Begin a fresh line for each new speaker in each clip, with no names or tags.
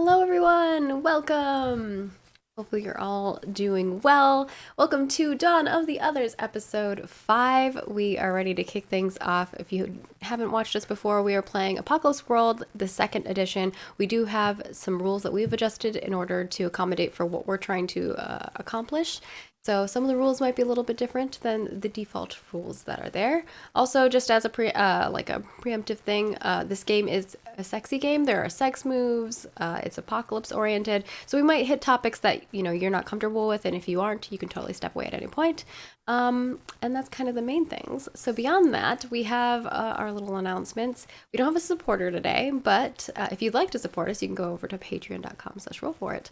Hello, everyone. Welcome. Hopefully, you're all doing well. Welcome to Dawn of the Others, episode 5. We are ready to kick things off. If you haven't watched us before, we are playing Apocalypse World, the second edition. We do have some rules that we've adjusted in order to accommodate for what we're trying to accomplish. So some of the rules might be a little bit different than the default rules that are there. Also, just as a preemptive thing, this game is a sexy game. There are sex moves. It's apocalypse oriented, so we might hit topics that you're not comfortable with, and if you aren't, you can totally step away at any point. And that's kind of the main things. So beyond that, we have our little announcements. We don't have a supporter today, but if you'd like to support us, you can go over to patreon.com/rollforit,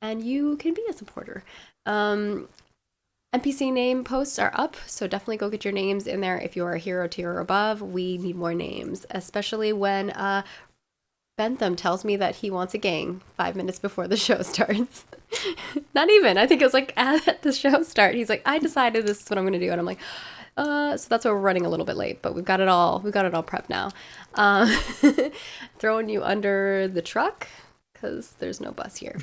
and you can be a supporter. NPC name posts are up, so definitely go get your names in there. If you're a hero tier or above, we need more names, especially when Bentham tells me that he wants a gang 5 minutes before the show starts. Not even. I think it was like at the show start. He's like, I decided this is what I'm going to do. And I'm like, so that's why we're running a little bit late, but we've got it all prepped now. Throwing you under the truck because there's no bus here.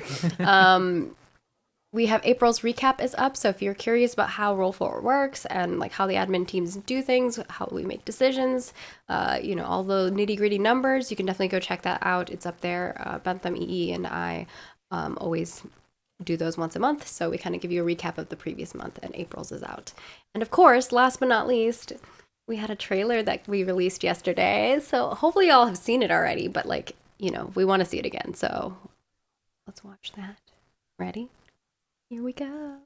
We have April's recap is up, so if you're curious about how Roll Forward works and like how the admin teams do things, how we make decisions, all the nitty-gritty numbers, you can definitely go check that out. It's up there. Bentham, EE, and I always do those once a month, so we kind of give you a recap of the previous month, and April's is out. And of course, last but not least, we had a trailer that we released yesterday, so hopefully y'all have seen it already, but we want to see it again, so let's watch that. Ready? Here we go.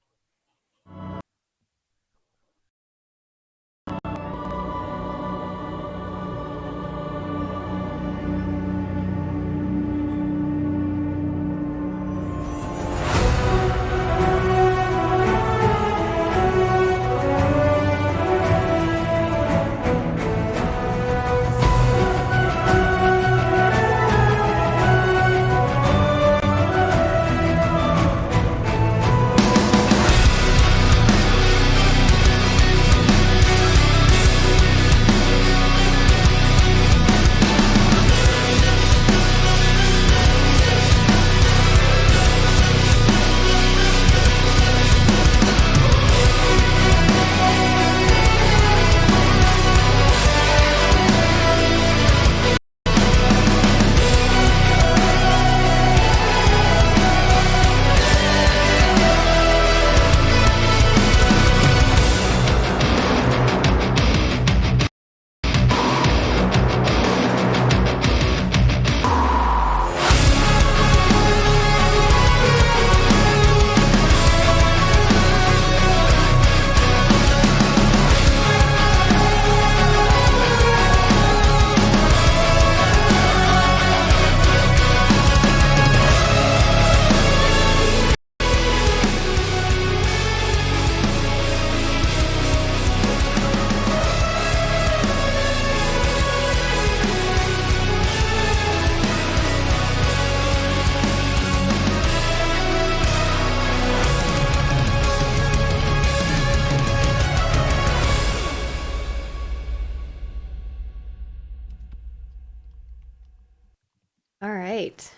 All right.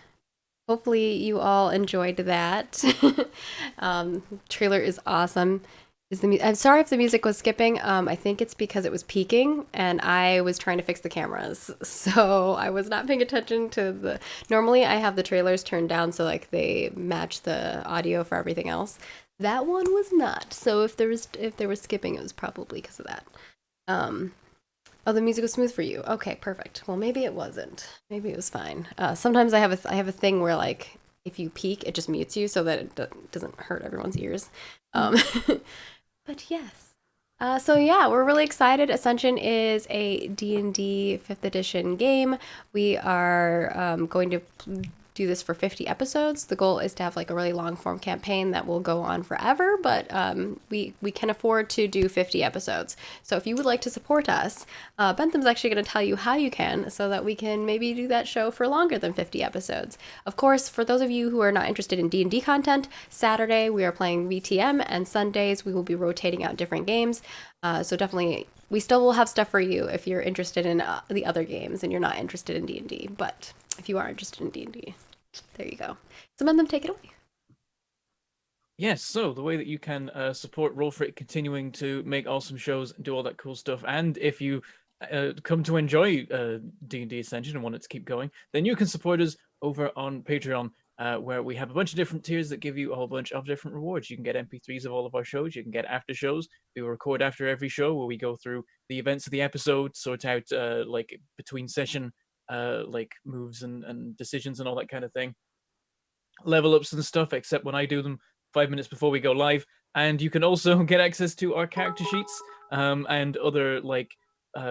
Hopefully you all enjoyed that. Trailer is awesome. I'm sorry if the music was skipping. I think it's because it was peaking and I was trying to fix the cameras. So I was not paying attention to normally I have the trailers turned down so like they match the audio for everything else. That one was not. So if there was skipping, it was probably because of that. Oh, the music was smooth for you. Okay, perfect. Well, maybe it wasn't. Maybe it was fine. Sometimes I have a thing where like if you peak, it just mutes you so that it doesn't hurt everyone's ears. But yes. So yeah, we're really excited. Ascension is a D&D 5th edition game. We are going to do this for 50 episodes. The goal is to have like a really long form campaign that will go on forever, but we can afford to do 50 episodes. So if you would like to support us, Bentham's actually going to tell you how you can so that we can maybe do that show for longer than 50 episodes. Of course, for those of you who are not interested in D&D content, Saturday we are playing VTM and Sundays we will be rotating out different games. So definitely we still will have stuff for you if you're interested in the other games and you're not interested in D&D, but if you are interested in D&D. There you go. Them take it away.
Yes, so the way that you can support Roll for It continuing to make awesome shows and do all that cool stuff, and if you come to enjoy D&D Ascension and want it to keep going, then you can support us over on Patreon, where we have a bunch of different tiers that give you a whole bunch of different rewards. You can get MP3s of all of our shows, you can get after shows. We will record after every show where we go through the events of the episode, sort out like between session like moves and decisions and all that kind of thing, level ups and stuff, except when I do them 5 minutes before we go live. And you can also get access to our character sheets and other like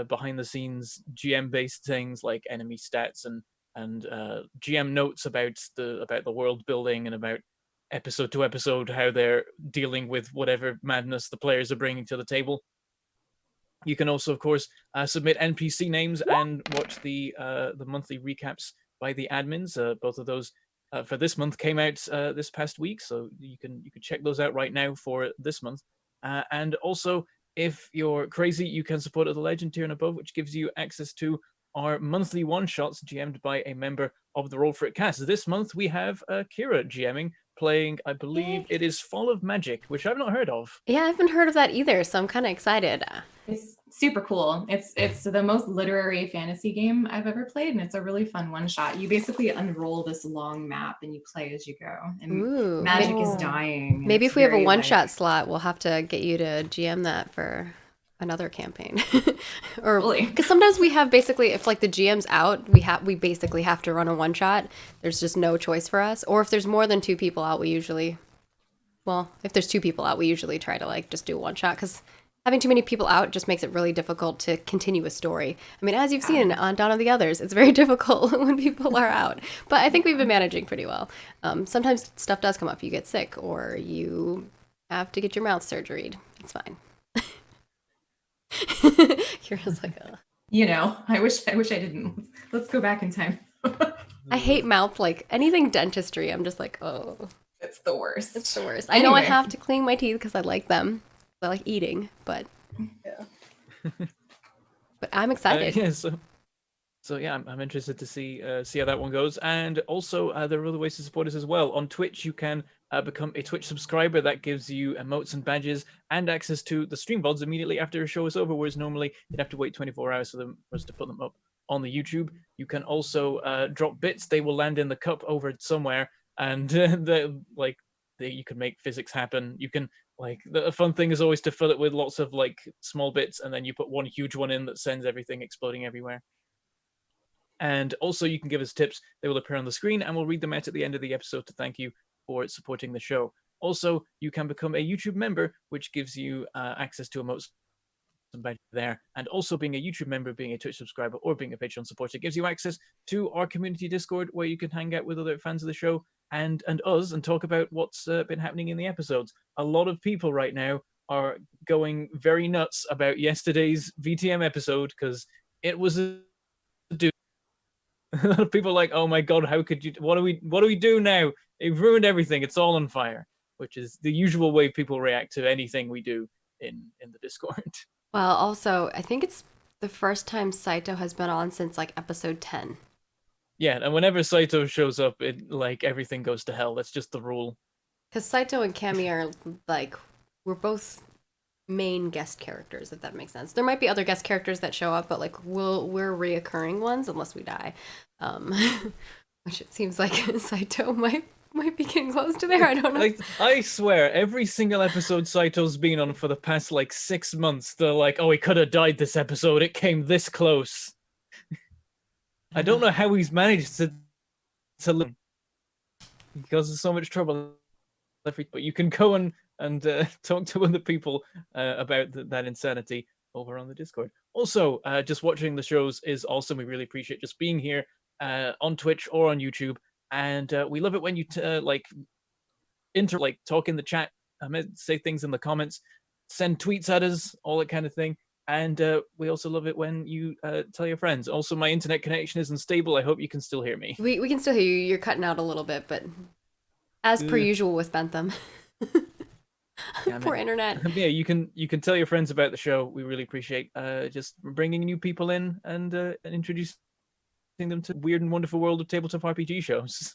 behind the scenes GM based things like enemy stats and GM notes about the world building and about episode to episode how they're dealing with whatever madness the players are bringing to the table. You can also, of course, submit NPC names and watch the monthly recaps by the admins. Both of those for this month came out this past week, so you can check those out right now for this month. And also, if you're crazy, you can support at the Legend tier and above, which gives you access to our monthly one shots GM'd by a member of the Roll for It cast. This month we have Kira GMing, playing, I believe
Yay.
it is Fall of Magic, which I've not heard of.
Yeah, I haven't heard of that either, so I'm kind of excited.
It's super cool. It's the most literary fantasy game I've ever played, and it's a really fun one shot. You basically unroll this long map and you play as you go. And
Ooh,
magic is
Oh.
dying. and
maybe
it's
if we have a
very,
one shot
like,
slot, we'll have to get you to GM that for another campaign. Or
Really?
because sometimes we have basically if like the GM's out, we basically have to run a one shot. There's just no choice for us. Or if there's more than two people out, if there's two people out, we usually try to like just do one shot because having too many people out just makes it really difficult to continue a story. I mean, as you've seen on Dawn of the Others, it's very difficult when people are out. But I think we've been managing pretty well. Sometimes stuff does come up. You get sick or you have to get your mouth surgeryed. It's fine. Kira's like, ugh.
You know, I wish I didn't. Let's go back in time.
I hate mouth, like anything dentistry. I'm just like, oh,
It's the worst.
it's the worst. I know I
Anyway.
have to clean my teeth because I like them. I like eating, but but I'm excited.
Yeah, so yeah, I'm interested to see how that one goes. And also, there are other ways to support us as well. On Twitch, you can become a Twitch subscriber. That gives you emotes and badges and access to the stream VODs immediately after a show is over, whereas normally you'd have to wait 24 hours for us to put them up on the YouTube. You can also drop bits. They will land in the cup over somewhere, and you can make physics happen. You can like the fun thing is always to fill it with lots of like small bits, and then you put one huge one in that sends everything exploding everywhere. And also, you can give us tips. They will appear on the screen, and we'll read them out at the end of the episode to thank you for supporting the show. Also, you can become a YouTube member, which gives you access to emotes there. And also, being a YouTube member, being a Twitch subscriber, or being a Patreon supporter gives you access to our community Discord, where you can hang out with other fans of the show and us and talk about what's been happening in the episodes. A lot of people right now are going very nuts about yesterday's VTM episode because it was a a lot of people are like, oh my god, how could you? What do we do now? It ruined everything. It's all on fire, which is the usual way people react to anything we do in the Discord.
Well, also, I think it's the first time Saito has been on since like episode 10.
Yeah, and whenever Saito shows up, it like everything goes to hell. That's just the rule.
Because Saito and Kami are like, we're both main guest characters, if that makes sense. There might be other guest characters that show up, but like we're reoccurring ones unless we die. Um, which it seems like Saito might be getting close to there. I don't know.
Like, I swear, every single episode Saito's been on for the past like 6 months, they're like, oh, he could have died this episode. It came this close. I don't know how he's managed to live. He causes so much trouble. But you can go and talk to other people about that insanity over on the Discord. Also, just watching the shows is awesome. We really appreciate just being here on Twitch or on YouTube, and we love it when you talk in the chat, say things in the comments, send tweets at us, all that kind of thing. And we also love it when you tell your friends. Also, my internet connection isn't stable. I hope you can still hear me.
We can still hear you. You're cutting out a little bit, but as per usual with Bentham. Poor internet.
Yeah, you can tell your friends about the show. We really appreciate just bringing new people in and introducing them to the weird and wonderful world of tabletop RPG shows.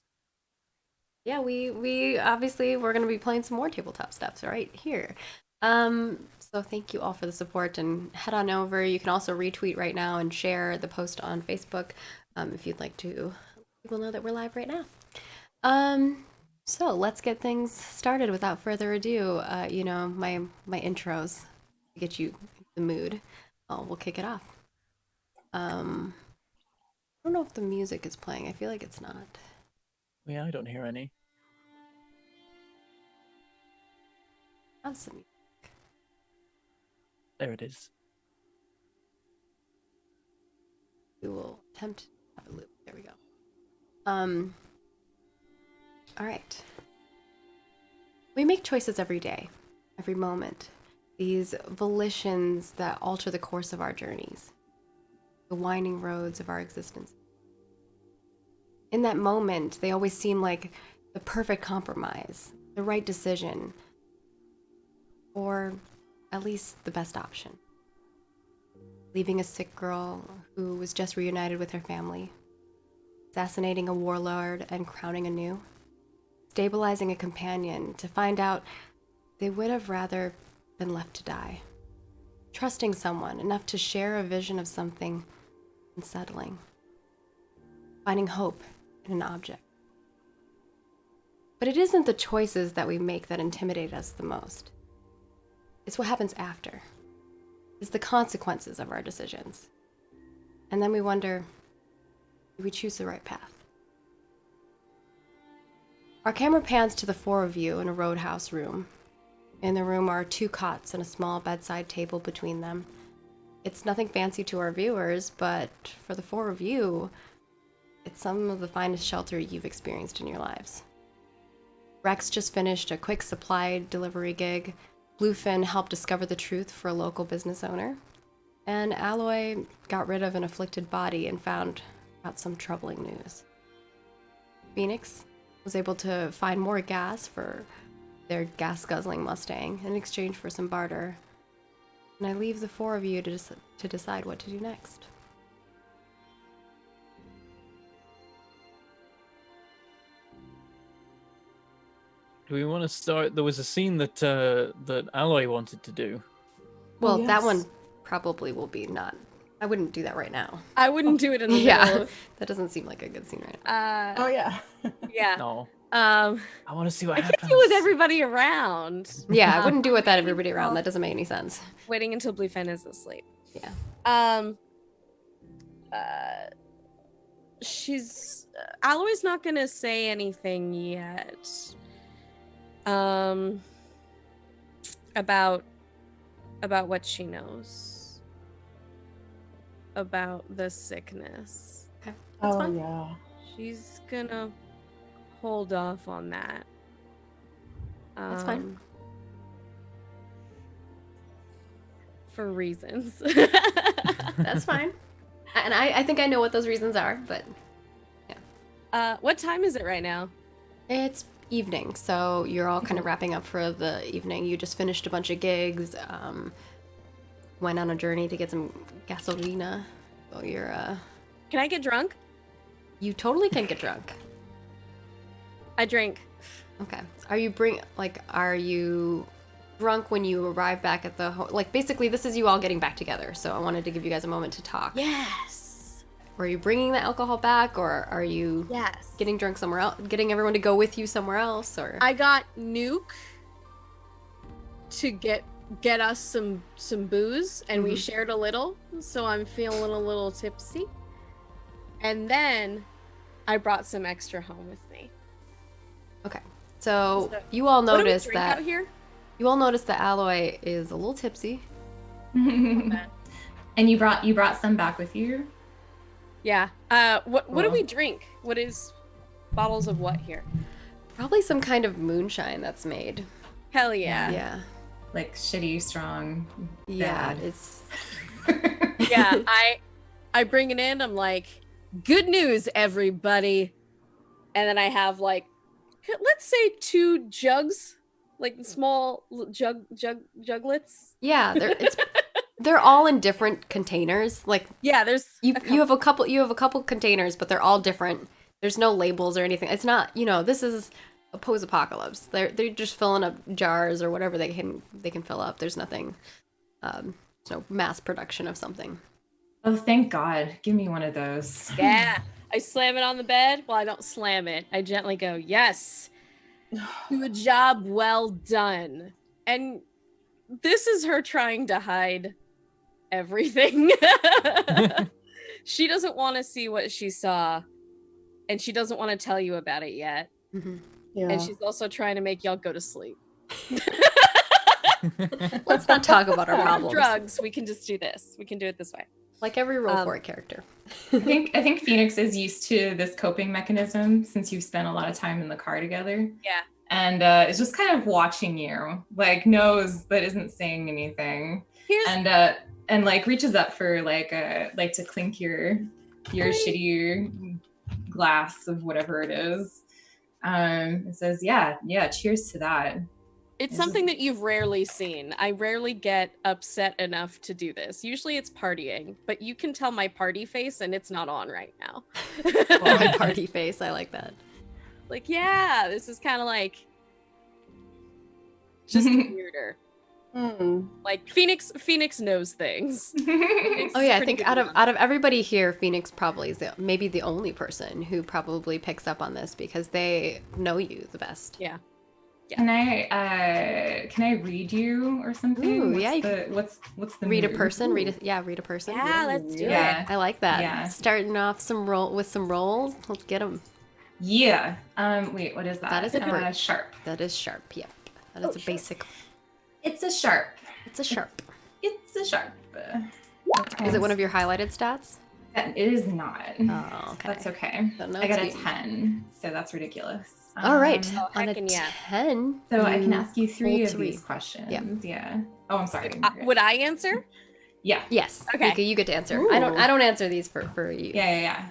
yeah, we obviously we're gonna be playing some more tabletop stuff right here. So thank you all for the support and head on over. You can also retweet right now and share the post on Facebook if you'd like to let people know that we're live right now. So let's get things started without further ado. My intros to get you in the mood. We'll kick it off. I don't know if the music is playing. I feel like it's not.
Yeah, I don't hear any.
Have some.
There it is.
We will attempt to have a loop. There we go. All right. We make choices every day, every moment. These volitions that alter the course of our journeys, the winding roads of our existence. In that moment, they always seem like the perfect compromise, the right decision, or at least the best option. Leaving a sick girl who was just reunited with her family, assassinating a warlord and crowning a new, stabilizing a companion to find out they would have rather been left to die, trusting someone enough to share a vision of something unsettling, finding hope in an object. But it isn't the choices that we make that intimidate us the most. It's what happens after. It's the consequences of our decisions. And then we wonder, did we choose the right path? Our camera pans to the four of you in a roadhouse room. In the room are 2 cots and a small bedside table between them. It's nothing fancy to our viewers, but for the 4 of you, it's some of the finest shelter you've experienced in your lives. Rex just finished a quick supply delivery gig. Bluefin helped discover the truth for a local business owner. And Alloy got rid of an afflicted body and found out some troubling news. Phoenix was able to find more gas for their gas-guzzling Mustang in exchange for some barter. And I leave the 4 of you to decide what to do next.
Do we want to start? There was a scene that that Alloy wanted to do.
Well, that
yes.
one probably will be not. I wouldn't do that right now.
I wouldn't do it in the
Yeah,
middle of,
that doesn't seem like a good scene right now.
Oh yeah.
yeah.
No,
I
I want to see what
can't
happens.
deal with everybody around.
Yeah, I wouldn't do it with that everybody around. That doesn't make any sense.
Waiting until Bluefin is asleep.
Yeah.
She's Alloy's not gonna say anything yet. About what she knows about the sickness.
Okay.
Oh
fine.
yeah.
She's gonna hold off on that.
That's fine.
For reasons.
That's fine. And I think I know what those reasons are, but
What time is it right now?
it's evening, so you're all kind of wrapping up for the evening. You just finished a bunch of gigs, went on a journey to get some gasolina. So you're,
Can I get drunk?
you totally can get drunk.
I drink.
Okay. Are you drunk when you arrive back at the like basically this is you all getting back together, so I wanted to give you guys a moment to talk.
Yes.
Were you bringing the alcohol back, or are you
Yes.
getting drunk somewhere else, getting everyone to go with you somewhere else, or
I got Nuke to get us some booze, and we
Mhm.
shared a little, so I'm feeling a little tipsy. And then I brought some extra home with me.
Okay. So
So-
you all
What do we
notice
drink
that
out here?
you all notice that Alloy is a little tipsy.
And you brought some back with you?
Yeah. What do
Cool.
we drink? What is bottles of what here?
Probably some kind of moonshine that's made.
Hell yeah.
Yeah.
Like shitty, strong.
Yeah,
bad.
it's
Yeah. I bring it in. I'm like, good news, everybody. And then I have like, let's say 2 jugs, like small juglets.
yeah, they're all in different containers. Like
Yeah, there's
you
a
you have a couple containers, but they're all different. There's no labels or anything. It's not, this is post-apocalypse. They're just filling up jars or whatever they can fill up. There's nothing, no mass production of something.
Oh, thank God. Give me one of those.
Yeah. I slam it on the bed. Well, I don't slam it. I gently go, yes. Do a job well done. And this is her trying to hide everything. She doesn't want to see what she saw. And she doesn't want to tell you about it yet.
Mm-hmm.
Yeah.
And she's also trying to make y'all go to sleep.
Let's not talk about our problems.
Drugs. We can just do this. We can do it this way.
Like every roll for it character.
I think Phoenix is used to this coping mechanism since you've spent a lot of time in the car together.
Yeah.
And it's just kind of watching you, like knows but isn't saying anything. And like reaches up for like to clink your shitty glass of whatever it is. It says, yeah, cheers to that.
It's something that you've rarely seen. I rarely get upset enough to do this. Usually it's partying, but you can tell my party face and it's not on right now.
My party face, I like that.
Like, yeah, this is kind of like just weirder. Like Phoenix knows things. Phoenix
Oh
is
yeah, I
pretty
think
good
out of
at
everybody here, Phoenix probably is maybe the only person who probably picks up on this because they know you the best.
Yeah.
Can I read you or something?
Ooh,
what's
yeah, you
The, what's the
Read a
mood?
person, read a person.
Yeah, let's do
Yeah.
I like that.
Yeah.
Starting off some rolls. Let's get them.
Yeah. Wait, what is that?
That is a bird.
Sharp.
That is sharp. Yep. That is a basic.
It's a sharp.
It's a sharp.
It's a sharp.
Is it one of your highlighted stats?
It is not.
Oh, okay.
That's okay.
So no
I got a
it's-
10, so that's ridiculous.
All right.
Oh,
On a
heckin' yeah.
10.
So I can ask you
hold
three of
three.
these questions.
Yeah.
Yeah. Oh, I'm sorry.
would I answer?
Yeah.
Yes.
Okay.
You get to answer. I don't answer these for you.
Yeah.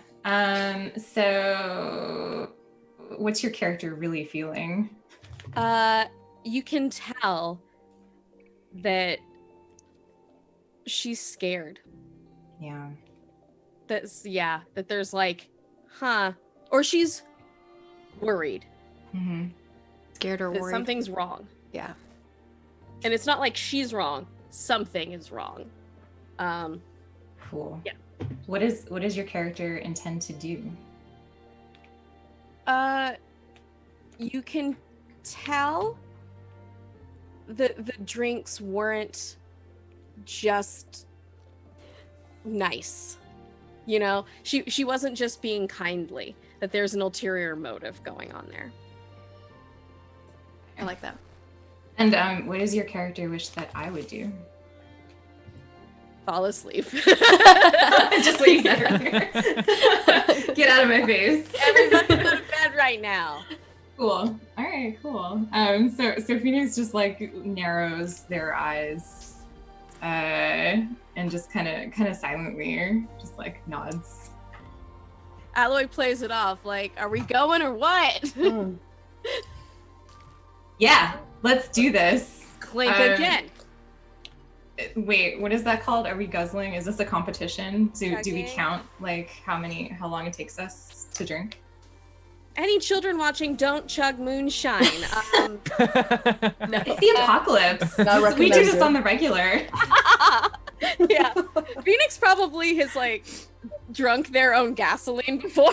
So what's your character really feeling?
You can tell that she's scared.
Yeah.
That there's like, or she's worried
Mm-hmm.
Scared or
that
worried.
something's wrong.
Yeah.
And it's not like she's wrong, something is wrong.
Cool.
Yeah.
What does your character intend to do?
You can tell that the drinks weren't just nice. You know, she wasn't just being kindly, that there's an ulterior motive going on there.
I like that.
And what does your character wish that I would do?
Fall asleep.
Just what you said earlier. Get out of my face.
Everybody go to bed right now.
Cool. All right, cool. So Phoenix just like narrows their eyes, and just kind of silently just like nods.
Alloy plays it off like, are we going or what?
Yeah, let's do this.
Clink again.
Wait, what is that called? Are we guzzling? Is this a competition? Do we
Chugging.
count like how long it takes us to drink?
Any children watching, don't chug moonshine.
It's the apocalypse.
Not
We do this
recommended.
on the regular.
Yeah. Phoenix probably has like drunk their own gasoline before.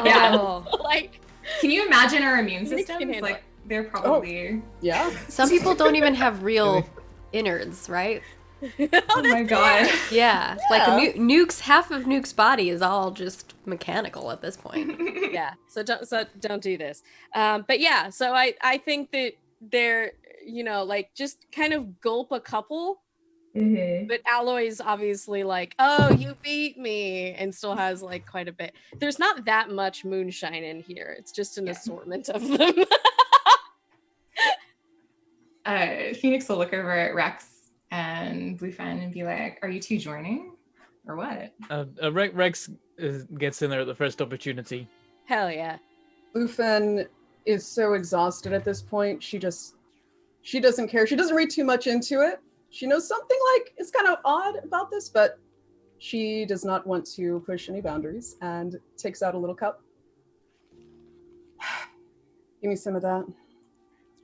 Yeah.
Oh.
Like,
Can you imagine our immune
Phoenix can
systems?
handle
Like they're probably.
Yeah.
Some people don't even have real innards, right?
Oh my god.
Yeah.
Yeah.
Like Nuke's half of Nuke's body is all just mechanical at this point.
yeah. So don't do this. But yeah, so I think that they're, you know, like just kind of gulp a couple.
Mhm.
But Alloy's obviously like, oh, you beat me, and still has like quite a bit. There's not that much moonshine in here. It's just an assortment of them.
Phoenix will look over at Rex and Bluefin and be like, "Are you two joining, or what?"
Rex gets in there at the first opportunity.
Hell yeah.
Bluefin is so exhausted at this point. She doesn't care. She doesn't read too much into it. She knows something like is kind of odd about this, but she does not want to push any boundaries and takes out a little cup. Give me some of that,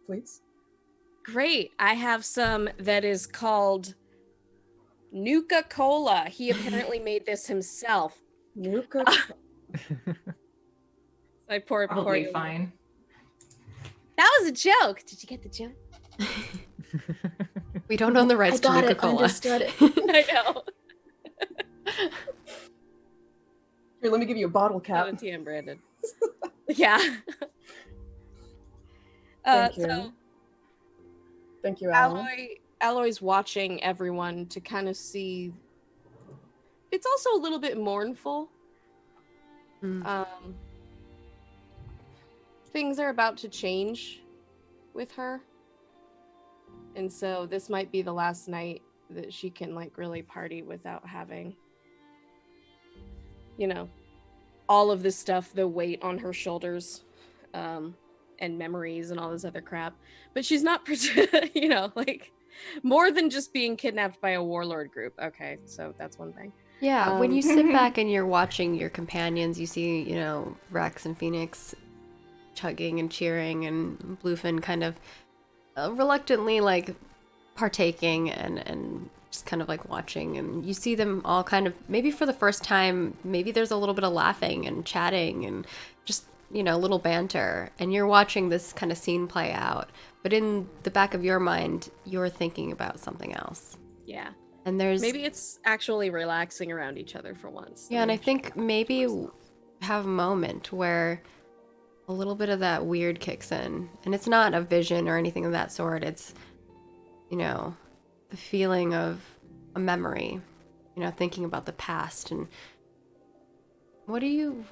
please.
Great. I have some that is called Nuka Cola. He apparently made this himself.
Nuka.
I pour
Probably
you.
fine.
That was a joke. Did you get the joke?
We don't own the rights to Nuka-Cola.
Understood it.
I know.
Here, let me give you a bottle cap.
Not a TM branded. Yeah.
Thank you.
So
Thank you, Alan.
Alloy's watching everyone to kind of see. It's also a little bit mournful.
Mm.
Things are about to change with her. And so this might be the last night that she can like really party without having, you know, all of this stuff, the weight on her shoulders, and memories and all this other crap. But she's not, you know, like more than just being kidnapped by a warlord group. Okay, so that's one thing.
Yeah, when you sit back and you're watching your companions, you see, you know, Rex and Phoenix chugging and cheering, and Bluefin kind of reluctantly like partaking and just kind of like watching, and you see them all kind of maybe for the first time, maybe there's a little bit of laughing and chatting and just, you know, little banter, and you're watching this kind of scene play out, but in the back of your mind you're thinking about something else.
Yeah.
And there's
Maybe it's actually relaxing around each other for once.
yeah, and I think maybe have a moment where a little bit of that weird kicks in, and it's not a vision or anything of that sort. It's, you know, the feeling of a memory, you know, thinking about the past. And what do you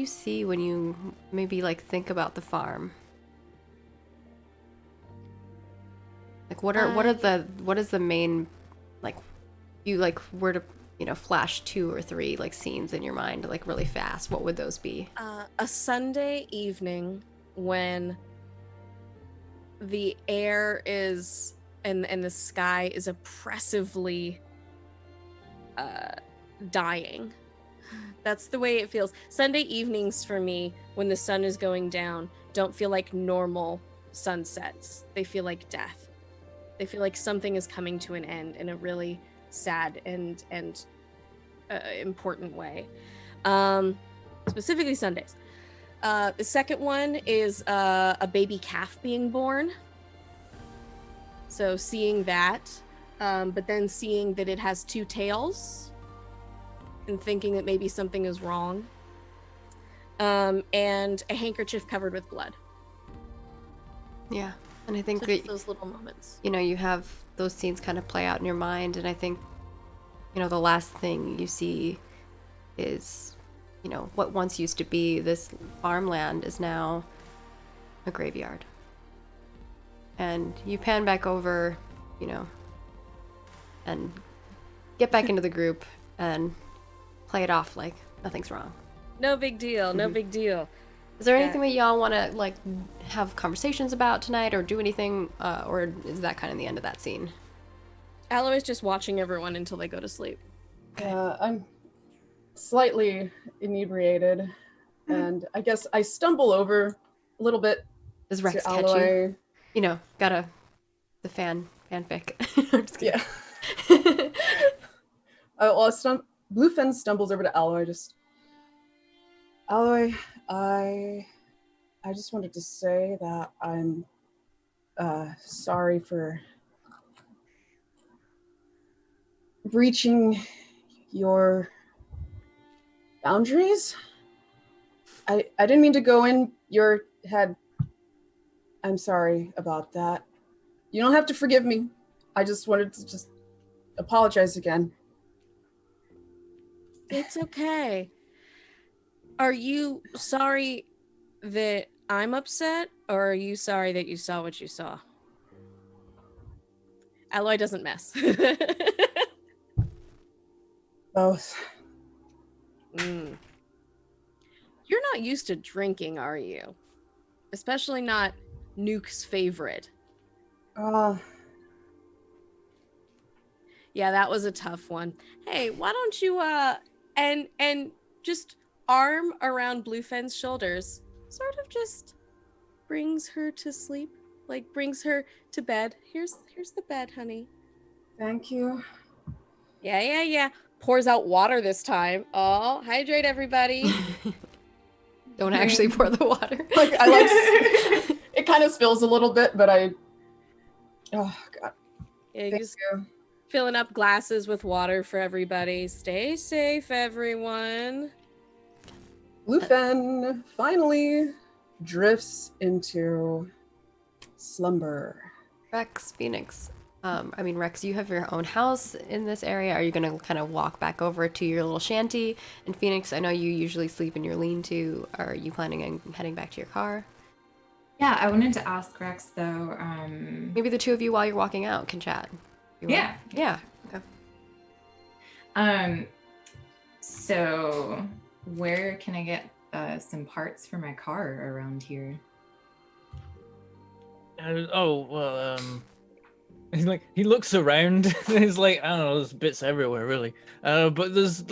see when you maybe like think about the farm? Like what is the main, like, you like were to, you know, flash 2 or 3 like scenes in your mind like really fast, what would those be?
A Sunday evening when the air is and the sky is oppressively dying. That's the way it feels. Sunday evenings for me, when the sun is going down, don't feel like normal sunsets. They feel like death. They feel like something is coming to an end in a really sad and important way. Specifically Sundays. The second one is a baby calf being born. So seeing that, but then seeing that it has 2 tails and thinking that maybe something is wrong. And a handkerchief covered with blood.
Yeah. And I think
So
that,
just those little moments.
you know, you have those scenes kind of play out in your mind, and I think, you know, the last thing you see is, you know, what once used to be this farmland is now a graveyard. And you pan back over, you know, and get back into the group and play it off like nothing's wrong.
No big deal. No big deal.
Is there
Yeah.
anything that y'all want to like have conversations about tonight, or do anything, or is that kind of the end of that scene?
Alloy is just watching everyone until they go to sleep.
I'm slightly inebriated, and I guess I stumble over a little bit
Does Rex
to
catch you?
Alloy.
You know, the fanfic. I'm just kidding.
Yeah. Bluefin stumbles over to Alloy. Alloy, I just wanted to say that I'm sorry for breaching your boundaries. I didn't mean to go in your head. I'm sorry about that. You don't have to forgive me. I just wanted to just apologize again.
It's okay. Are you sorry that I'm upset, or are you sorry that you saw what you saw? Alloy doesn't mess.
Both.
Mm. You're not used to drinking, are you? Especially not Nuke's favorite. Yeah, that was a tough one. Hey, why don't you and just arm around Bluefin's shoulders, sort of just brings her to sleep, like brings her to bed. Here's the bed, honey.
Thank you.
Yeah. Pours out water this time. Oh, hydrate everybody.
Don't actually pour the water.
Like it kind of spills a little bit, but oh god.
Yeah,
Thank
just
you.
filling up glasses with water for everybody. Stay safe, everyone.
Lupin finally drifts into slumber.
Rex, Phoenix. Rex, you have your own house in this area. Are you going to kind of walk back over to your little shanty? And Phoenix, I know you usually sleep in your lean-to. Are you planning on heading back to your car?
Yeah, I wanted to ask Rex though.
Maybe the two of you, while you're walking out, can chat. You want?
Yeah.
Yeah. Okay.
So where can I get some parts for my car around here?
He looks around. He's like, I don't know, there's bits everywhere, really. But there's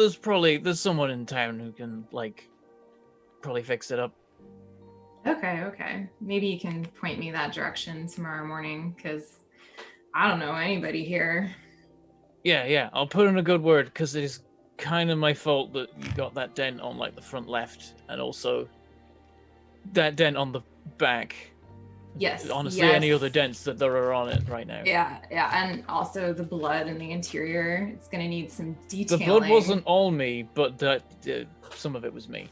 someone in town who can probably fix it up.
Okay. Maybe you can point me that direction tomorrow morning, because I don't know anybody here.
Yeah. I'll put in a good word, because it is kind of my fault that you got that dent on the front left, and also that dent on the back.
Yes.
Honestly,
yes.
any other dents that there are on it right now.
Yeah, and also the blood in the interior. It's gonna need some
The
detailing.
blood wasn't all me, but some of it was me.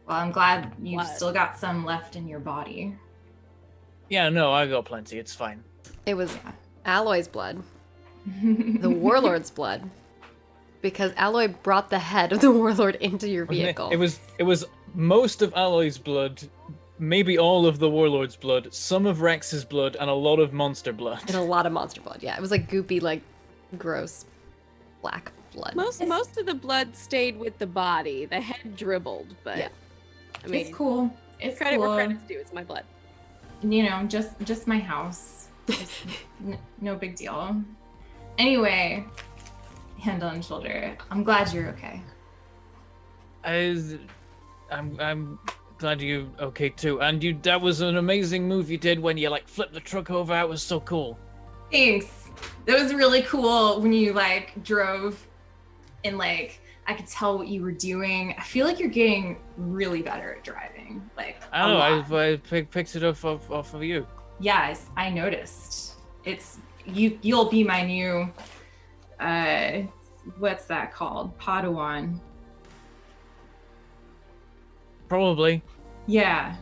Well, I'm glad you've
Blood.
still got some left in your body.
Yeah, no, I got plenty. It's fine.
It was Alloy's blood, the warlord's blood, because Alloy brought the head of the warlord into your vehicle.
It was most of Alloy's blood, maybe all of the warlord's blood, some of Rex's blood, and a lot of monster blood.
And a lot of monster blood. Yeah, it was like goopy, gross black blood.
Most of the blood stayed with the body. The head dribbled, but
Yeah.
I mean,
It's cool. It's
credit
cool.
where credit's due. It's my blood.
Just my house. No big deal. Anyway, hand on shoulder. I'm glad you're okay.
I'm glad you're okay too. And that was an amazing move you did when you flipped the truck over. It was so cool.
Thanks. That was really cool when you drove and I could tell what you were doing. I feel like you're getting really better at driving.
I don't know. I picked it off of you.
Yes, I noticed. It's you'll be my new what's that called? Padawan.
Probably.
Yeah.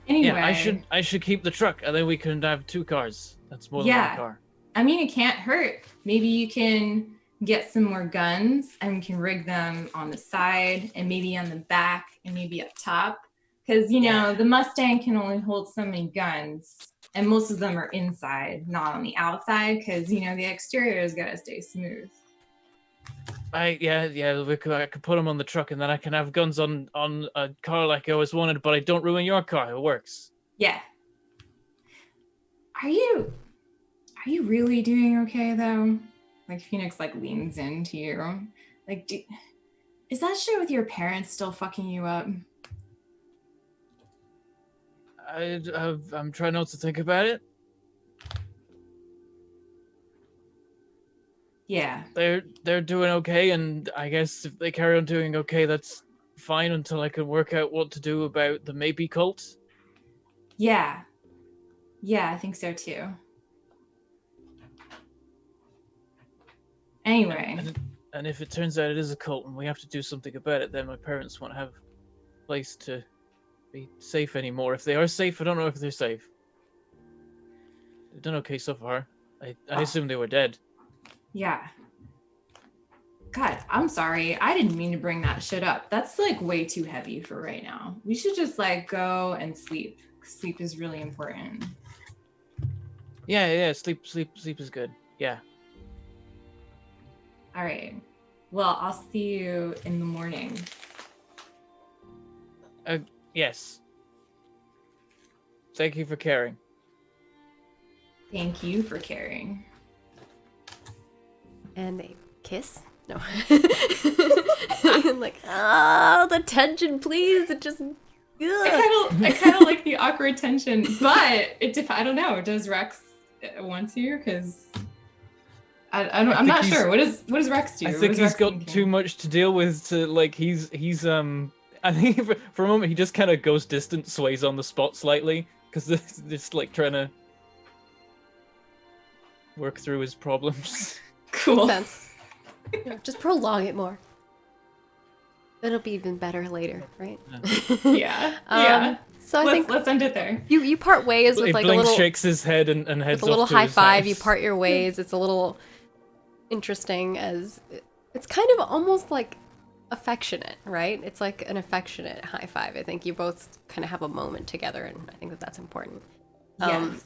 Anyway.
Yeah, I should keep the truck, and then we can have two cars. That's more than one car.
I mean, it can't hurt. Maybe you can get some more guns and we can rig them on the side and maybe on the back and maybe up top. Because, the Mustang can only hold so many guns and most of them are inside, not on the outside because, the exterior has got to stay smooth.
I could put them on the truck and then I can have guns on a car like I always wanted, but I don't ruin your car. It works.
Yeah. Are you really doing okay though? Phoenix leans into you. Is that shit with your parents still fucking you up?
I'm trying not to think about it.
Yeah.
They're doing okay, and I guess if they carry on doing okay, that's fine until I can work out what to do about the maybe cult.
Yeah. Yeah, I think so too. Anyway.
And if it turns out it is a cult and we have to do something about it, then my parents won't have a place to be safe anymore. If they are safe, I don't know if they're safe. They've done okay so far. I assume they were dead.
Yeah. God, I'm sorry. I didn't mean to bring that shit up. That's way too heavy for right now. We should just go and sleep. Sleep is really important.
Yeah. Sleep is good. Yeah.
All right. Well, I'll see you in the morning.
Yes. Thank you for caring.
Thank you for caring.
And they kiss No. I'm like, the tension, please. It just.
I kind of like the awkward tension, but I don't know. Does Rex want to? Because I'm
think
not
he's-
sure. What does Rex do?
I
What
think
is
he's
Rex
got
thinking?
too much to deal with to like he's I think for a moment he just kind of goes distant, sways on the spot slightly because just like trying to work through his problems.
Cool.
Makes sense. Yeah, just prolong it more. It'll be even better later, right?
Yeah. Yeah.
So I think
Let's end it there.
you part ways with like a
Blink
little
shakes his head and heads
with a little
off to
high
his
five. You
house.
part your ways. It's a little interesting as it's kind of almost like affectionate, right? It's like an affectionate high five. I think you both kind of have a moment together, and I think that that's important.
Yes.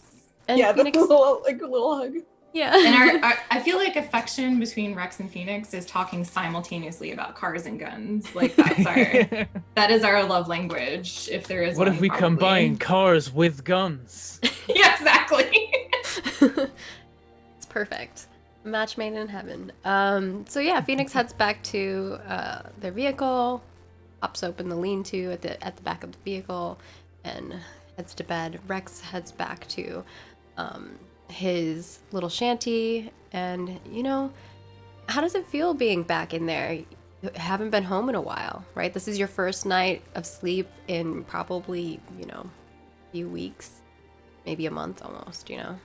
And
yeah,
Phoenix,
the little, like a little hug.
yeah.
And I feel like affection between Rex and Phoenix is talking simultaneously about cars and guns. Like that is our love language. If there is
What
one,
if we
probably.
combine cars with guns?
Yeah, exactly.
It's perfect. A match made in heaven. So yeah, Phoenix heads back to their vehicle, pops open the lean-to at the back of the vehicle, and heads to bed. Rex heads back to his little shanty, and how does it feel being back in there? You haven't been home in a while, right? This is your first night of sleep in probably a few weeks, maybe a month almost. That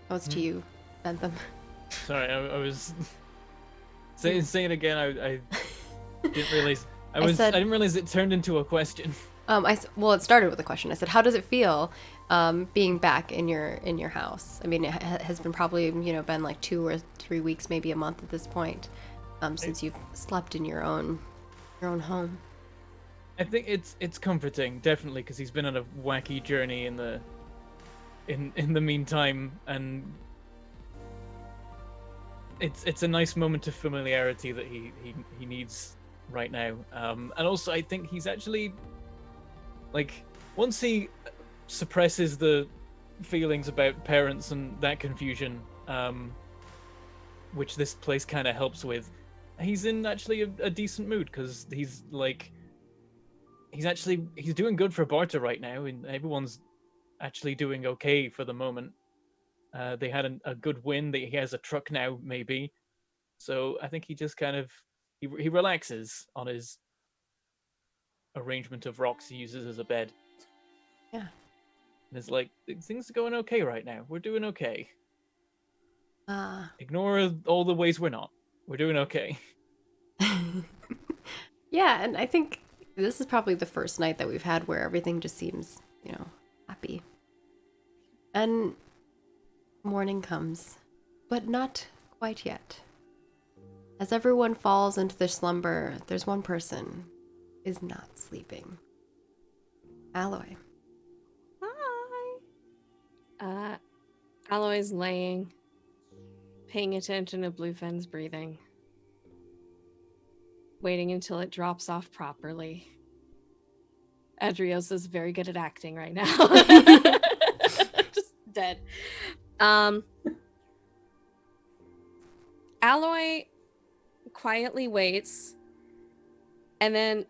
was to you, Bentham.
Sorry, I was say it again. I didn't realize I didn't realize it turned into a question.
Well, it started with a question. I said, "How does it feel being back in your house?" I mean, it has been probably been like 2 or 3 weeks, maybe a month at this point, since you've slept in your own home.
I think it's comforting, definitely, because he's been on a wacky journey in the meantime, and it's a nice moment of familiarity that he needs right now. And also, I think he's actually like, once he suppresses the feelings about parents and that confusion, which this place kind of helps with, he's in actually a decent mood, because he's doing good for Barta right now, and everyone's actually doing okay for the moment. They had a good win. He has a truck now, maybe. So I think he just kind of he relaxes on his arrangement of rocks he uses as a bed.
Yeah.
And it's like, things are going okay right now. We're doing okay. Ignore all the ways we're not. We're doing okay.
Yeah, and I think this is probably the first night that we've had where everything just seems, happy. And morning comes, but not quite yet. As everyone falls into their slumber, there's one person who is not sleeping. Alloy.
Hi. Alloy's laying, paying attention to Bluefen's breathing, waiting until it drops off properly. Adriosa's very good at acting right now. Just dead. Alloy quietly waits, and then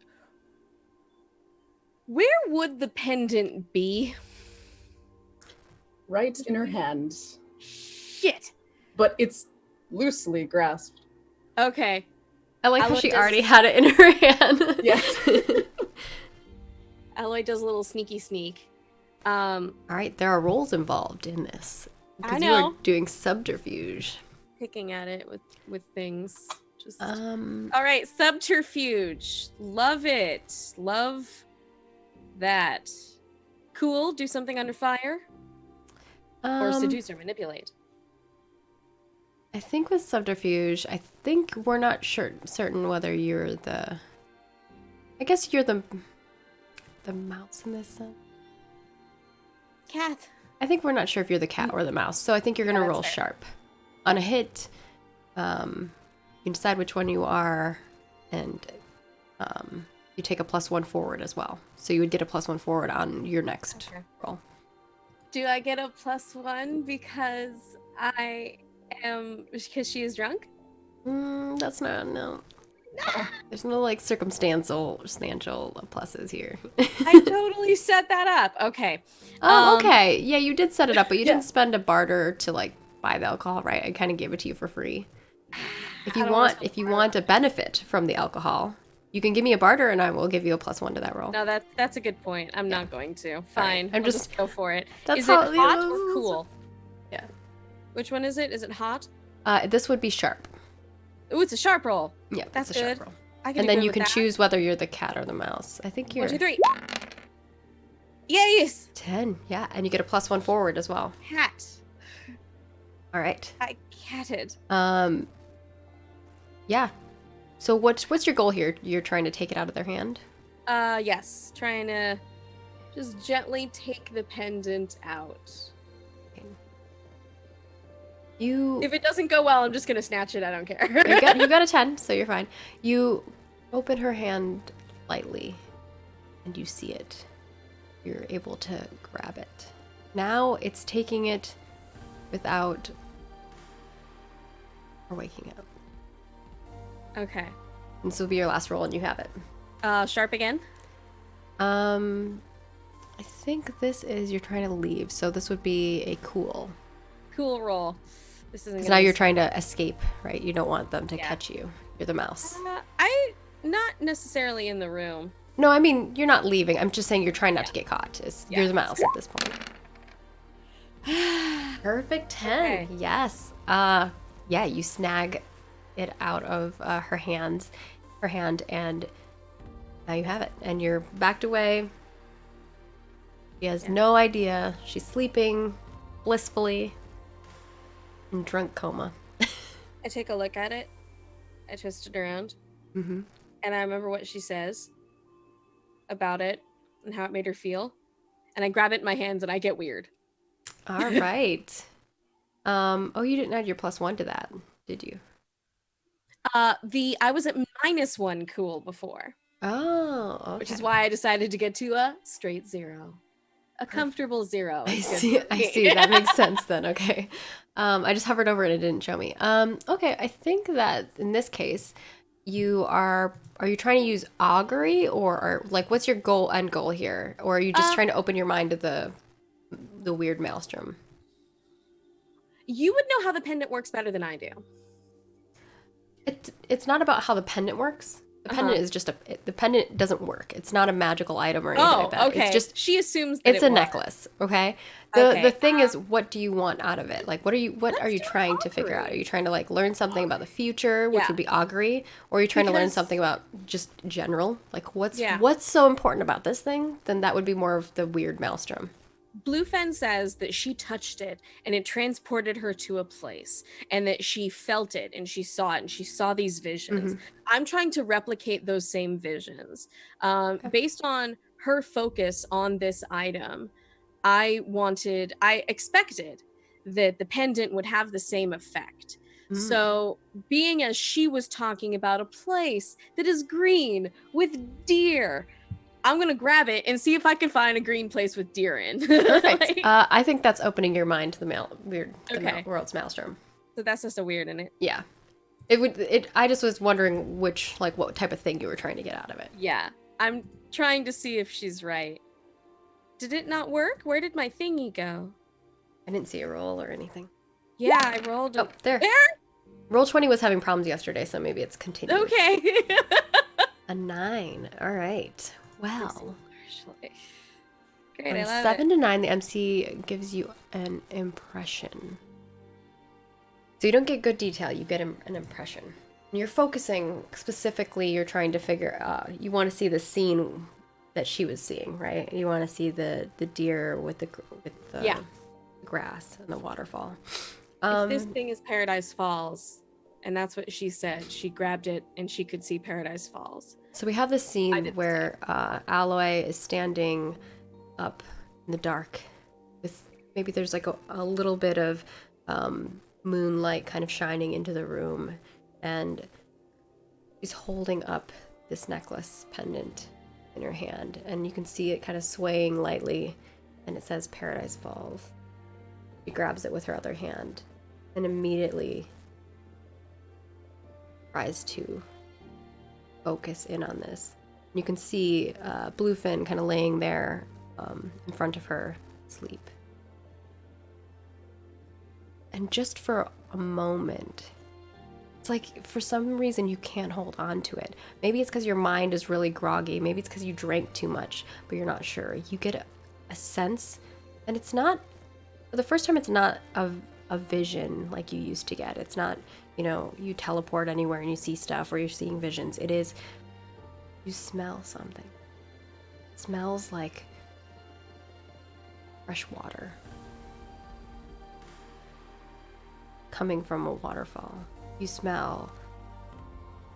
where would the pendant be?
Right in her hand,
Shit.
but it's loosely grasped.
Okay.
I like how
Alloy
she
does-
already had it in her hand.
Yeah.
Alloy does a little sneaky sneak.
All right, there are roles involved in this.
I
Because you are
know.
doing subterfuge.
Picking at it with things. Just
All
all right, subterfuge. Love it. Love that. Cool. Do something under fire or seduce or manipulate.
I think with subterfuge, I think we're not certain whether you're the. I guess you're the mouse in this sense.
Cat.
I think we're not sure if you're the cat or the mouse, so I think you're gonna
Yeah, that's
roll
fair.
sharp. On a hit, you can decide which one you are, and you take a +1 forward as well. So you would get a +1 forward on your next
Okay.
roll.
Do I get a +1 because because she is drunk?
That's not, no. There's no like circumstantial pluses here.
I totally set that up. Okay.
Oh, okay. Yeah, you did set it up, but you
Yeah.
didn't spend a barter to like buy the alcohol, right? I kind of gave it to you for free. If
I
you
don't wanna
want,
spend
if you
barter.
want a benefit from the alcohol, you can give me a barter, and I will give you a +1 to that roll.
No, that's a good point. I'm not going to. Fine.
I'm
I'll
just-
go for it.
That's
Is
how
it hot or cool?
Yeah.
Which one is it? Is it hot?
This would be sharp.
Ooh, it's a sharp roll.
Yeah,
That's
it's a sharp
good.
roll.
I can
And
do
then
good
you
with
can
that.
choose whether you're the cat or the mouse. I think you're
1, 2, 3. Yes.
10. Yeah, and you get a +1 forward as well.
Cat.
All right.
I catted.
Yeah. So what's your goal here? You're trying to take it out of their hand?
Yes. Trying to just gently take the pendant out.
You
If it doesn't go well, I'm just gonna snatch it. I don't care.
you got a 10, so you're fine. You open her hand lightly, and you see it. You're able to grab it. Now it's taking it without her waking up.
Okay.
And this will be your last roll, and you have it.
Sharp again.
I think this is you're trying to leave, so this would be a cool.
Cool roll. This isn't.
Because
gonna
now
be
you're trying to escape, right? You don't want them to
Yeah.
catch you. You're the mouse.
I not necessarily in the room.
No, I mean you're not leaving. I'm just saying you're trying not to get caught.
Yeah.
You're the mouse at this point. Perfect 10.
Okay.
Yes. Yeah, you snag it out of her hand, and now you have it. And you're backed away. She has no idea. She's sleeping blissfully in drunk coma.
I take a look at it. I twist it around,
Mm-hmm.
and I remember what she says about it and how it made her feel. And I grab it in my hands, and I get weird.
All right. Oh, you didn't add your +1 to that, did you?
I was at -1 cool before,
Oh, okay.
which is why I decided to get to a straight 0, a comfortable 0.
I
is good
see.
for
I
me.
see. That makes sense then. Okay. I just hovered over it and it didn't show me. Okay. I think that in this case, are you trying to use augury or like what's your end goal here? Or are you just trying to open your mind to the weird maelstrom?
You would know how the pendant works better than I do.
It's not about how the pendant works. The pendant is just the pendant doesn't work. It's not a magical item or anything
Oh,
like that.
okay.
It's just
She assumes that
it's
it
a
was.
necklace, okay? The
Okay.
thing is, what do you want out of it? Like, what are you
Let's do
trying to figure out?
augury.
Are you trying to like learn something about the future, which
Yeah.
would be augury, or are you trying to learn
Because-
something about just general? Like, what's
Yeah.
so important about this thing? Then that would be more of the weird maelstrom.
Bluefen says that she touched it and it transported her to a place and that she felt it and she saw it and she saw these visions. I'm trying to replicate those same visions. Based on her focus on this item, I expected that the pendant would have the same effect. So, being as she was talking about a place that is green with deer, I'm gonna grab it and see if I can find a green place with deer in.
Perfect.
Like,
I think that's opening your mind to the
Okay.
world's maelstrom.
so that's just a weird in it.
Yeah. It would. I just was wondering what type of thing you were trying to get out of it.
Yeah, I'm trying to see if she's right. Did it not work? Where did my thingy go?
I didn't see a roll or anything.
Yeah, I rolled.
Oh, there.
There?
Roll 20 was having problems yesterday, so maybe it's continued.
Okay.
A 9. All right. Well,
Great,
on
I
a
love
7
it.
to 9, the MC gives you an impression. So you don't get good detail, you get an impression. And you're focusing specifically, you're trying to figure you want to see the scene that she was seeing, right? You want to see the deer with the
Yeah.
grass and the waterfall.
If this thing is Paradise Falls, and that's what she said, she grabbed it and she could see Paradise Falls.
So we have this
I
scene
did
where Aloy is standing up in the dark with maybe there's like a little bit of moonlight kind of shining into the room, and she's holding up this necklace pendant in her hand, and you can see it kind of swaying lightly and it says Paradise Falls. She grabs it with her other hand and immediately tries to focus in on this. You can see Bluefin kind of laying there in front of her, asleep. And just for a moment, it's like for some reason you can't hold on to it. Maybe it's because your mind is really groggy. Maybe it's because you drank too much, but you're not sure. You get a sense, and it's not, for the first time, it's not a vision like you used to get. It's not, you teleport anywhere and you see stuff or you're seeing visions. It is, you smell something. It smells like fresh water coming from a waterfall. You smell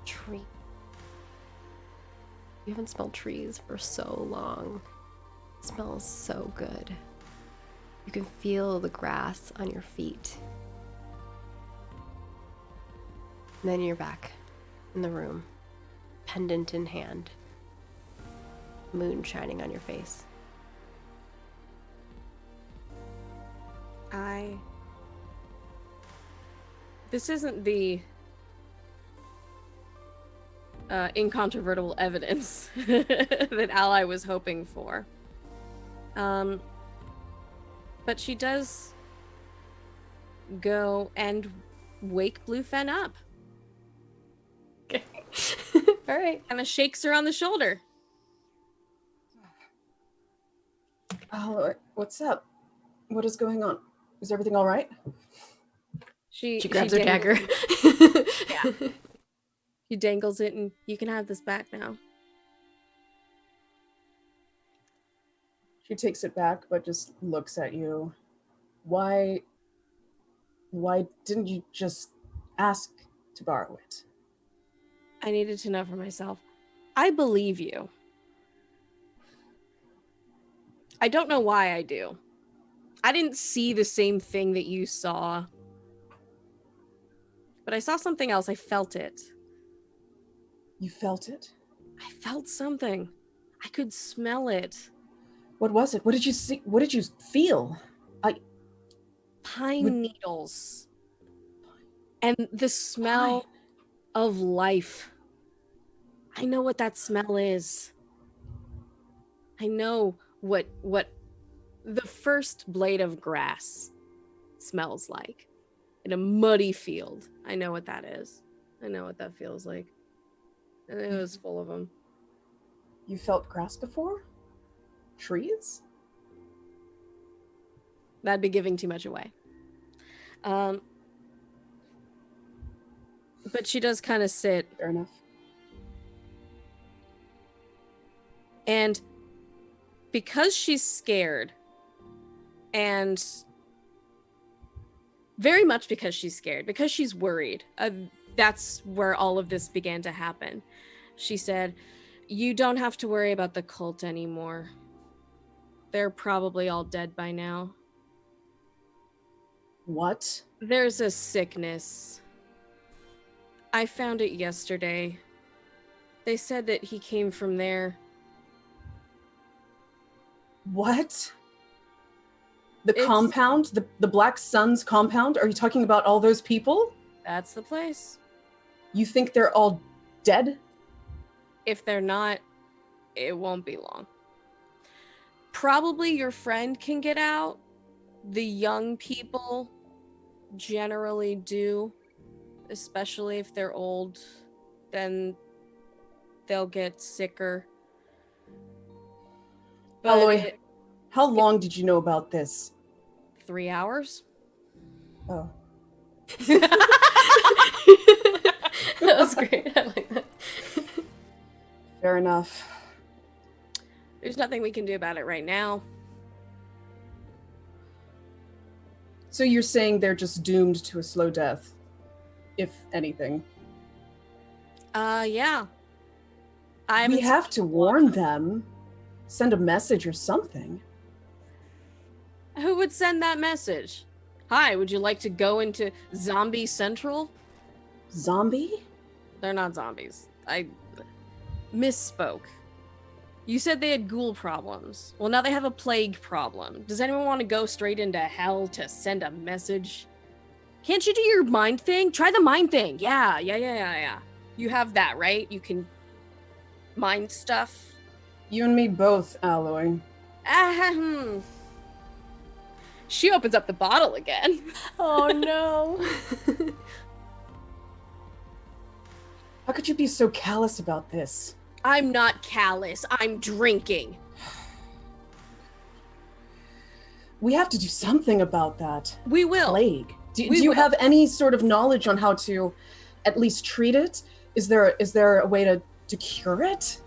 tree. You haven't smelled trees for so long. It smells so good. You can feel the grass on your feet. And then you're back in the room, pendant in hand, moon shining on your face.
This isn't the incontrovertible evidence that Ally was hoping for. But she does go and wake Bluefin up.
Okay. All right.
Kind of shakes her on the shoulder.
Oh, what's up? What is going on? Is everything all right?
She grabs her
dangles-
dagger.
Yeah. She dangles it, and you can have this back now.
She takes it back, but just looks at you. Why didn't you just ask to borrow it?
I needed to know for myself. I believe you. I don't know why I do. I didn't see the same thing that you saw. But I saw something else. I felt it.
You felt it?
I felt something. I could smell it.
What was it? What did you see? What did you feel?
Pine needles. And the smell of life. I know what that smell is. I know what the first blade of grass smells like in a muddy field. I know what that is. I know what that feels like. And it was full of them.
You felt grass before? Trees?
That'd be giving too much away. But she does kind of sit.
Fair enough.
And because she's scared, and very much because she's scared, because she's worried, that's where all of this began to happen. She said, "You don't have to worry about the cult anymore. They're probably all dead by now.
What?
There's a sickness. I found it yesterday. They said that he came from there."
What? The
It's-
compound? The Black Sun's compound? Are you talking about all those people?
That's the place.
You think they're all dead?
If they're not, it won't be long. Probably your friend can get out. The young people generally do, especially if they're old. Then they'll get sicker. But
Aloy, how long did you know about this?
3 hours?
Oh.
That was great. I like that.
Fair enough.
There's nothing we can do about it right now.
So you're saying they're just doomed to a slow death, if anything.
Yeah.
We have to warn them. Send a message or something.
Who would send that message? Hi, would you like to go into Zombie Central?
Zombie?
They're not zombies. I misspoke. You said they had ghoul problems. Well, now they have a plague problem. Does anyone want to go straight into hell to send a message? Can't you do your mind thing? Try the mind thing. Yeah. You have that, right? You can mind stuff.
You and me both, Alloy.
Ahem. She opens up the bottle again.
Oh no.
How could you be so callous about this?
I'm not callous. I'm drinking.
We have to do something about that
We will.
plague. Do
We
you
will.
have any sort of knowledge on how to at least treat it? Is there a way to cure it?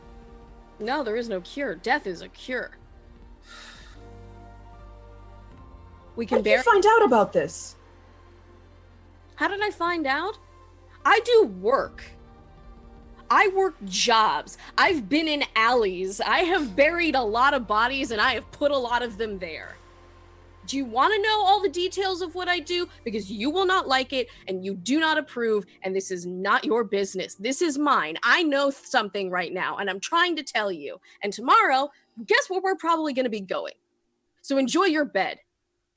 No, there is no cure. Death is a cure. We
How
can
did you
bear.
find out about this?
How did I find out? I do work. I work jobs. I've been in alleys. I have buried a lot of bodies and I have put a lot of them there. Do you want to know all the details of what I do? Because you will not like it and you do not approve, and this is not your business. This is mine. I know something right now and I'm trying to tell you. And tomorrow, guess where we're probably going to be going? So enjoy your bed.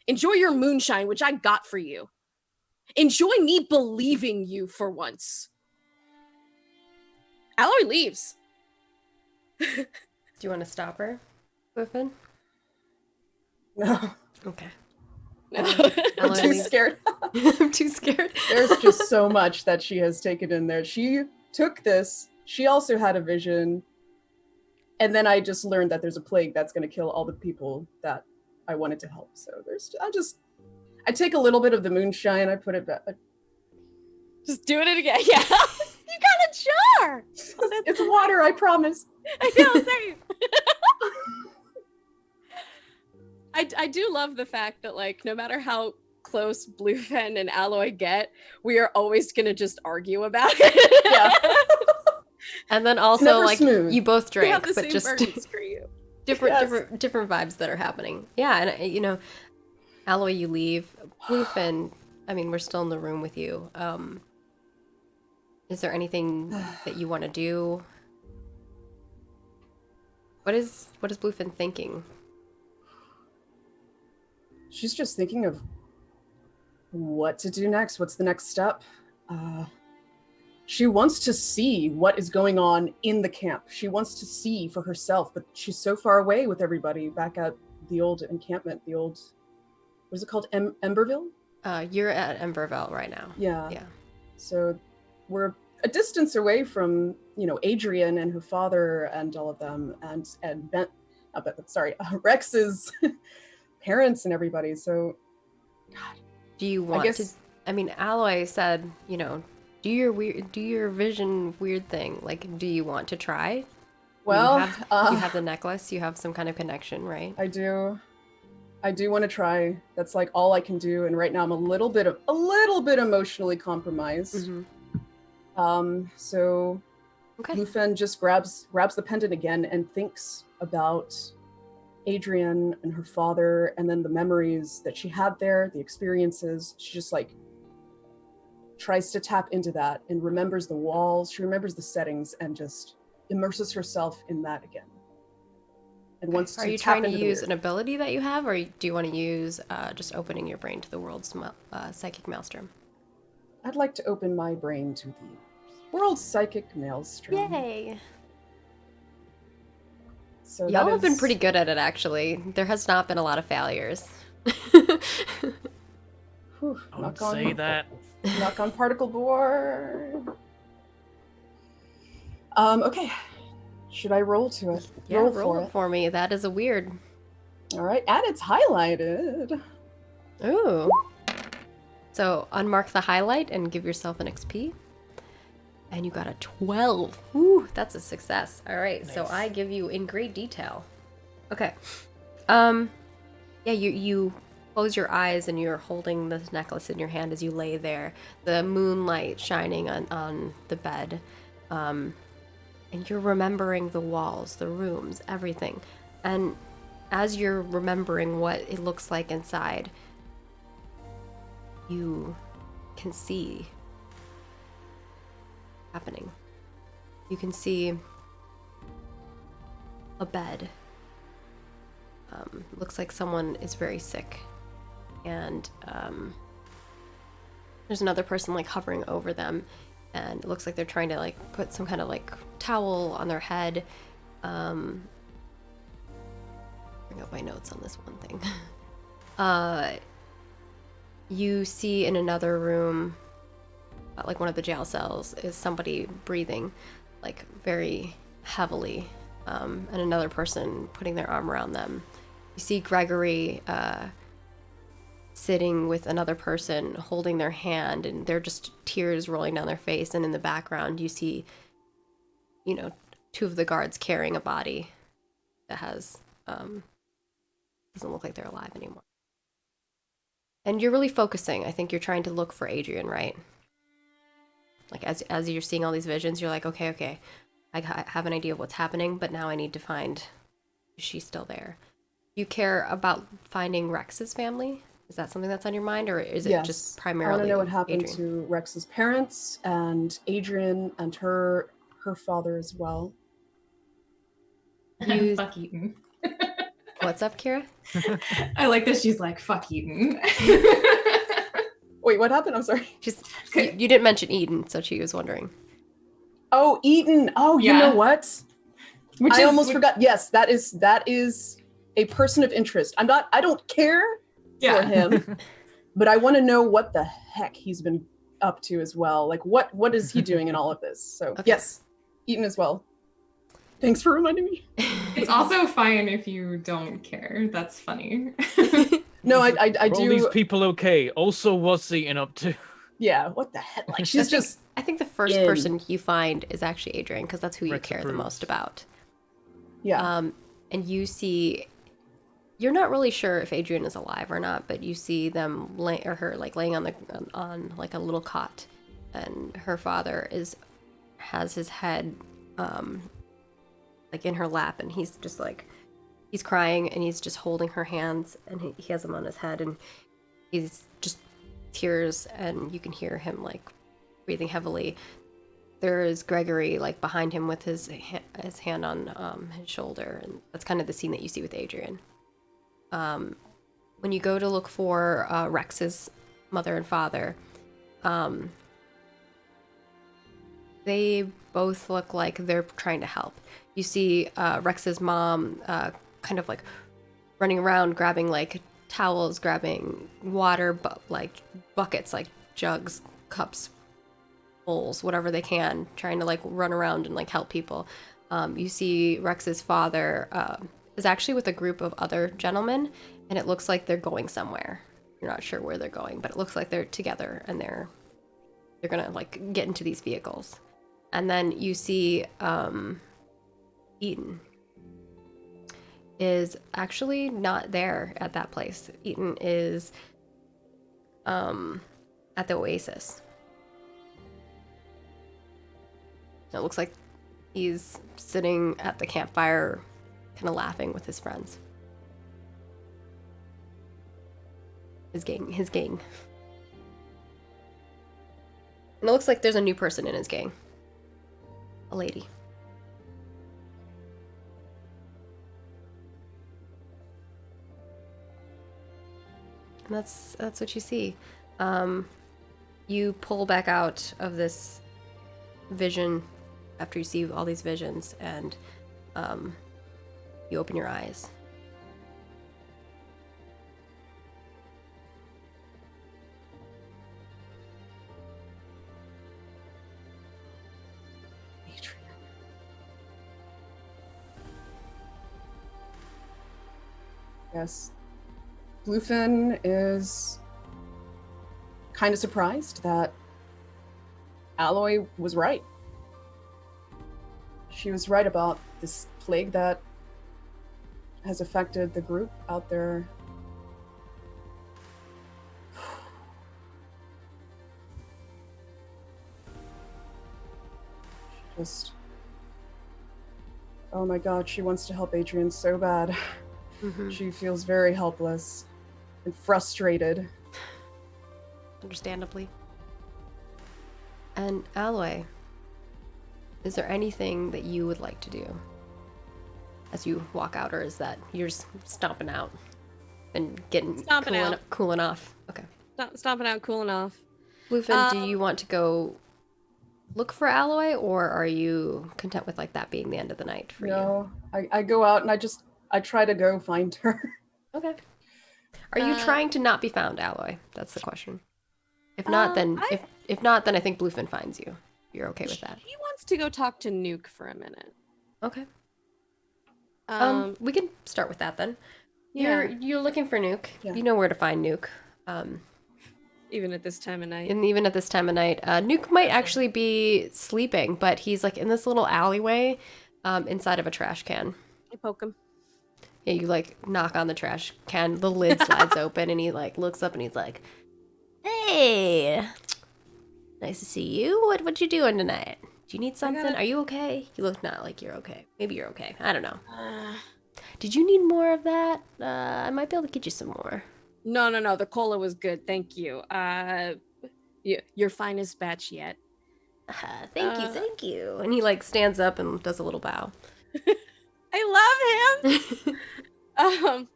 Enjoy your moonshine, which I got for you. Enjoy me believing you for once. Alloy leaves.
Do you want to stop her, Griffin?
No,
Okay.
I'm
Alloy
too
leaves.
scared.
I'm too scared.
There's just so much that she has taken in there. She took this. She also had a vision. And then I just learned that there's a plague that's going to kill all the people that I wanted to help. So I take a little bit of the moonshine. I put it back.
Just doing it again. Yeah. You got a jar.
It's water, I promise.
I know, same. I do love the fact that, like, no matter how close Bluefin and Alloy get, we are always gonna just argue about it.
Yeah.
And then also,
never
like,
smooth.
you both
We
drank,
have the
but
same
just
burden, screw you.
different vibes that are happening. Yeah, and Alloy, you leave. Bluefin, I mean, we're still in the room with you. Is there anything that you want to do? What is Bluefin thinking?
She's just thinking of what to do next. What's the next step? She wants to see what is going on in the camp. She wants to see for herself, but she's so far away with everybody back at the old encampment, the old, what is it called? Emberville?
You're at Emberville right now.
Yeah.
Yeah.
So we're a distance away from, Adrian and her father and all of them, and Rex's parents and everybody. So,
Do you want to? I mean, Alloy said, do your vision weird thing. Like, do you want to try?
Well,
you have the necklace. You have some kind of connection, right?
I do want to try. That's like all I can do, and right now I'm a little bit emotionally compromised. So
Okay.
Bluefin just grabs the pendant again and thinks about Adrian and her father, and then the memories that she had there, the experiences. She just like tries to tap into that and remembers the walls. She remembers the settings and just immerses herself in that again. And wants
Are
to
you
tap
trying to
into the
use
weird.
an ability that you have, or do you want to use just opening your brain to the world's psychic maelstrom?
I'd like to open my brain to the world's psychic maelstrom.
Yay!
So
Y'all
that
have been
is-
pretty good at it, actually. There has not been a lot of failures.
Whew,
I would say that.
knock on particle board. Okay. Should I roll to it?
Yeah, roll it for me. That is a weird.
All right, and it's highlighted.
Ooh. So unmark the highlight and give yourself an XP. And you got a 12. Ooh, that's a success. All right, so
Nice.
I give you in great detail. Okay. Yeah, you close your eyes and you're holding this necklace in your hand as you lay there. The moonlight shining on the bed. And you're remembering the walls, the rooms, everything. And as you're remembering what it looks like inside, you can see happening. You can see a bed. Looks like someone is very sick, and there's another person like hovering over them, and it looks like they're trying to like put some kind of like towel on their head. Bring up my notes on this one thing. You see in another room, like one of the jail cells, is somebody breathing like very heavily, and another person putting their arm around them. You see Gregory sitting with another person holding their hand, and they're just tears rolling down their face, and in the background you see, you know, two of the guards carrying a body that has doesn't look like they're alive anymore. And you're really focusing. I think you're trying to look for Adrian, right? Like as you're seeing all these visions, you're like, okay, I have an idea of what's happening, but now I need to find, is she still there? You care about finding Rex's family? Is that something that's on your mind, or is it just primarily
I want to know what happened
Adrian?
to Rex's parents and Adrian and her father as well.
You-
Fuck Eaton.
What's up, Kira?
I like that she's like, fuck Eaton.
Wait, what happened? I'm sorry.
Just you didn't mention Eden, so she was wondering.
Oh, Eaton. Oh, you
Yeah.
know what?
Which
I
is
almost forgot. Yes, that is a person of interest. I don't care for him, but I want to know what the heck he's been up to as well. Like what is he doing in all of this? So
Okay.
yes, Eaton as well. Thanks for reminding me.
It's also fine if you don't care. That's funny.
No, I
Are all
do.
these people okay? Also, what's Eaton up to?
Yeah, what the heck? Like she's just
I think the first
in.
person you find is actually Adrian, because that's who you
Rex
care the
approves.
most about.
yeah.
And you see, you're not really sure if Adrian is alive or not, but you see them her like laying on like a little cot, and her father has his head like in her lap, and he's just like, he's crying, and he's just holding her hands, and he has them on his head, and he's just tears, and you can hear him like breathing heavily. There is Gregory like behind him with his hand on his shoulder, and that's kind of the scene that you see with Adrian. When you go to look for Rex's mother and father, they both look like they're trying to help. You see Rex's mom kind of like running around grabbing like towels, grabbing water, like buckets, like jugs, cups, bowls, whatever they can, trying to like run around and like help people. You see Rex's father is actually with a group of other gentlemen, and it looks like they're going somewhere. You're not sure where they're going, but it looks like they're together, and they're gonna like get into these vehicles. And then you see Eaton is actually not there at that place. Eaton is at the Oasis. It looks like he's sitting at the campfire, kind of laughing with his friends. His gang. And it looks like there's a new person in his gang. A lady. And that's what you see. You pull back out of this vision after you see all these visions, and you open your eyes.
Yes. Bluefin is kind of surprised that Alloy was right. She was right about this plague that has affected the group out there. She just... Oh my god, she wants to help Adrian so bad.
Mm-hmm.
She feels very helpless and frustrated.
Understandably. And Alloy, is there anything that you would like to do? as you walk out, or is that you're just stomping out and getting
Stomping out.
cooling off? Okay.
Stomping out, cooling off.
Bluefin, do you want to go look for Alloy, or are you content with like that being the end of the night for you?
No, I go out and I try to go find her.
Okay. Are you trying to not be found, Alloy? That's the question. If not, then if not, then I think Bluefin finds you. You're okay with that?
He wants to go talk to Nuke for a minute.
Okay.
Um,
We can start with that then.
yeah.
You're looking for Nuke.
Yeah.
You know where to find Nuke.
Even at this time of night.
And even at this time of night, Nuke might actually be sleeping, but he's like in this little alleyway, inside of a trash can.
I poke him.
Yeah, you like knock on the trash can, the lid slides open, and he like looks up and he's like, "Hey, nice to see you. What you doing tonight? Do you need something? Are you okay? You look not like you're okay. Maybe you're okay. I don't know. Did you need more of that? I might be able to get you some more."
No. The cola was good. Thank you. Your finest batch yet.
Thank you. And he like stands up and does a little bow.
I love him.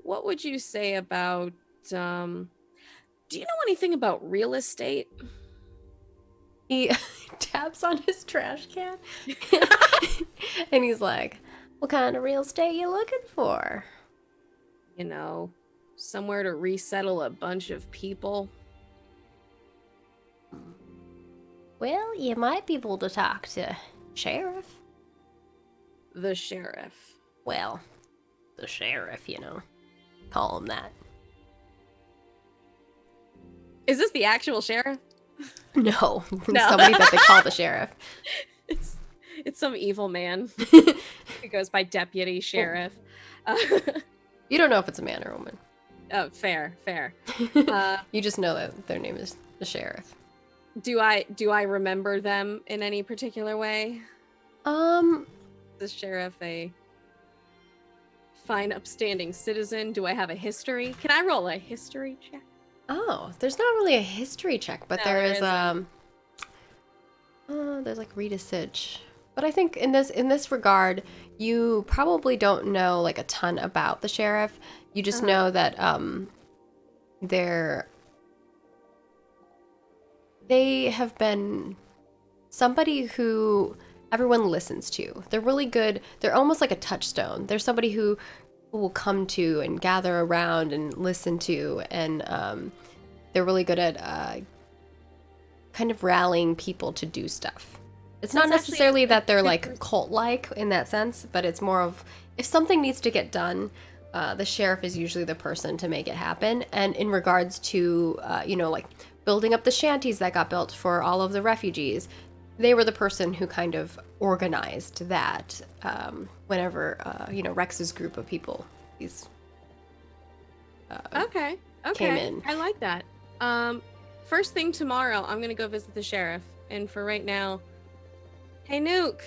What would you say about do you know anything about real estate?
He taps on his trash can and he's like, "What kind of real estate you looking for?"
You know, somewhere to resettle a bunch of people.
Well, you might be able to talk to sheriff.
The sheriff.
Well, the sheriff, you know. Call him that.
Is this the actual sheriff?
No,
No.
somebody that they call the sheriff.
It's some evil man. He goes by deputy sheriff.
You don't know if it's a man or a woman.
Oh, fair.
You just know that their name is the sheriff.
Do I remember them in any particular way? The sheriff a fine, upstanding citizen? Do I have a history? Can I roll a history check?
Oh, there's not really a history check, but
No,
there
there
is there's like Rita Sitch. But I think in this regard, you probably don't know like a ton about the sheriff. You just know that they have been somebody who everyone listens to. They're really good. They're almost like a touchstone. They're somebody who will come to and gather around and listen to, and they're really good at kind of rallying people to do stuff. It's not
That's actually
necessarily that they're
good
like cult-like in that sense, but it's more of if something needs to get done, the sheriff is usually the person to make it happen. And in regards to, like building up the shanties that got built for all of the refugees, they were the person who kind of organized that whenever, Rex's group of people, these
Okay.
came in.
I like that. First thing tomorrow, I'm gonna go visit the sheriff. And for right now, hey Nuke,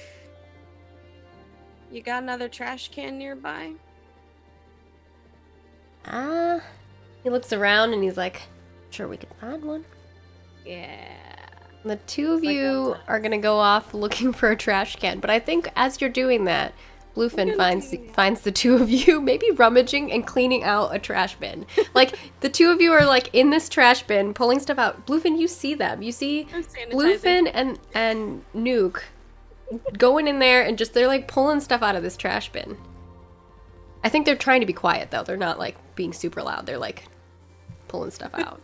you got another trash can nearby?
He looks around and he's like, "Sure, we can find one."
Yeah.
The two of
Like
you
all time.
are gonna go off looking for a trash can, but I think as you're doing that, Bluefin finds the two of you maybe rummaging and cleaning out a trash bin. Like the two of you are like in this trash bin pulling stuff out. Bluefin, you see them. You see
I'm sanitizing.
Bluefin and Nuke going in there and they're like pulling stuff out of this trash bin. I think they're trying to be quiet though. They're not like being super loud. They're like pulling stuff out.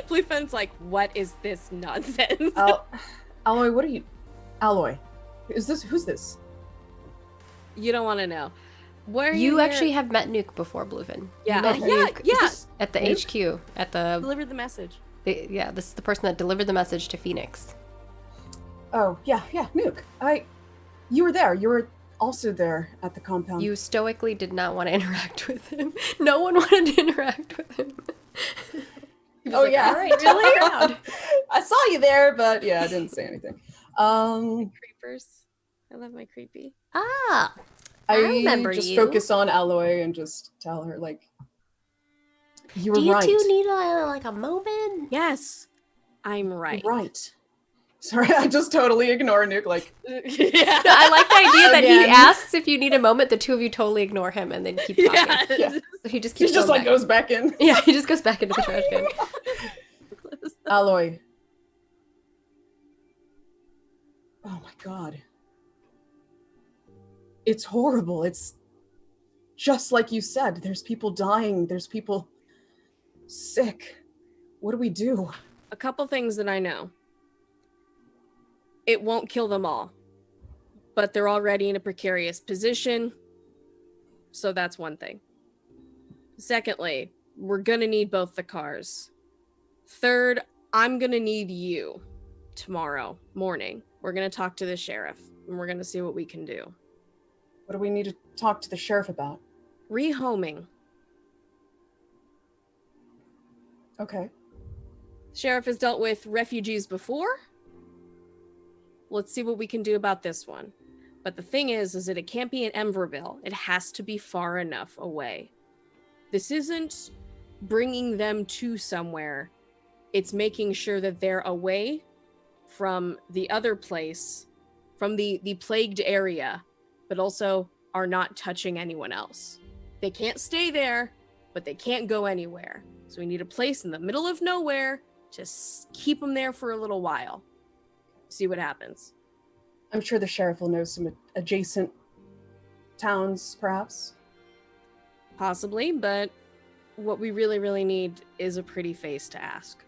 Bluefin's like, what is this nonsense?
Alloy, what are you? Alloy, who's this?
You don't want to know. Where are
You
here?
actually have met Nuke before, Bluefin.
Yeah.
You met
Yeah,
Nuke
yeah.
at the
Nuke?
HQ at the
Delivered the message.
this is the person that delivered the message to Phoenix.
Oh, yeah, Nuke. You were there. You were also there at the compound.
You stoically did not want to interact with him. No one wanted to interact with him. He was
Oh,
like,
yeah.
"All right, really around."
I saw you there, but yeah, I didn't say anything.
Creepers. I love my creepy.
Ah, I remember
just
you.
focus on Alloy and just tell her like, you were
do you
right.
two need like a moment?
Yes, I'm right.
Right. Sorry, I just totally ignore Nuke. Like,
yeah.
I like the idea that he
Again.
asks if you need a moment, the two of you totally ignore him and then keep talking.
Yeah.
Yeah.
So he just
he
keeps
just
going
like
back.
goes back in.
Yeah, he just goes back into the trash can.
Alloy. Oh my god. It's horrible. It's just like you said. There's people dying. There's people sick. What do we do?
A couple things that I know. It won't kill them all, but they're already in a precarious position. So that's one thing. Secondly, we're gonna need both the cars. Third, I'm gonna need you tomorrow morning. We're gonna talk to the sheriff and we're gonna see what we can do.
What do we need to talk to the sheriff about?
Rehoming.
Okay.
Sheriff has dealt with refugees before. Let's see what we can do about this one. But the thing is that it can't be in Emverville. It has to be far enough away. This isn't bringing them to somewhere. It's making sure that they're away from the other place, from the plagued area, but also are not touching anyone else. They can't stay there, but they can't go anywhere. So we need a place in the middle of nowhere. Just keep them there for a little while. See what happens.
I'm sure the sheriff will know some adjacent towns, perhaps.
Possibly, but what we really, really need is a pretty face to ask.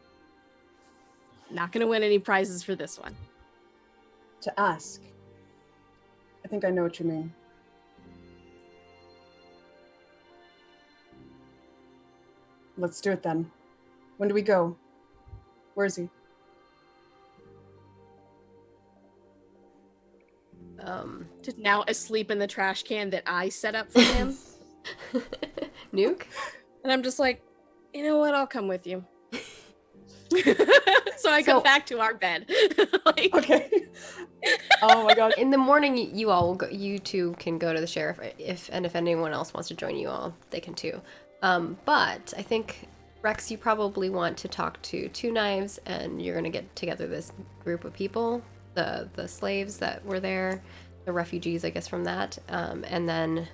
Not going to win any prizes for this one.
To ask. I think I know what you mean. Let's do it then. When do we go? Where is he?
Just now asleep in the trash can that I set up for him.
Nuke?
And I'm just like, you know what? I'll come with you. So I
So-
go back to our bed. Like,
Okay. Oh my gosh.
In the morning, you all will go, you two can go to the sheriff. If anyone else wants to join you all, they can too. But I think Rex, you probably want to talk to Two Knives, and you're gonna get together this group of people, the slaves that were there, the refugees, I guess, from that, and then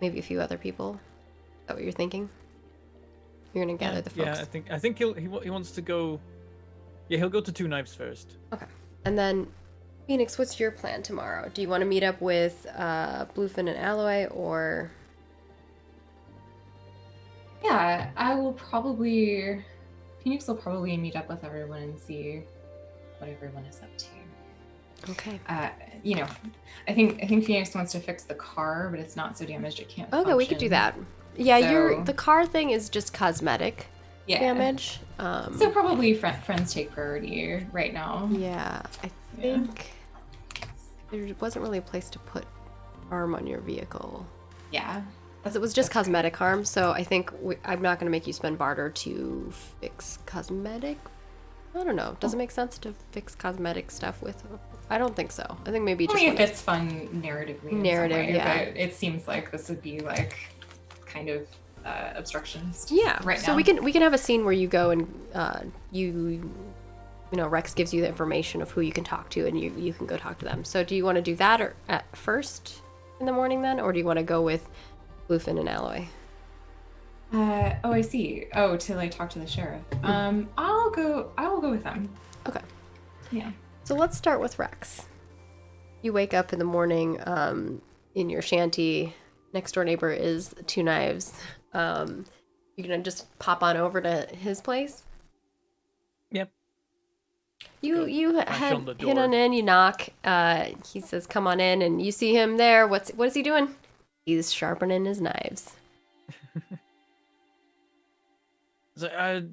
maybe a few other people. Is that what you're thinking? You're gonna gather the folks.
Yeah, I think he wants to go. Yeah, he'll go to Two Knives first.
Okay. And then, Phoenix, what's your plan tomorrow? Do you want to meet up with Bluefin and Alloy, or...
Yeah, Phoenix will probably meet up with everyone and see what everyone is up to.
Okay.
You know, I think Phoenix wants to fix the car, but it's not so damaged it can't.
Okay, we could do
function.
that. Yeah,
So-
the car thing is just cosmetic
Yeah.
damage.
So probably friends take priority right now.
Yeah, I
Yeah.
think there wasn't really a place to put harm on your vehicle.
Yeah.
As it was just cosmetic harm, so I think I'm not going to make you spend barter to fix cosmetic. I don't know. Does it make sense to fix cosmetic stuff with? I don't think so. I think maybe just
Only if
wanna-
it's fun narratively. in some
Narrative,
way,
yeah.
But it seems like this would be like kind of obstructionist.
Yeah.
Right
so
now.
we can have a scene where you go and you know, Rex gives you the information of who you can talk to, and you can go talk to them. So do you want to do that or at first in the morning then, or do you want to go with Bluefin and Alloy?
Oh, I see. Oh, to like talk to the sheriff. I will go with them.
Okay.
Yeah.
So let's start with Rex. You wake up in the morning in your shanty. Next door neighbor is Two Knives. You're gonna just pop on over to his place.
Yep.
You
Knock
head
on the
hit
door.
on in. You knock. He says, "Come on in," and you see him there. What is he doing? He's sharpening his knives.
So,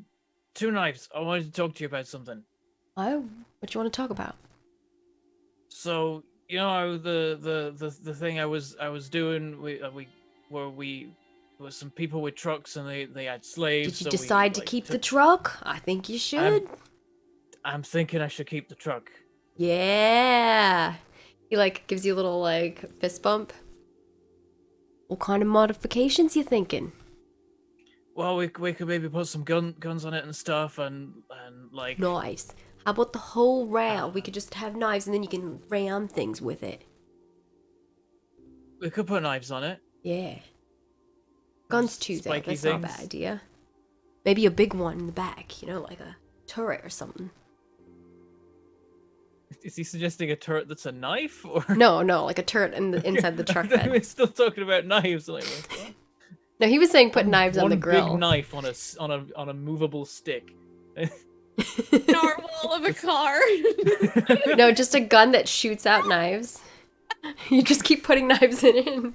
Two Knives, I wanted to talk to you about something.
Oh, what you want to talk about?
So, you know the thing I was doing. There was some people with trucks and they had slaves.
Did you
so we,
decide to
like,
keep the
took-
truck? I think you should.
I'm thinking I should keep the truck.
Yeah. He like gives you a little like fist bump. What kind of modifications you thinking?
well, we could maybe put some guns on it and stuff, and like
Knives. How about the whole rail? We could just have knives and then you can ram things with it.
we could put knives on it.
Yeah. Guns too, though.
Spiky
That's not a bad
things.
idea. Maybe a big one in the back, you know, like a turret or something.
Is he suggesting a turret that's a knife, or
No, like a turret inside the truck bed.
We're still talking about knives. Like, what?
No, he was saying put knives on
One
the grill.
big knife on a movable stick.
Narwhal of a car.
No, just a gun that shoots out knives. You just keep putting knives in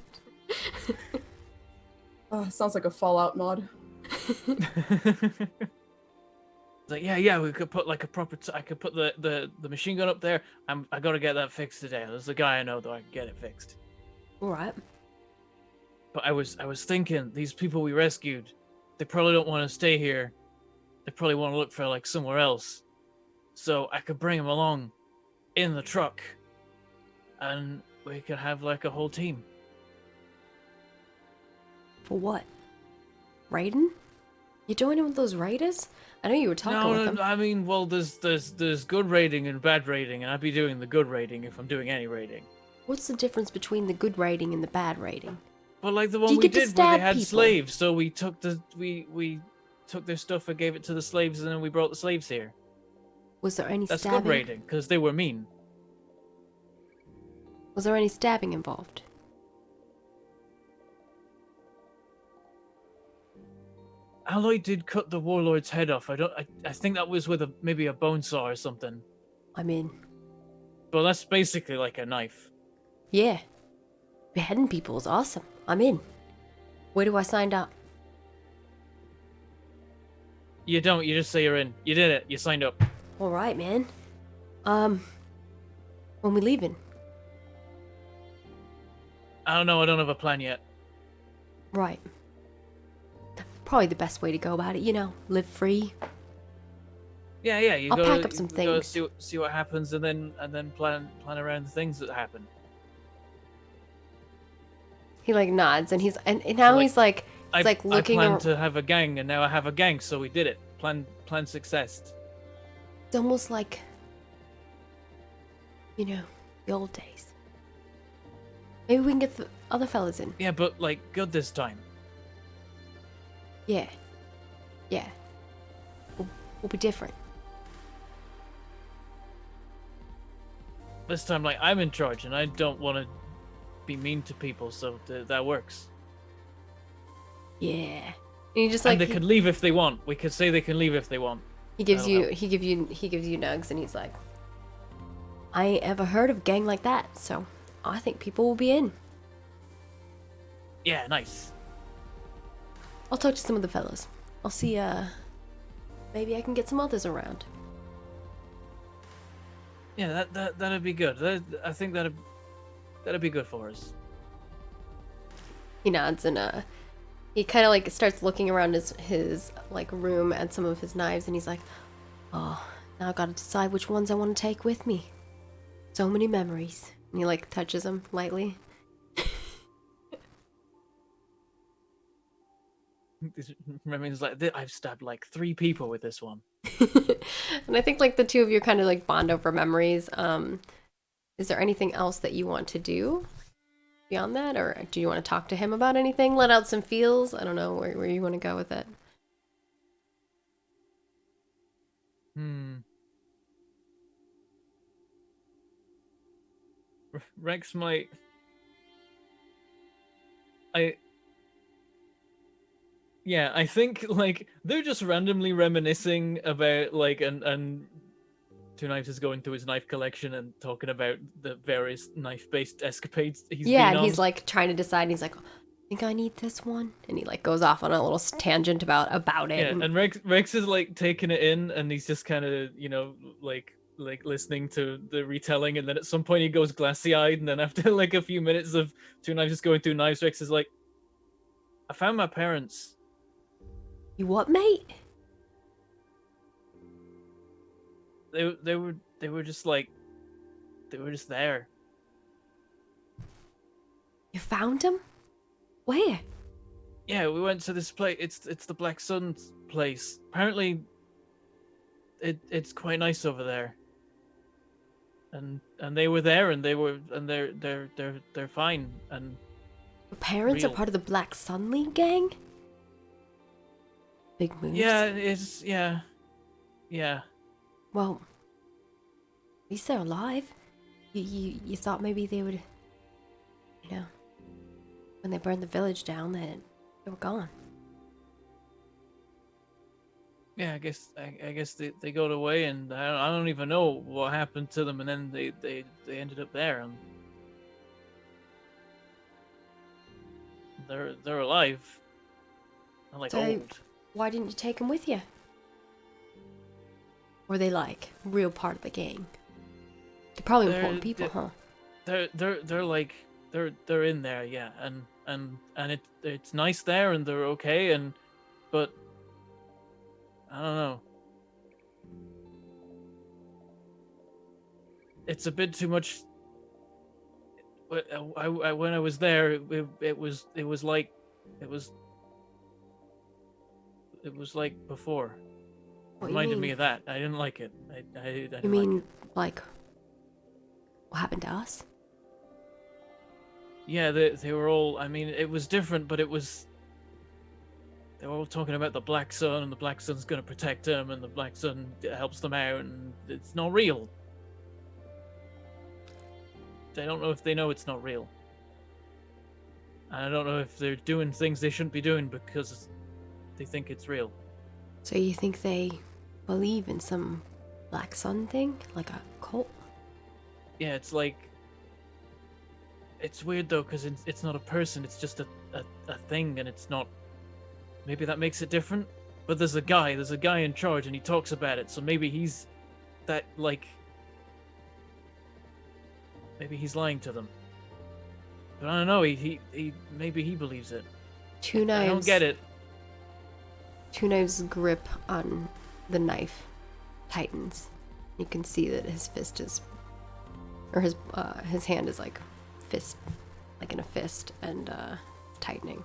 it.
Sounds like a Fallout mod.
Like, yeah, we could put like a proper. I could put the machine gun up there. I gotta get that fixed today. There's a guy I know that I can get it fixed.
All right.
But I was thinking, these people we rescued, they probably don't want to stay here. They probably want to look for like somewhere else. So I could bring them along in the truck, and we could have like a whole team.
For what?
Raiden? You joining with those raiders? I know you were talking with them.
No, I mean, well, there's good raiding and bad raiding, and I'd be doing the good raiding if I'm doing any raiding.
What's the difference between the good rating and the bad rating?
But like the
Do
one
you
we
get to
did where they
stab
had
people?
slaves, so we took we took their stuff and gave it to the slaves, and then we brought the slaves here.
Was there any
That's
stabbing?
good raiding, because they were mean.
Was there any stabbing involved?
Aloy did cut the warlord's head off. I think that was with maybe a bone saw or something.
I'm in.
But that's basically like a knife.
Yeah. Beheading people is awesome. I'm in.
Where do I sign up?
You don't. You just say you're in. You did it. You signed up.
All right, man. When we leaving?
I don't know. I don't have a plan yet.
Right. Probably the best way to go about it, you know, live free.
Yeah. You
I'll
go.
pack up some
you go
things.
see what happens, and then plan around the things that happen.
He like nods and and now
Like,
he's like
I,
it's like looking
I planned
ar-
to have a gang, and now I have a gang, so we did it. Plan success.
It's almost like, you know, the old days.
Maybe we can get the other fellas in.
Yeah, but like good this time.
Yeah. Yeah. We'll be different.
This time, like I'm in charge, and I don't want to be mean to people, so that works.
Yeah.
And he just
And
like
they could leave if they want. We could say they can leave if they want.
he gives
that'll
you
help.
he gives you nugs and he's like,
I ain't ever heard of a gang like that, so I think people will be in.
Yeah, nice.
I'll talk to some of the fellas.
I'll see, maybe I can get some others around.
Yeah, that'd be good. I think that'd be good for us.
He nods and he kind of like starts looking around his like room at some of his knives and he's like,
Oh, now I gotta decide which ones I want to take with me. So many memories.
and he like touches him lightly.
Remember's like, I've stabbed like 3 people with this one.
And I think like the two of you kind of like bond over memories. Is there anything else that you want to do beyond that, or do you want to talk to him about anything? Let out some feels. I don't know where you want to go with it.
Rex might. Yeah, I think like they're just randomly reminiscing about like and Two Knives is going through his knife collection and talking about the various knife-based escapades he's
Yeah,
been
and he's
on.
like trying to decide. And he's like, I think I need this one, and he like goes off on a little tangent about it.
Yeah, and Rex is like taking it in, and he's just kind of like listening to the retelling, and then at some point he goes glassy-eyed, and then after like a few minutes of Two Knives just going through knives, Rex is like, I found my parents.
You what, mate?
They were just like, they were just there.
You found him? Where?
Yeah, we went to this place. It's the Black Sun's place. Apparently, it's quite nice over there. And they were there, and they're fine. And
Your parents are
Real.
part of the Black Sun League gang? Big moves.
Yeah.
Well, at least they're alive. You thought maybe they would, when they burned the village down, that they were gone.
Yeah, I guess they got away, and I don't even know what happened to them, and then they ended up there, and they're alive. They're like
So-
old.
Why didn't you take them with you? Were they like real part of the gang? They're probably important people, huh?
They're like they're in there, yeah, and it's nice there, and they're okay, but I don't know. It's a bit too much. When I was there, it was like before.
What
Reminded
you
me
mean?
of that. I didn't like it. I didn't
You
like
mean
it.
like what happened to us?
Yeah, they were all. I mean, it was different, but it was. They were all talking about the Black Sun, and the Black Sun's gonna protect them, and the Black Sun helps them out, and it's not real. I don't know if they know it's not real. I don't know if they're doing things they shouldn't be doing because they think it's real.
So you think they believe in some Black Sun thing, like a cult?
Yeah, it's like. It's weird though, because it's not a person, it's just a thing, and it's not. Maybe that makes it different? But there's a guy in charge, and he talks about it, so maybe he's. That, like. Maybe he's lying to them. But I don't know, maybe he believes it.
Two
I
knives.
don't get it.
Two Knives' grip on the knife tightens. You can see that his fist is, or his hand is like fist, like in a fist, and tightening.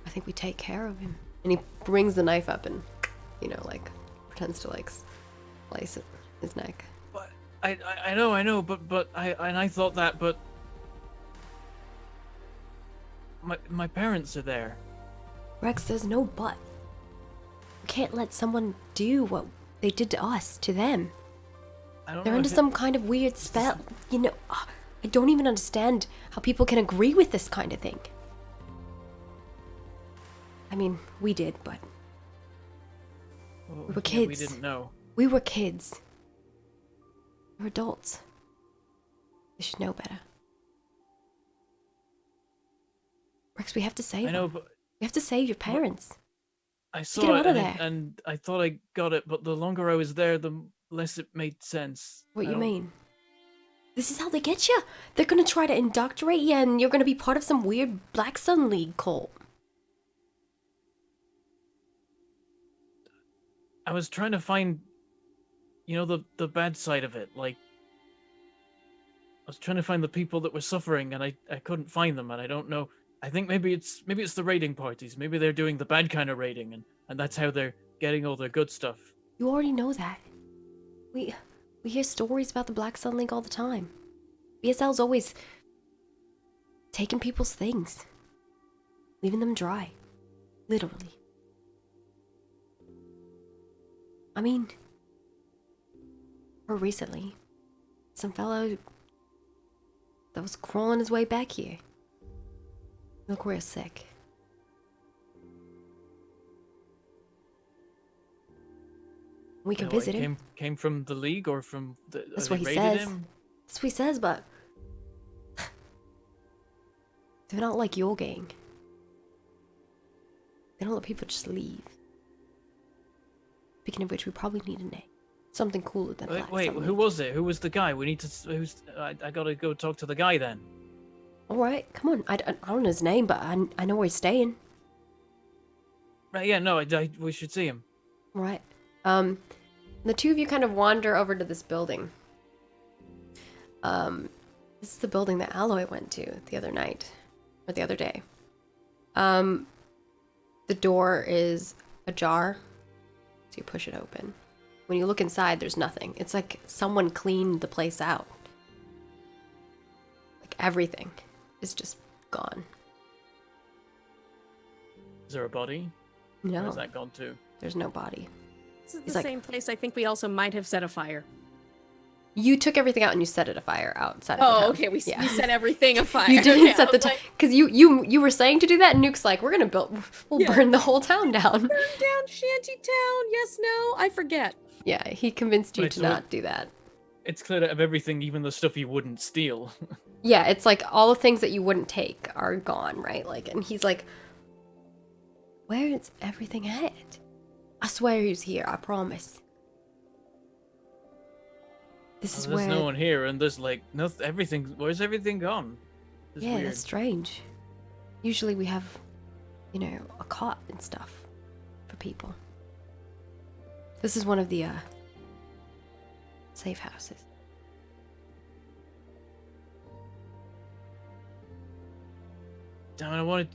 I think we take care of him. And he brings the knife up and, like pretends to like slice it, his neck.
But I know, but I thought that, but my parents are there.
Rex, there's no but. We can't let someone do what they did to us, to them.
I don't
They're
know
under
if
some kind of weird spell. I don't even understand how people can agree with this kind of thing. I mean, we did, but
Well,
we were
yeah, we
kids.
didn't know.
we were kids. We're adults. They should know better. Rex, we have to save
I know,
them.
but
We have to save your parents.
I
get
saw
him
it,
out of
and,
there.
and I thought I got it, but the longer I was there, the less it made sense.
What
I
you
don't-
mean? This is how they get you. They're gonna try to indoctrinate you, and you're gonna be part of some weird Black Sun League cult.
I was trying to find, the bad side of it. Like, I was trying to find the people that were suffering, and I couldn't find them, and I don't know. I think maybe it's the raiding parties. Maybe they're doing the bad kind of raiding, and that's how they're getting all their good stuff.
You already know that. We hear stories about the Black Sun League all the time. BSL's always taking people's things, leaving them dry, literally. I mean, or recently, some fellow that was crawling his way back here. Look, we're sick. We can
What,
visit
he
him.
Came from the league or from the.
That's
they
what he
raided
says.
him?
That's what he says, but they're not like your gang. They don't let people just leave. Speaking of which, we probably need a name. Something cooler than Black
Wait,
Sun
who
League.
was it? Who was the guy? We need to. I gotta go talk to the guy then.
All right, come on. I don't know his name, but I know where he's staying.
Right? Yeah. No. We should see him.
All right. The two of you kind of wander over to this building. This is the building that Alloy went to the other night. or the other day. The door is ajar, so you push it open. When you look inside, there's nothing. It's like someone cleaned the place out. Like everything is just gone.
Is there a body? Or
No,
is that gone too?
there's no body.
This is
He's
the
like-
same place I think we also might have set a fire.
You took everything out and you set it afire outside of the
Oh,
town.
okay. We
Yeah.
set everything afire.
You didn't
Okay,
set
I
the
was
town
like,
because you were saying to do that, and Nuke's like, we're gonna we'll
Yeah.
burn the whole town down.
Burn down shanty town. Yes, no. I forget.
Yeah, he convinced you
Right,
to
so
not do that.
It's cleared out of everything, even the stuff you wouldn't steal.
Yeah, it's like all the things that you wouldn't take are gone, right? Like, and he's like, where is everything at? I swear he's here. I promise. This is
There's
where.
no one here, and there's like everything. Where's everything gone? It's
Yeah,
weird.
that's strange. Usually we have, a cot and stuff for people. This is one of the safe houses.
Damn it, I wanted.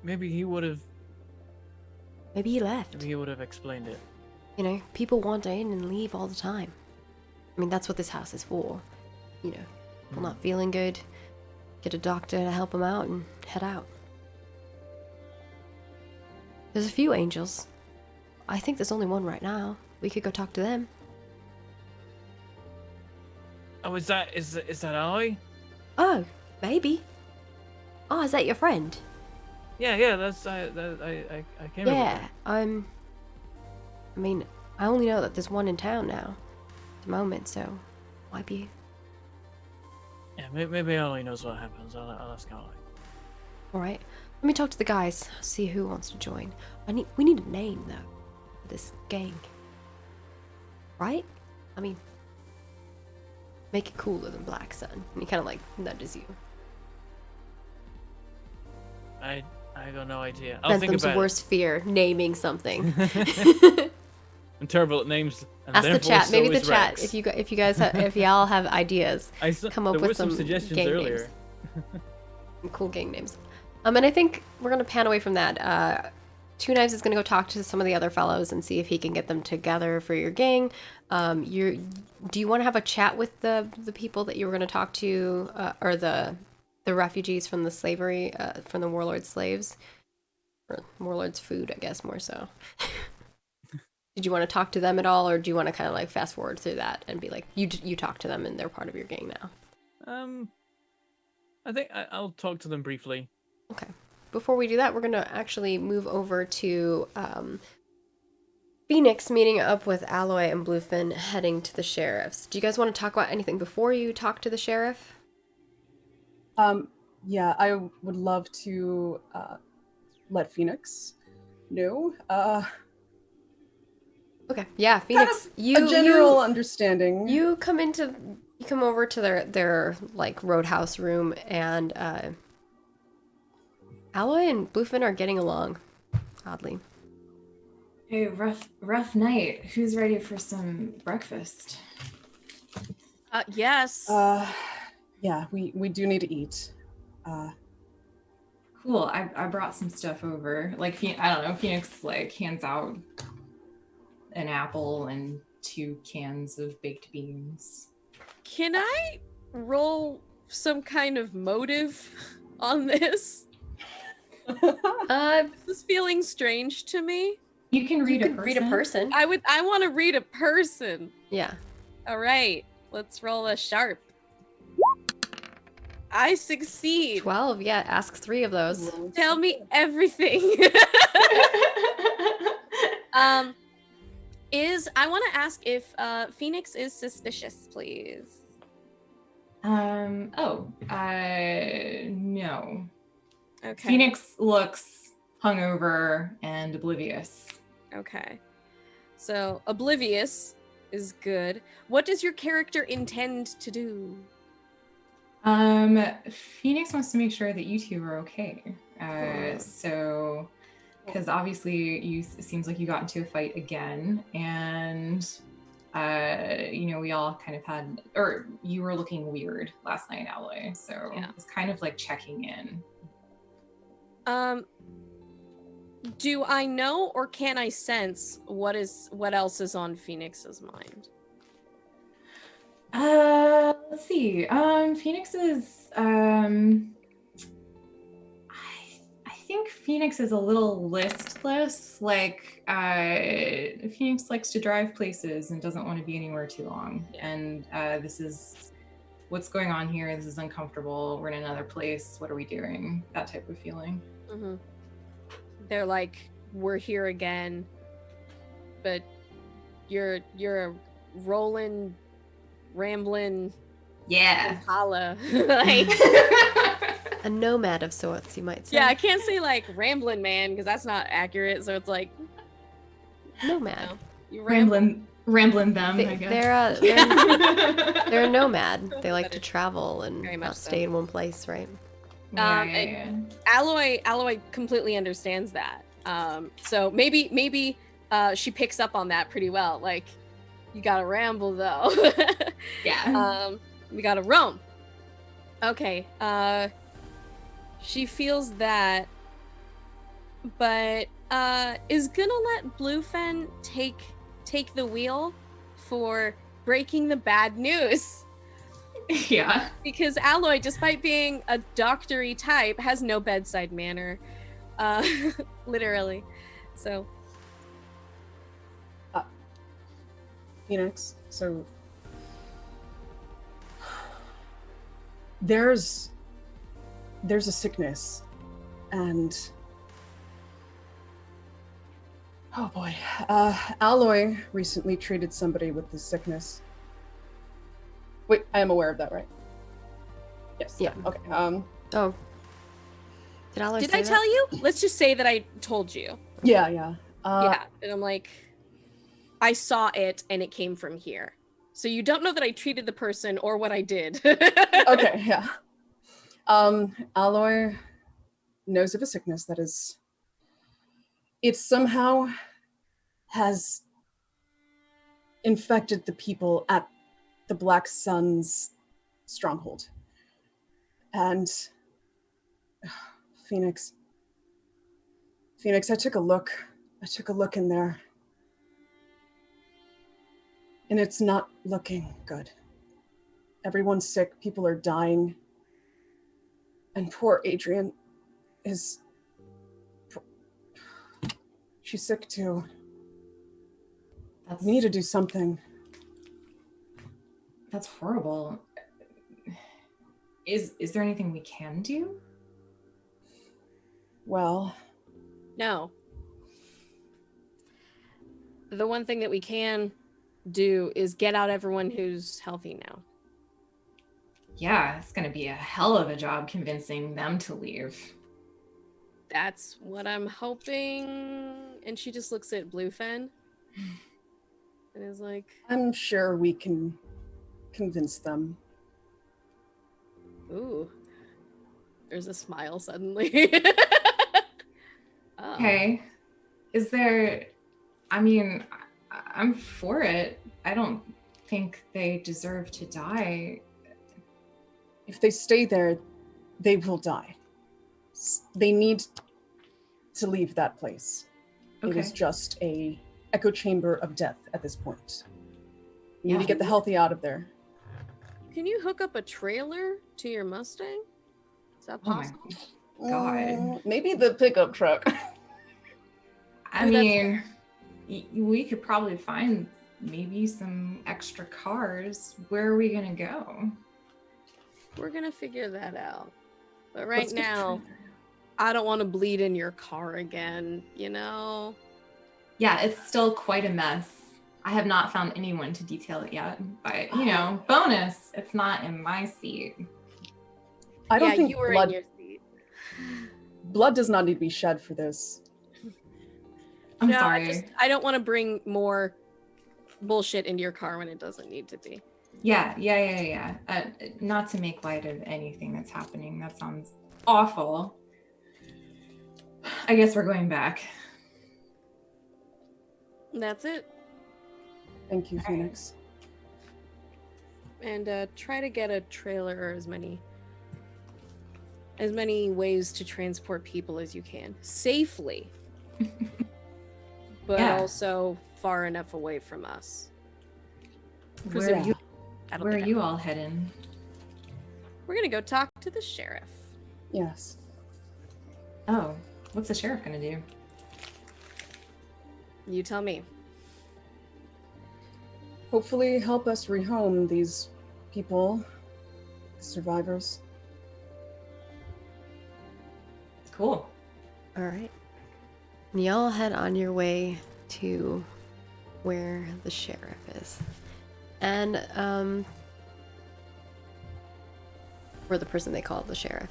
Maybe he would have.
Maybe he left.
Maybe he would have explained it.
People wander in and leave all the time. I mean, that's what this house is for. People not feeling good, get a doctor to help them out and head out. There's a few angels. I think there's only one right now. We could go talk to them.
Oh, is that I?
Oh, maybe. Oh, is that your friend?
Yeah. That's I came.
Yeah. I mean, I only know that there's one in town now, at the moment. So, might be.
Yeah, maybe Ollie knows what happens. I'll ask Ollie.
All right. Let me talk to the guys. See who wants to join. We need a name though for this gang. Right? I mean, make it cooler than Black Sun. And he kind of like nudges you.
I got no idea. I'll think
Bentham's
about
worst fear: naming something.
it. I'm terrible at names. And
Ask the
therefore
chat.
so
Maybe the
is
chat.
Rex.
If you guys if y'all have ideas, come up
there
with
were some
some
suggestions
gang
earlier.
names. Cool gang names. And I think we're gonna pan away from that. Two Knives is gonna go talk to some of the other fellows and see if he can get them together for your gang. Do you want to have a chat with the people that you were gonna talk to, or the refugees from the slavery, from the warlord slaves, or warlord's food, I guess more so. Did you want to talk to them at all, or do you want to kind of like fast forward through that and be like, you talk to them and they're part of your gang now?
I think I'll talk to them briefly.
Okay. Before we do that, we're going to actually move over to Phoenix meeting up with Alloy and Bluefin heading to the sheriff's. Do you guys want to talk about anything before you talk to the sheriff?
Yeah, I would love to let Phoenix know.
Okay. Yeah, Phoenix,
A general understanding.
You come over to their like roadhouse room, and Alloy and Bluefin are getting along, oddly.
Hey, rough night. Who's ready for some breakfast?
Yes.
Yeah, we do need to eat.
Cool. I brought some stuff over. Like, I don't know. Phoenix like hands out an apple and 2 cans of baked beans.
Can I roll some kind of motive on this? This is feeling strange to me.
You can read
You could read a person.
I want to read a person.
Yeah.
All right, let's roll a sharp. I succeed.
12. Yeah. Ask 3 of those.
Tell me everything. I want to ask if Phoenix is suspicious, please.
No.
Okay.
Phoenix looks hungover and oblivious.
Okay. So oblivious is good. What does your character intend to do?
Phoenix wants to make sure that you two are okay. So, because obviously it seems like you got into a fight again, and we all kind of had, or you were looking weird last night, Alloy. So
Yeah.
it's kind of like checking in.
Do I know or can I sense what else is on Phoenix's mind?
Let's see. Phoenix is I think Phoenix is a little listless. Like Phoenix likes to drive places and doesn't want to be anywhere too long. And this is what's going on here. This is uncomfortable. We're in another place. What are we doing? That type of feeling.
Mm-hmm. They're like, we're here again, but you're a rolling, rambling
Yeah.
holla. Like,
A nomad of sorts, you might say.
yeah, I can't say like rambling man because that's not accurate. So it's like
Nomad.
you ramble.
Rambling them,
They,
I guess.
they're a nomad. They like to travel and
Very much
not
so.
stay in one place, right?
Yeah.
Alloy completely understands that. So maybe she picks up on that pretty well. Like, you gotta ramble though.
Yeah.
We gotta roam. Okay. She feels that, but is gonna let Bluefen take the wheel for breaking the bad news.
Yeah.
Because Alloy, despite being a doctory type, has no bedside manner. Literally. So
Phoenix, so there's a sickness, and oh boy, Alloy recently treated somebody with this sickness. Wait, I am aware of that, right? Yes.
Yeah.
Okay.
Oh. Did Alloy
did
say
I
that?
tell you? Let's just say that I told you.
Yeah.
Yeah. And I'm like, I saw it and it came from here. So you don't know that I treated the person or what I did.
Okay. Yeah. Alloy knows of a sickness that it somehow has infected the people at the Black Sun's stronghold. And Phoenix, I took a look in there. And it's not looking good. Everyone's sick, people are dying. And poor Adrian she's sick too. We need to do something.
That's horrible. Is there anything we can do?
Well,
No. The one thing that we can do is get out everyone who's healthy now.
Yeah, it's gonna be a hell of a job convincing them to leave.
That's what I'm hoping. And she just looks at Bluefen and is like,
I'm sure we can convince them.
ooh. There's a smile suddenly. Oh.
Okay. Is there, I mean, I'm for it. I don't think they deserve to die.
If they stay there, they will die. They need to leave that place. It
Okay.
is just a echo chamber of death at this point. We need
Yeah.
to get the healthy out of there.
Can you hook up a trailer to your Mustang? Is that
Oh my
possible?
God.
Maybe the pickup truck.
I
Ooh, that's
mean, we could probably find maybe some extra cars. Where are we gonna go?
We're gonna figure that out. But right
Let's get a
now,
trailer.
I don't want to bleed in your car again, you know?
Yeah, it's still quite a mess. I have not found anyone to detail it yet, but bonus, it's not in my seat.
I don't
yeah,
think
you were
blood
in your seat.
blood does not need to be shed for this.
I'm
No,
sorry.
I don't want to bring more bullshit into your car when it doesn't need to be.
Yeah. Not to make light of anything that's happening. That sounds awful. I guess we're going back.
That's it.
Thank you, Phoenix.
And try to get a trailer or as many as many ways to transport people as you can safely, but
Yeah.
also far enough away from us.
Where,
Presume you. I don't
where are
think
you all heading?
We're gonna go talk to the sheriff.
Yes.
Oh, what's the sheriff gonna do?
You tell me.
Hopefully help us rehome these people, survivors.
Cool.
All right. And y'all head on your way to where the sheriff is. And, or the person they call the sheriff.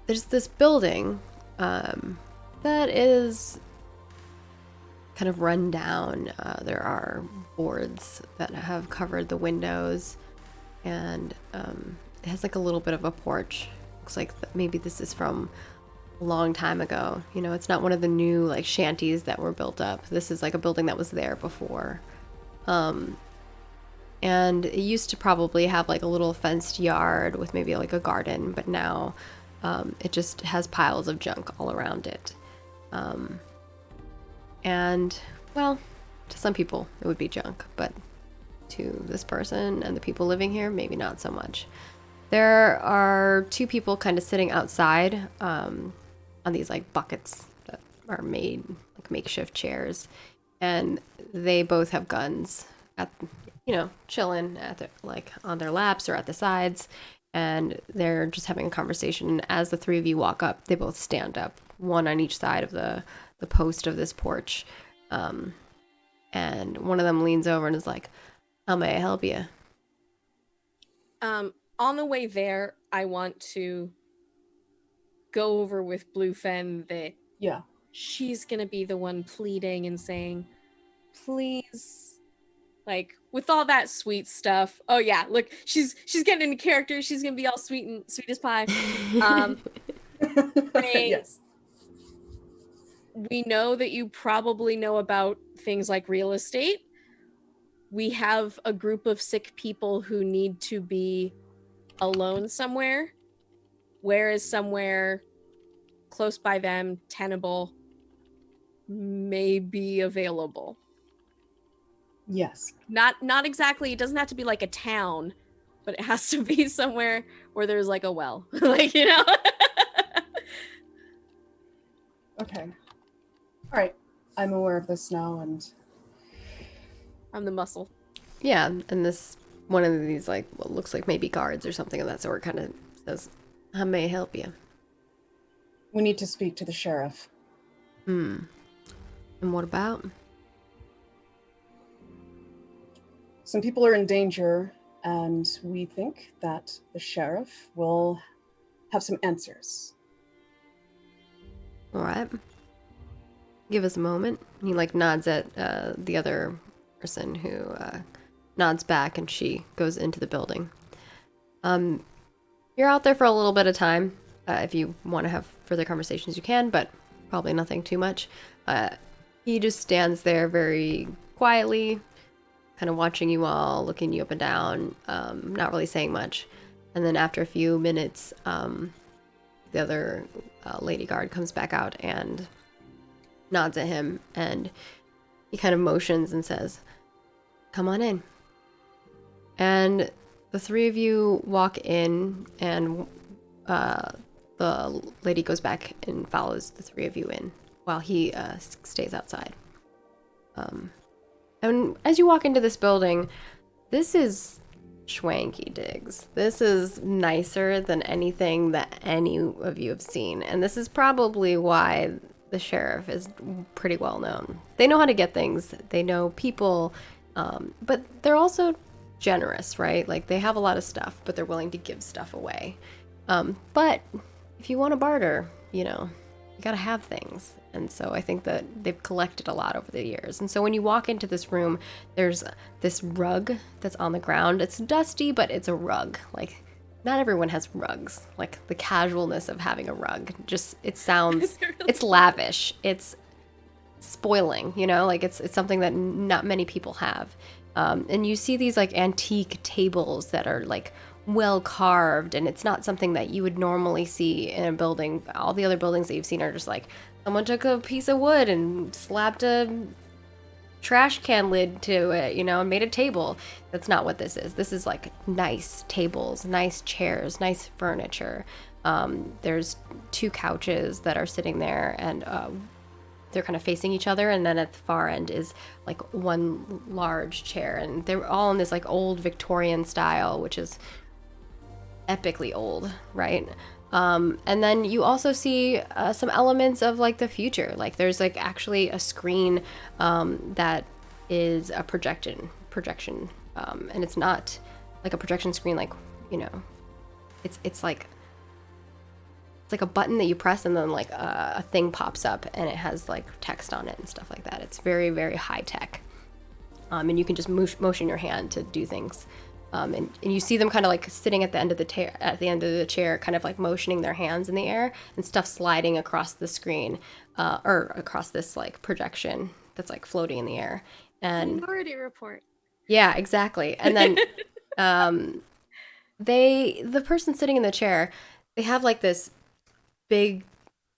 There's this building, that is kind of run down. There are boards that have covered the windows, and it has like a little bit of a porch. Looks like maybe this is from a long time ago. You know, it's not one of the new like shanties that were built up. This is like a building that was there before. And it used to probably have like a little fenced yard with maybe like a garden, but now it just has piles of junk all around it. And, well, to some people it would be junk, but to this person and the people living here, maybe not so much. There are two people kind of sitting outside on these like buckets that are made like makeshift chairs, and they both have guns at, you know, chilling at their, like on their laps or at the sides, and they're just having a conversation. And as the three of you walk up, they both stand up, one on each side of the post of this porch, and one of them leans over and is like, "How may I help you?"
On the way there, I want to go over with Bluefen that
Yeah.
she's gonna be the one pleading and saying, please, like with all that sweet stuff. Oh yeah, look, she's getting into character. She's gonna be all sweet as pie. Hey,
Yes.
we know that you probably know about things like real estate. We have a group of sick people who need to be alone somewhere. Where is somewhere close by them, tenable, may be available?
Yes.
Not exactly, it doesn't have to be like a town, but it has to be somewhere where there's like a well. Like, you know?
Okay. All right. I'm aware of this now, and
I'm the muscle.
Yeah, and this one of these like what looks like maybe guards or something of that sort kind of says, "How may I help you?"
we need to speak to the sheriff.
And what about?
Some people are in danger, and we think that the sheriff will have some answers.
All right. Give us a moment. He like nods at the other person who nods back, and she goes into the building. You're out there for a little bit of time. If you want to have further conversations, you can, but probably nothing too much. He just stands there very quietly, kind of watching you all, looking you up and down, not really saying much. And then after a few minutes, the other lady guard comes back out and nods at him, and he kind of motions and says, "Come on in." And the three of you walk in, and the lady goes back and follows the three of you in while he stays outside. And as you walk into this building, this is schwanky, Diggs. This is nicer than anything that any of you have seen. And this is probably why the sheriff is pretty well known. They know how to get things. They know people, but they're also generous, right? Like they have a lot of stuff, but they're willing to give stuff away. But if you want to barter, you know, you gotta have things. And so I think that they've collected a lot over the years. And so when you walk into this room, there's this rug that's on the ground. It's dusty, but it's a rug. Like, not everyone has rugs. Like, the casualness of having a rug, just, it sounds, it's lavish. It's spoiling, you know? Like, it's something that not many people have. And you see these, like, antique tables that are, like, well carved, and it's not something that you would normally see in a building. All the other buildings that you've seen are just like someone took a piece of wood and slapped a trash can lid to it, you know, and made a table. That's not what this is. This is like nice tables, nice chairs, nice furniture. There's 2 couches that are sitting there, and they're kind of facing each other, and then at the far end is like one large chair, and they're all in this like old Victorian style, which is epically old, right? And then you also see some elements of like the future. Like there's like actually a screen that is a projection, and it's not like a projection screen, like, you know, it's like a button that you press, and then like a thing pops up, and it has like text on it and stuff like that. It's very, very high tech, and you can just motion your hand to do things. And you see them kind of like sitting at the end of the chair, kind of like motioning their hands in the air, and stuff sliding across the screen, or across this like projection that's like floating in the air. And
Minority Report.
yeah, exactly. And then the person sitting in the chair, they have like this big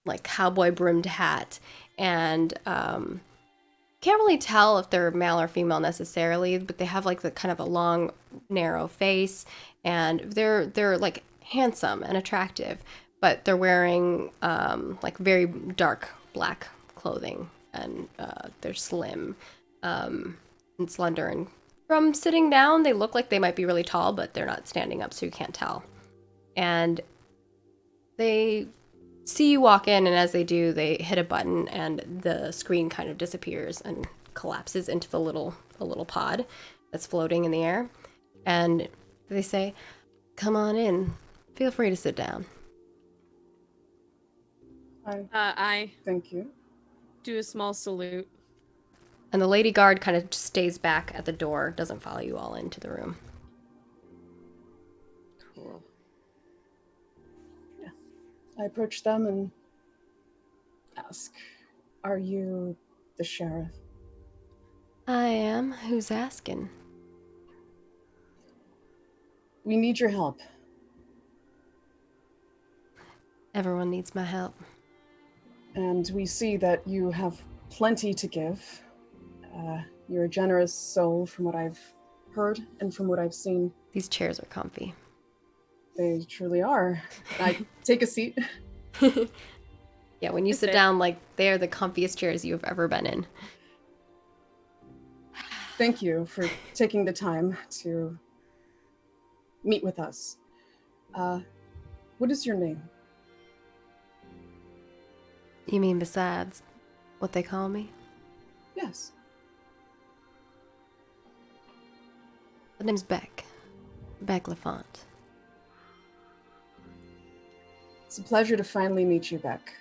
like cowboy brimmed hat, and can't really tell if they're male or female necessarily, but they have like the kind of a long, narrow face, and they're like handsome and attractive, but they're wearing like very dark black clothing, and they're slim and slender, and from sitting down they look like they might be really tall, but they're not standing up, so you can't tell. And they see you walk in, and as they do, they hit a button, and the screen kind of disappears and collapses into a little pod that's floating in the air. And they say, "Come on in. Feel free to sit down."
I
Thank you.
do a small salute.
And the lady guard kind of just stays back at the door, doesn't follow you all into the room.
Cool.
I approach them and ask, "Are you the sheriff?"
I am. Who's asking?
We need your help.
Everyone needs my help.
And we see that you have plenty to give. You're a generous soul from what I've heard and from what I've seen.
These chairs are comfy.
They truly are. I take a seat.
Yeah, when you sit down, like, they're the comfiest chairs you've ever been in.
Thank you for taking the time to meet with us. What is your name?
You mean besides what they call me?
Yes.
My name's Beck. Beck LaFont.
It's a pleasure to finally meet you, Beck.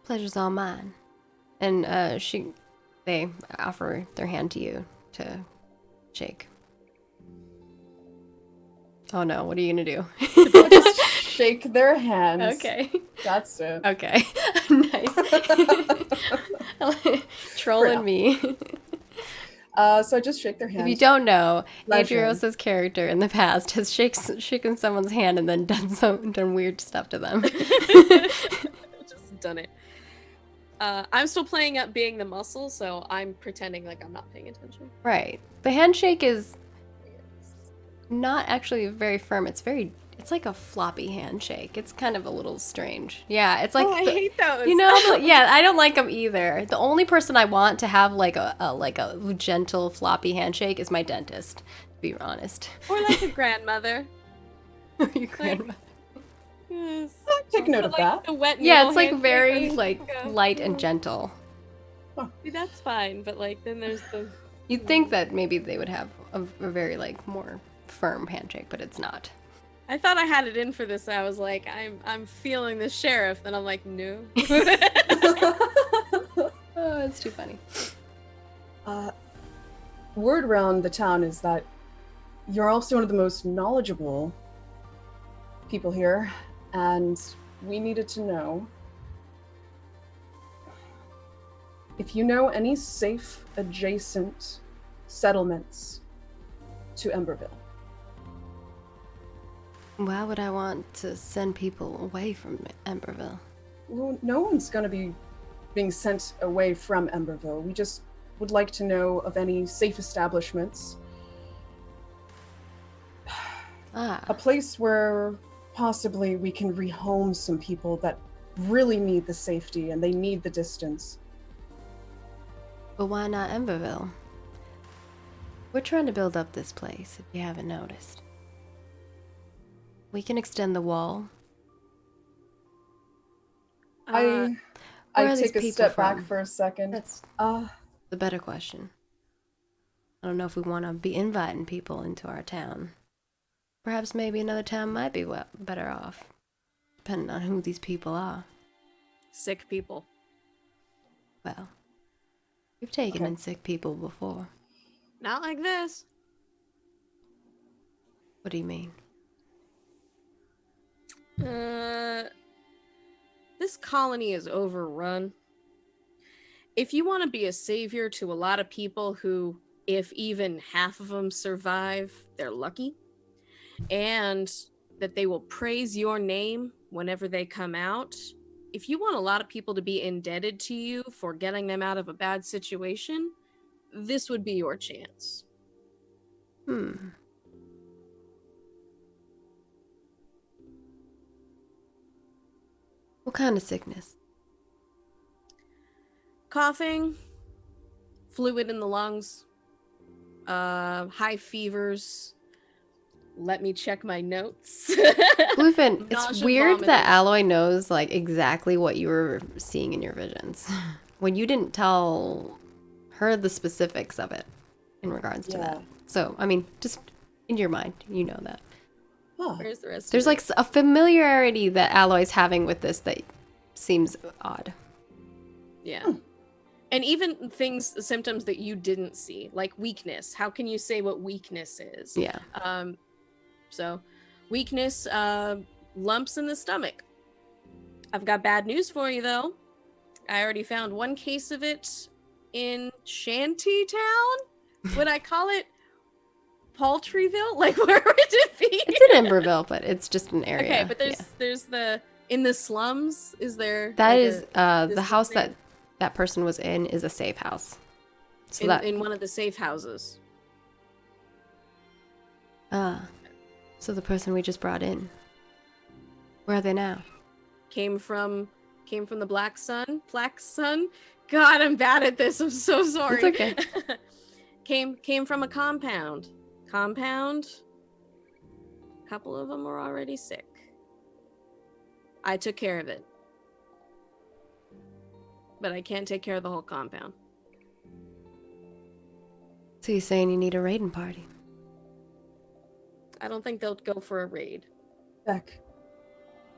Pleasure's all mine. And they offer their hand to you to shake. Oh no, what are you gonna do?
Just shake their hands.
Okay.
That's it.
Okay. Nice. Trolling me.
So I just shake their hands.
If you don't know,
Pleasure.
Adriosa's character in the past has shaken someone's hand and then done weird stuff to them.
Just done it. I'm still playing up being the muscle, so I'm pretending like I'm not paying attention.
Right. The handshake is not actually very firm. It's like a floppy handshake. It's kind of a little strange. Yeah, it's like
I hate those.
you know, yeah, I don't like them either. The only person I want to have like a gentle floppy handshake is my dentist, to be honest.
Or like a grandmother.
Your grandma.
Yes.
Take note of
Like
that.
the wet
Yeah,
noodle
it's like
handshake,
very
like,
like light and gentle.
See, that's fine, but like then there's the
You'd think that maybe they would have a very like more firm handshake, but it's not.
I thought I had it in for this. I was like, I'm feeling the sheriff, and I'm like, no.
Oh, it's too funny.
Word around the town is that you're also one of the most knowledgeable people here, and we needed to know if you know any safe adjacent settlements to Emberville.
Why would I want to send people away from Emberville?
Well, no one's going to be being sent away from Emberville. We just would like to know of any safe establishments.
Ah,
A place where possibly we can rehome some people that really need the safety and they need the distance.
but why not Emberville? We're trying to build up this place, if you haven't noticed. We can extend the wall.
Uh,
Where
I
are these
take a
people
step
from?
back for a second.
That's
Uh,
the better question. I don't know if we want to be inviting people into our town. Perhaps maybe another town might be better off, depending on who these people are.
sick people.
Well, we've taken
Okay.
in sick people before.
Not like this.
What do you mean?
This colony is overrun. If you want to be a savior to a lot of people who, if even half of them survive, they're lucky, and that they will praise your name whenever they come out, if you want a lot of people to be indebted to you for getting them out of a bad situation, this would be your chance.
What kind of sickness?
Coughing, fluid in the lungs, high fevers. Let me check my notes.
Bluefin, it's
Nausea,
weird that
vomiting.
Alloy knows like exactly what you were seeing in your visions. When you didn't tell her the specifics of it in regards to that.
Yeah.
So, I mean, just in your mind, you know that.
huh.
Where's the rest?
There's
of
like a familiarity that Alloy's having with this that seems odd.
Yeah. And even symptoms that you didn't see, like weakness. How can you say what weakness is?
Yeah.
So weakness, lumps in the stomach. I've got bad news for you though. I already found one case of it in Shantytown. Would I call it Paltryville? Like, where would it be?
It's in Emberville, but it's just an area.
Okay, but
yeah.
there's the in the slums. Is there
That
like
is the
business
house
there?
that person was in is a safe house. So
in,
that
in one of the safe houses?
so the person we just brought in. Where are they now?
Came from the Black Sun. Black Sun. God, I'm bad at this. I'm so sorry.
It's okay.
came from a compound. Compound. A couple of them were already sick. I took care of it. But I can't take care of the whole compound.
So you're saying you need a raiding party?
I don't think they'll go for a raid.
Beck,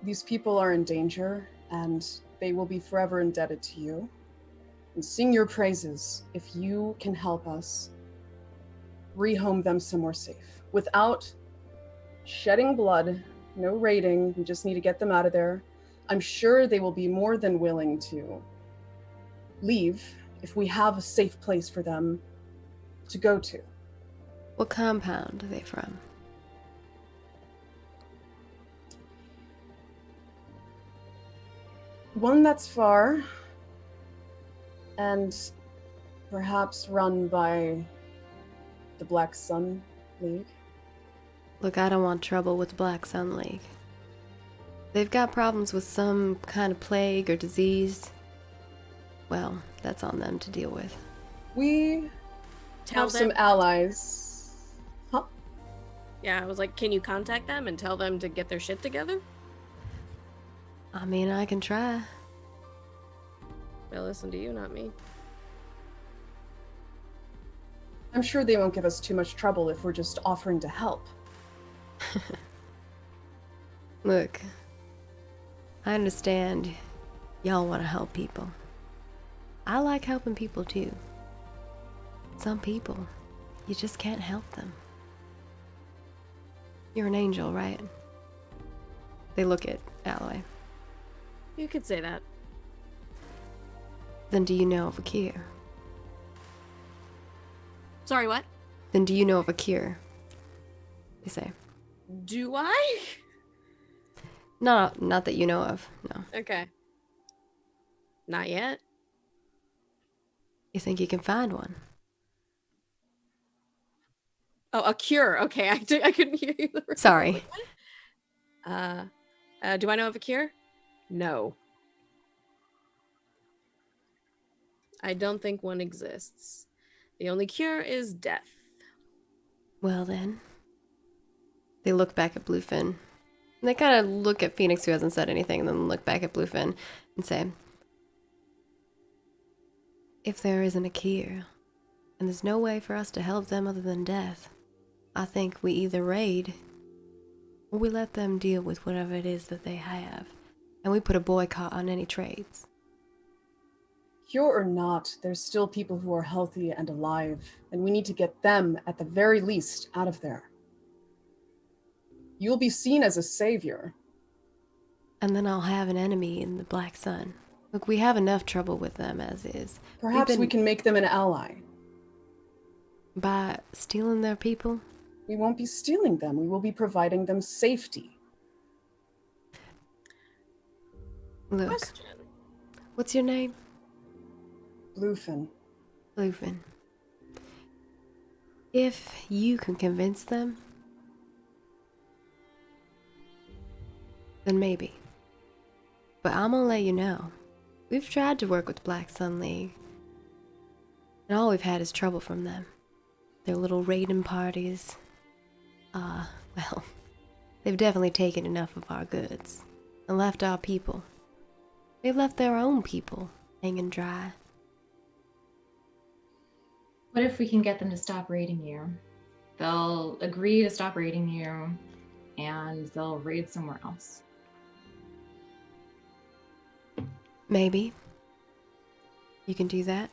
these people are in danger, and they will be forever indebted to you. And sing your praises if you can help us rehome them somewhere safe. Without shedding blood, no raiding, we just need to get them out of there. I'm sure they will be more than willing to leave if we have a safe place for them to go to.
What compound are they from?
One that's far, and perhaps run by the Black Sun League.
Look, I don't want trouble with the Black Sun League. They've got problems with some kind of plague or disease. Well, that's on them to deal with.
We
Tell
have
them.
some allies. Huh?
Yeah, I was like, can you contact them and tell them to get their shit together?
I mean, I can try.
They'll listen to you, not me.
I'm sure they won't give us too much trouble if we're just offering to help.
Look, I understand y'all want to help people. I like helping people too. Some people, you just can't help them. You're an angel, right? They look at Alloy.
You could say that.
Then do you know of a cure?
Sorry, what?
Then do you know of a cure? They say.
Do I?
No, not that you know of. No.
Okay. Not yet.
You think you can find one?
Oh, a cure. Okay, I couldn't hear you.
Sorry.
Do I know of a cure? No. I don't think one exists. The only cure is death.
Well then. They look back at Bluefin. And they kind of look at Phoenix, who hasn't said anything, and then look back at Bluefin and say, if there isn't a cure, and there's no way for us to help them other than death, I think we either raid, or we let them deal with whatever it is that they have, and we put a boycott on any trades.
Cure or not, there's still people who are healthy and alive, and we need to get them, at the very least, out of there. You'll be seen as a savior.
And then I'll have an enemy in the Black Sun. Look, we have enough trouble with them as is.
Perhaps we can make them an ally.
By stealing their people?
We won't be stealing them. We will be providing them safety.
Look,
Question.
what's your name?
Bluefin.
Bluefin. If you can convince them, then maybe. But I'm gonna let you know. We've tried to work with Black Sun League, and all we've had is trouble from them. Their little raiding parties. Well, they've definitely taken enough of our goods and left our people. They've left their own people hanging dry.
What if we can get them to stop raiding you? They'll agree to stop raiding you, and they'll raid somewhere else.
Maybe. You can do that?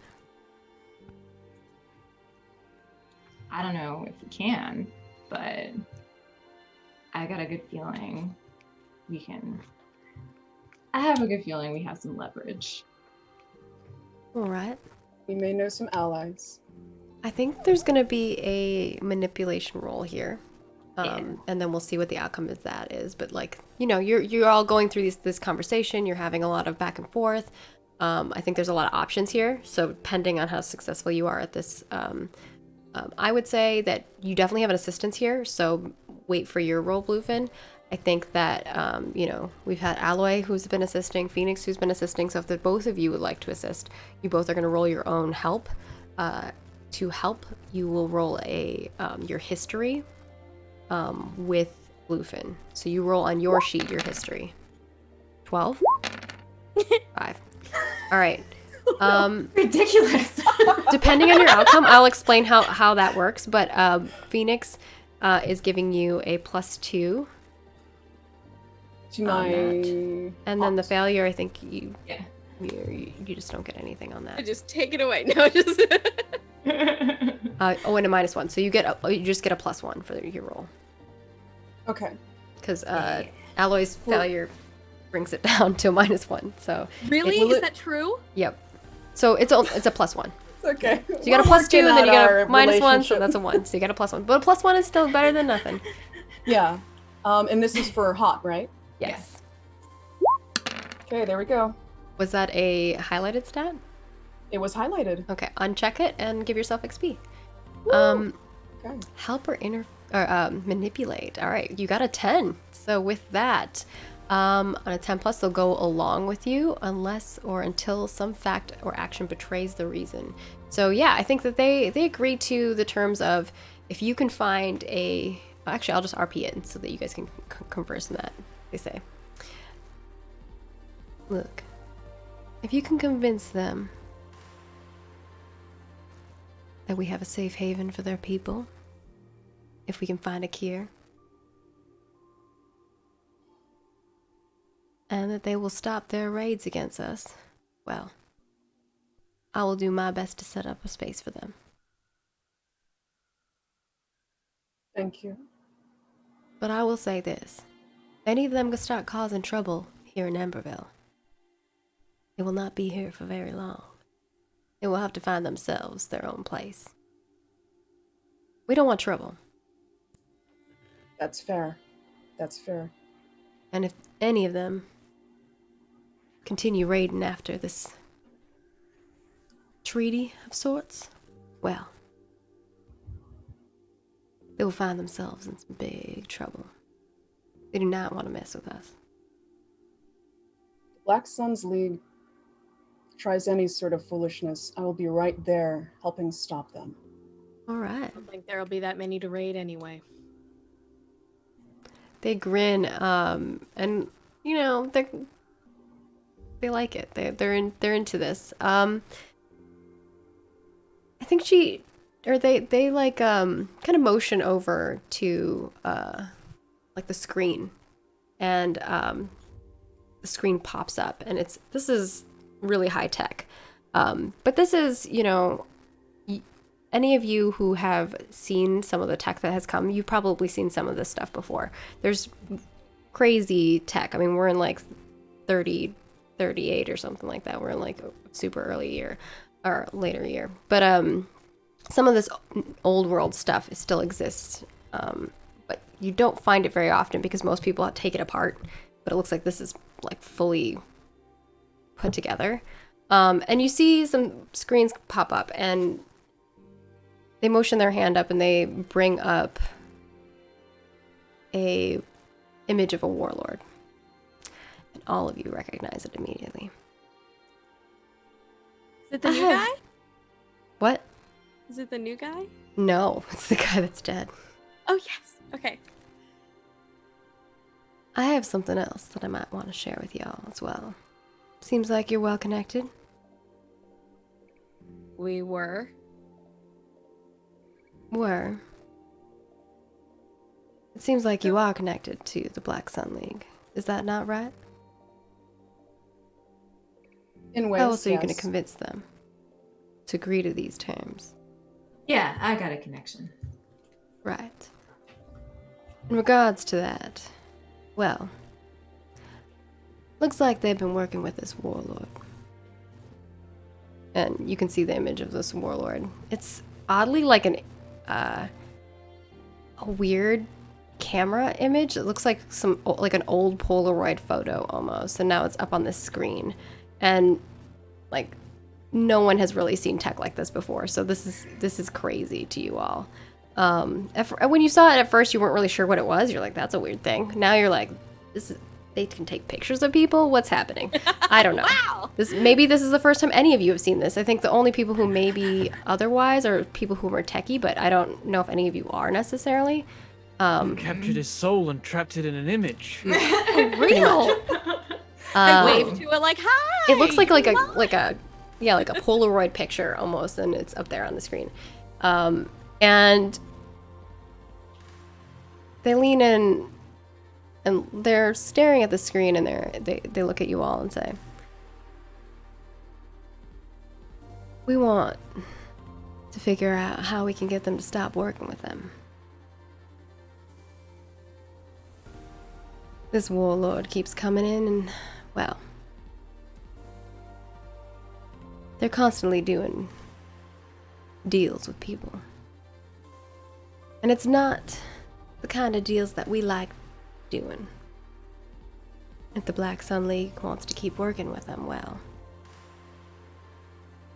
I don't know if we can, but I got a good feeling we can. I have a good feeling we have some leverage.
Alright.
We may know some allies.
I think there's going to be a manipulation roll here. And then we'll see what the outcome of that is. But like, you know, you're all going through this conversation. You're having a lot of back and forth. I think there's a lot of options here. So depending on how successful you are at this, I would say that you definitely have an assistance here. So wait for your roll, Bluefin. I think that, you know, we've had Alloy who's been assisting, Phoenix who's been assisting. So if the both of you would like to assist, you both are going to roll your own help. To help, you will roll your history with Bluefin. So you roll on your sheet your history. 12? 5. All right.
Ridiculous.
Depending on your outcome, I'll explain how that works. But Phoenix is giving you a +2.
To my...
And then the failure, I think you
Yeah.
you just don't get anything on that.
Just take it away. No, just.
And a -1. So you just get a +1 for your roll.
Okay.
Because Alloy's failure brings it down to a -1. So
Really?
Will
Is
it-
that true?
yep. So it's a +1.
It's okay.
So you got a +2 and then you get a -1, so that's a 1. So you get a +1. But a +1 is still better than nothing.
Yeah. And this is for hot, right?
Yes.
Okay, there we go.
Was that a highlighted stat?
It was highlighted.
Okay, uncheck it and give yourself XP.
Okay.
Help or manipulate. All right, you got a 10. So with that, on a 10+, they'll go along with you unless or until some fact or action betrays the reason. So yeah, I think that they agree to the terms of if you can find a. Actually, I'll just RP it so that you guys can converse in that. They say, look, if you can convince them that we have a safe haven for their people, if we can find a cure, and that they will stop their raids against us, well, I will do my best to set up a space for them.
Thank you.
But I will say this. If any of them start causing trouble here in Emberville, they will not be here for very long. They will have to find themselves their own place. We don't want trouble.
That's fair. That's fair.
And if any of them continue raiding after this treaty of sorts, well, they will find themselves in some big trouble. They do not want to mess with us.
Black Suns League tries any sort of foolishness, I will be right there helping stop them.
All right.
I don't think there'll be that many to raid anyway.
They grin, and you know they like it. They're into this. I think they like kind of motion over to like the screen, and the screen pops up, and this is really high tech, but this is, you know, any of you who have seen some of the tech that has come, you've probably seen some of this stuff before. There's crazy tech. I mean, we're in like 38 or something like that. We're in like a super early year or later year. But some of this old world stuff still exists. But you don't find it very often because most people take it apart. But it looks like this is like fully put together. And you see some screens pop up, and they motion their hand up and they bring up a image of a warlord. And all of you recognize it immediately.
Is it the new guy?
What?
Is it the new guy?
No, it's the guy that's dead.
Oh, yes. Okay.
I have something else that I might want to share with y'all as well. Seems like you're well connected.
We were.
It seems like you are connected to the Black Sun League. Is that not right?
In ways,
How else are you
yes.
going to convince them to agree to these terms?
Yeah, I got a connection.
Right. In regards to that, well, looks like they've been working with this warlord. And you can see the image of this warlord. It's oddly like a weird camera image. It looks like like an old Polaroid photo almost, and now it's up on this screen. And like no one has really seen tech like this before, so this is crazy to you all. When you saw it at first, you weren't really sure what it was. You're like, that's a weird thing. Now you're like, they can take pictures of people? What's happening? I don't know.
Wow.
Maybe this is the first time any of you have seen this. I think the only people who may be otherwise are people who are techie, but I don't know if any of you are necessarily.
Captured his soul and trapped it in an image.
Real. I waved to it like, hi.
It looks like a Polaroid picture almost, and it's up there on the screen. And they lean in, and they're staring at the screen, and they look at you all and say, "We want to figure out how we can get them to stop working with them. This warlord keeps coming in, and, well, they're constantly doing deals with people. And it's not the kind of deals that we like doing. If the Black Sun League wants to keep working with them, well,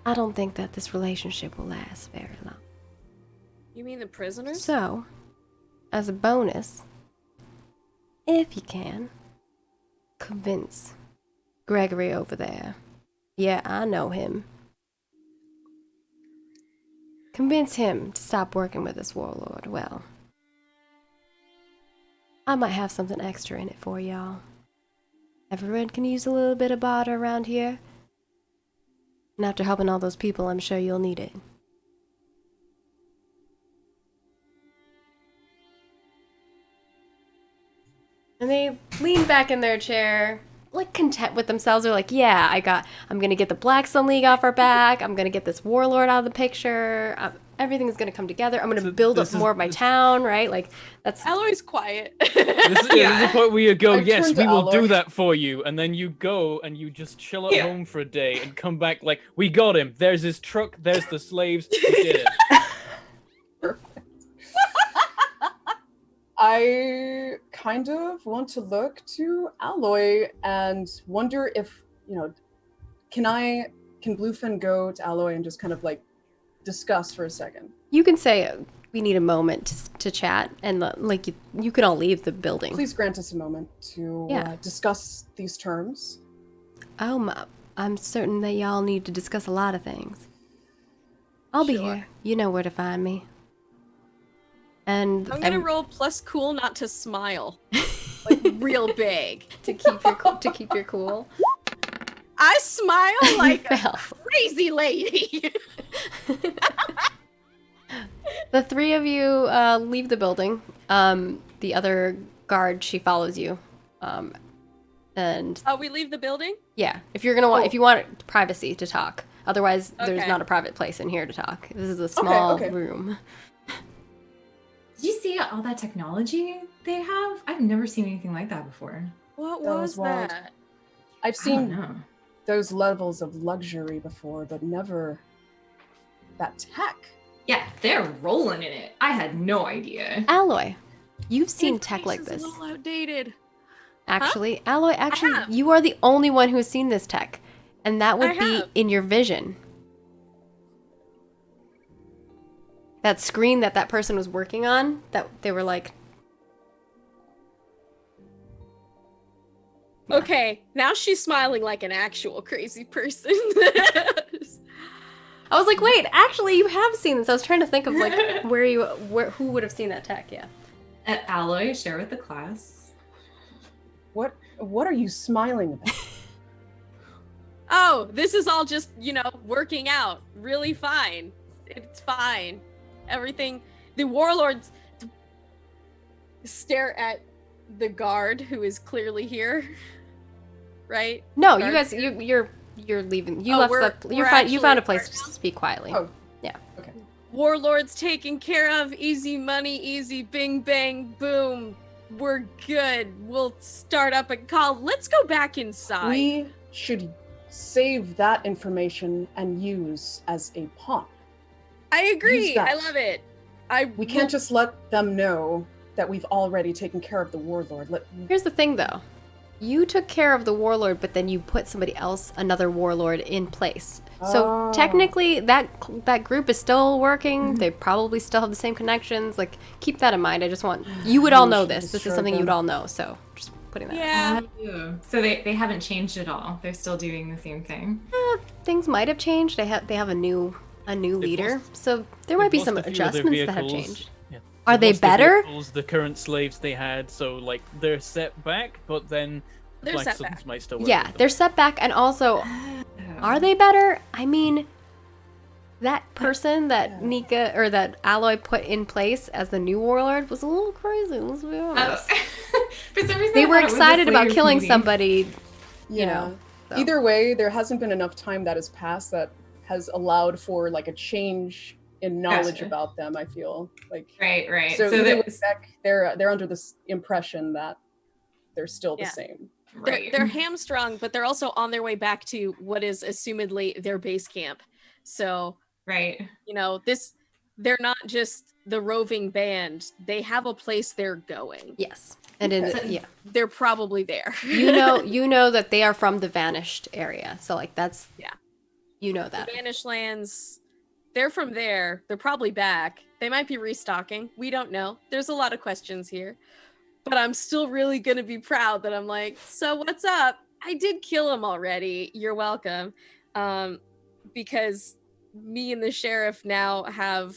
I don't think that this relationship will last very long.
You mean the prisoners?
So, as a bonus, if you can, convince Gregory over there. Yeah, I know him. Convince him to stop working with this warlord. Well, I might have something extra in it for y'all. Everyone can use a little bit of barter around here. And after helping all those people, I'm sure you'll need it." And they lean back in their chair, like content with themselves. They're like, yeah, I'm gonna get the Black Sun League off our back. I'm gonna get this warlord out of the picture. Everything's gonna come together. I'm gonna build up more of my town, right? Like, that's...
Alloy's quiet.
This is the point where you go,
I
yes,
turned to
we will do
Alor.
that for you. And then you go and you just chill at home for a day and come back like, we got him. There's his truck. There's the slaves. We did it.
I kind of want to look to Alloy and wonder if, can Bluefin go to Alloy and just kind of like discuss for a second?
You can say we need a moment to chat, and like you can all leave the building.
Please grant us a moment to discuss these terms.
Oh, I'm certain that y'all need to discuss a lot of things. I'll be here. You know where to find me. And
I'm gonna roll plus cool not to smile, like real big.
to keep your cool.
I smile like a
Fell.
crazy lady.
The three of you leave the building. The other guard, she follows you. And
Oh, we leave the building?
yeah, if you want privacy to talk. Otherwise, there's
Okay.
not a private place in here to talk. This is a small
okay.
room.
Did you see all that technology they have? I've never seen anything like that before.
What
That
was
was wild.
that?
I've
I don't
seen
know.
those levels of luxury before, but never that tech.
Yeah, they're rolling in it. I had no idea.
Alloy, you've seen tech like
Information's
this.
a little outdated.
Actually, Alloy,
have.
you are the only one who has seen this tech. And that would
I
be
have.
in your vision. That screen that person was working on, that they were like,
Okay, now she's smiling like an actual crazy person.
I was like, wait, actually you have seen this. I was trying to think of like who would have seen that tech, yeah.
At Alloy, share with the class.
What are you smiling about?
Oh, this is all just, working out. Really fine. It's fine. Everything. The warlords stare at the guard who is clearly here. Right?
No, you
Guard
guys
here?
you're leaving. You
Oh,
left
we're
you
actually
found a place
apart
to
now?
speak quietly.
Oh.
Yeah.
Warlords taken care of. Easy money, easy bing bang boom. We're good. We'll start up a call. Let's go back inside.
We should save that information and use as a pawn.
I agree.
use that.
I love it.
We can't just let them know that we've already taken care of the warlord.
Here's the thing though. You took care of the warlord, but then you put somebody else, another warlord, in place. So
Oh.
technically, that group is still working. They probably still have the same connections. Like, keep that in mind. I just want you would all
We
know
should
this. This is
disturb
something you'd
them.
all know. So just putting that.
Yeah.
So they haven't changed at all. They're still doing the same thing.
Things might have changed. They have a new leader. So there might be
They've
some
lost a few of their
adjustments that have
vehicles.
changed.
Yeah.
Are
They've
they
lost their
better?
vehicles, the current slaves they had, so like they're set back, but then the
They're
Black
set
Suns
back.
might still work.
Yeah,
with
they're
them.
set back, and also, are they better? I mean, that person that Nika or that Alloy put in place as the new warlord was a little crazy. Let's be honest.
For some reason,
They
I
were
thought it was a
excited about
slave
killing
meeting.
somebody.
Yeah.
know, so.
Either way, there hasn't been enough time that has passed that has allowed for like a change in knowledge
Gotcha.
about them. I feel like
Right.
so,
So
either
that
way,
was
Beck, they're under this impression that they're still the
Yeah.
same.
right.
They're hamstrung, but they're also on their way back to what is assumedly their base camp. So,
right.
they're not just the roving band. They have a place they're going.
Yes, and yeah,
They're probably there.
you know that they are from the vanished area. So like that's
Yeah.
you know that.
Vanished lands. They're from there. They're probably back. They might be restocking. We don't know. There's a lot of questions here. But I'm still really going to be proud that I'm like, so what's up? I did kill him already. You're welcome. Because me and the sheriff now have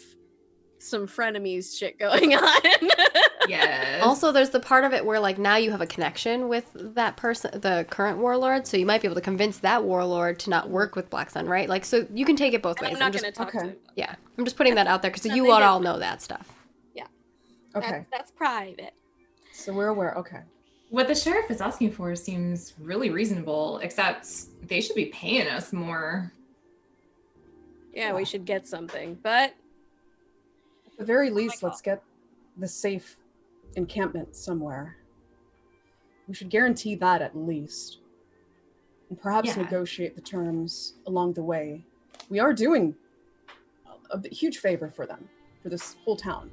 some frenemies shit going on.
Yes.
Also, there's the part of it where like now you have a connection with that person, the current warlord, so you might be able to convince that warlord to not work with Black Sun, right? Like, so you can take it both ways.
I'm not
just,
going to talk to
okay.
him.
yeah, I'm just putting that out there because
No,
you
they
all
don't.
know that stuff.
Okay,
That's private.
so we're aware. Okay,
What the sheriff is asking for seems really reasonable, except they should be paying us more.
Yeah, we should get something. But
at the very least, let's get the safe encampment somewhere. We should guarantee that at least, and perhaps
Yeah.
negotiate the terms along the way. We are doing a huge favor for them, for this whole town.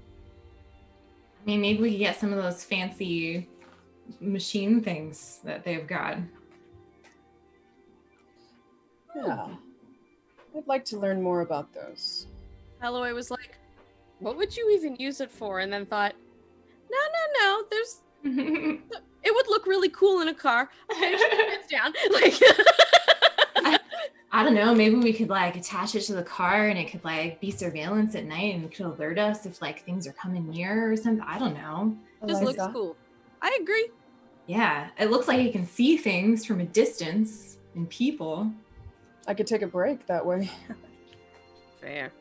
I mean, maybe we could get some of those fancy machine things that they've got.
Yeah. I'd like to learn more about those.
Holloway was like, what would you even use it for? And then thought, no, there's it would look really cool in a car. Okay, it's down. Like
I don't know, maybe we could like attach it to the car and it could like be surveillance at night and it could alert us if like things are coming near or something. I don't know.
just
like
looks
that.
cool. I agree.
Yeah, it looks like it can see things from a distance and people.
I could take a break that way.
Fair.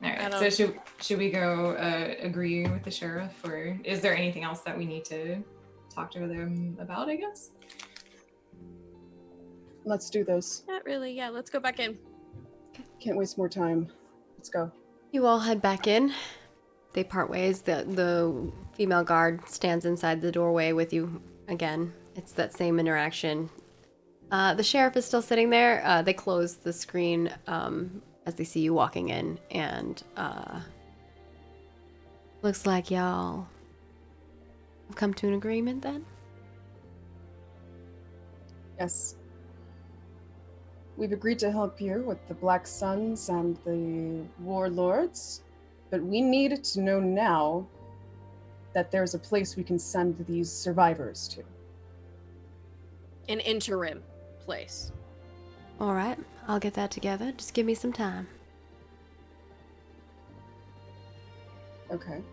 All right, so should we go agree with the sheriff, or is there anything else that we need to talk to them about, I guess?
Let's do this.
Not really. Yeah, let's go back in.
Can't waste more time. Let's go.
You all head back in. They part ways. The female guard stands inside the doorway with you again. It's that same interaction. The sheriff is still sitting there. They close the screen as they see you walking in, and looks like y'all have come to an agreement then?
Yes. We've agreed to help you with the Black Suns and the Warlords, but we need to know now that there's a place we can send these survivors to.
An interim place.
All right, I'll get that together. Just give me some time.
Okay.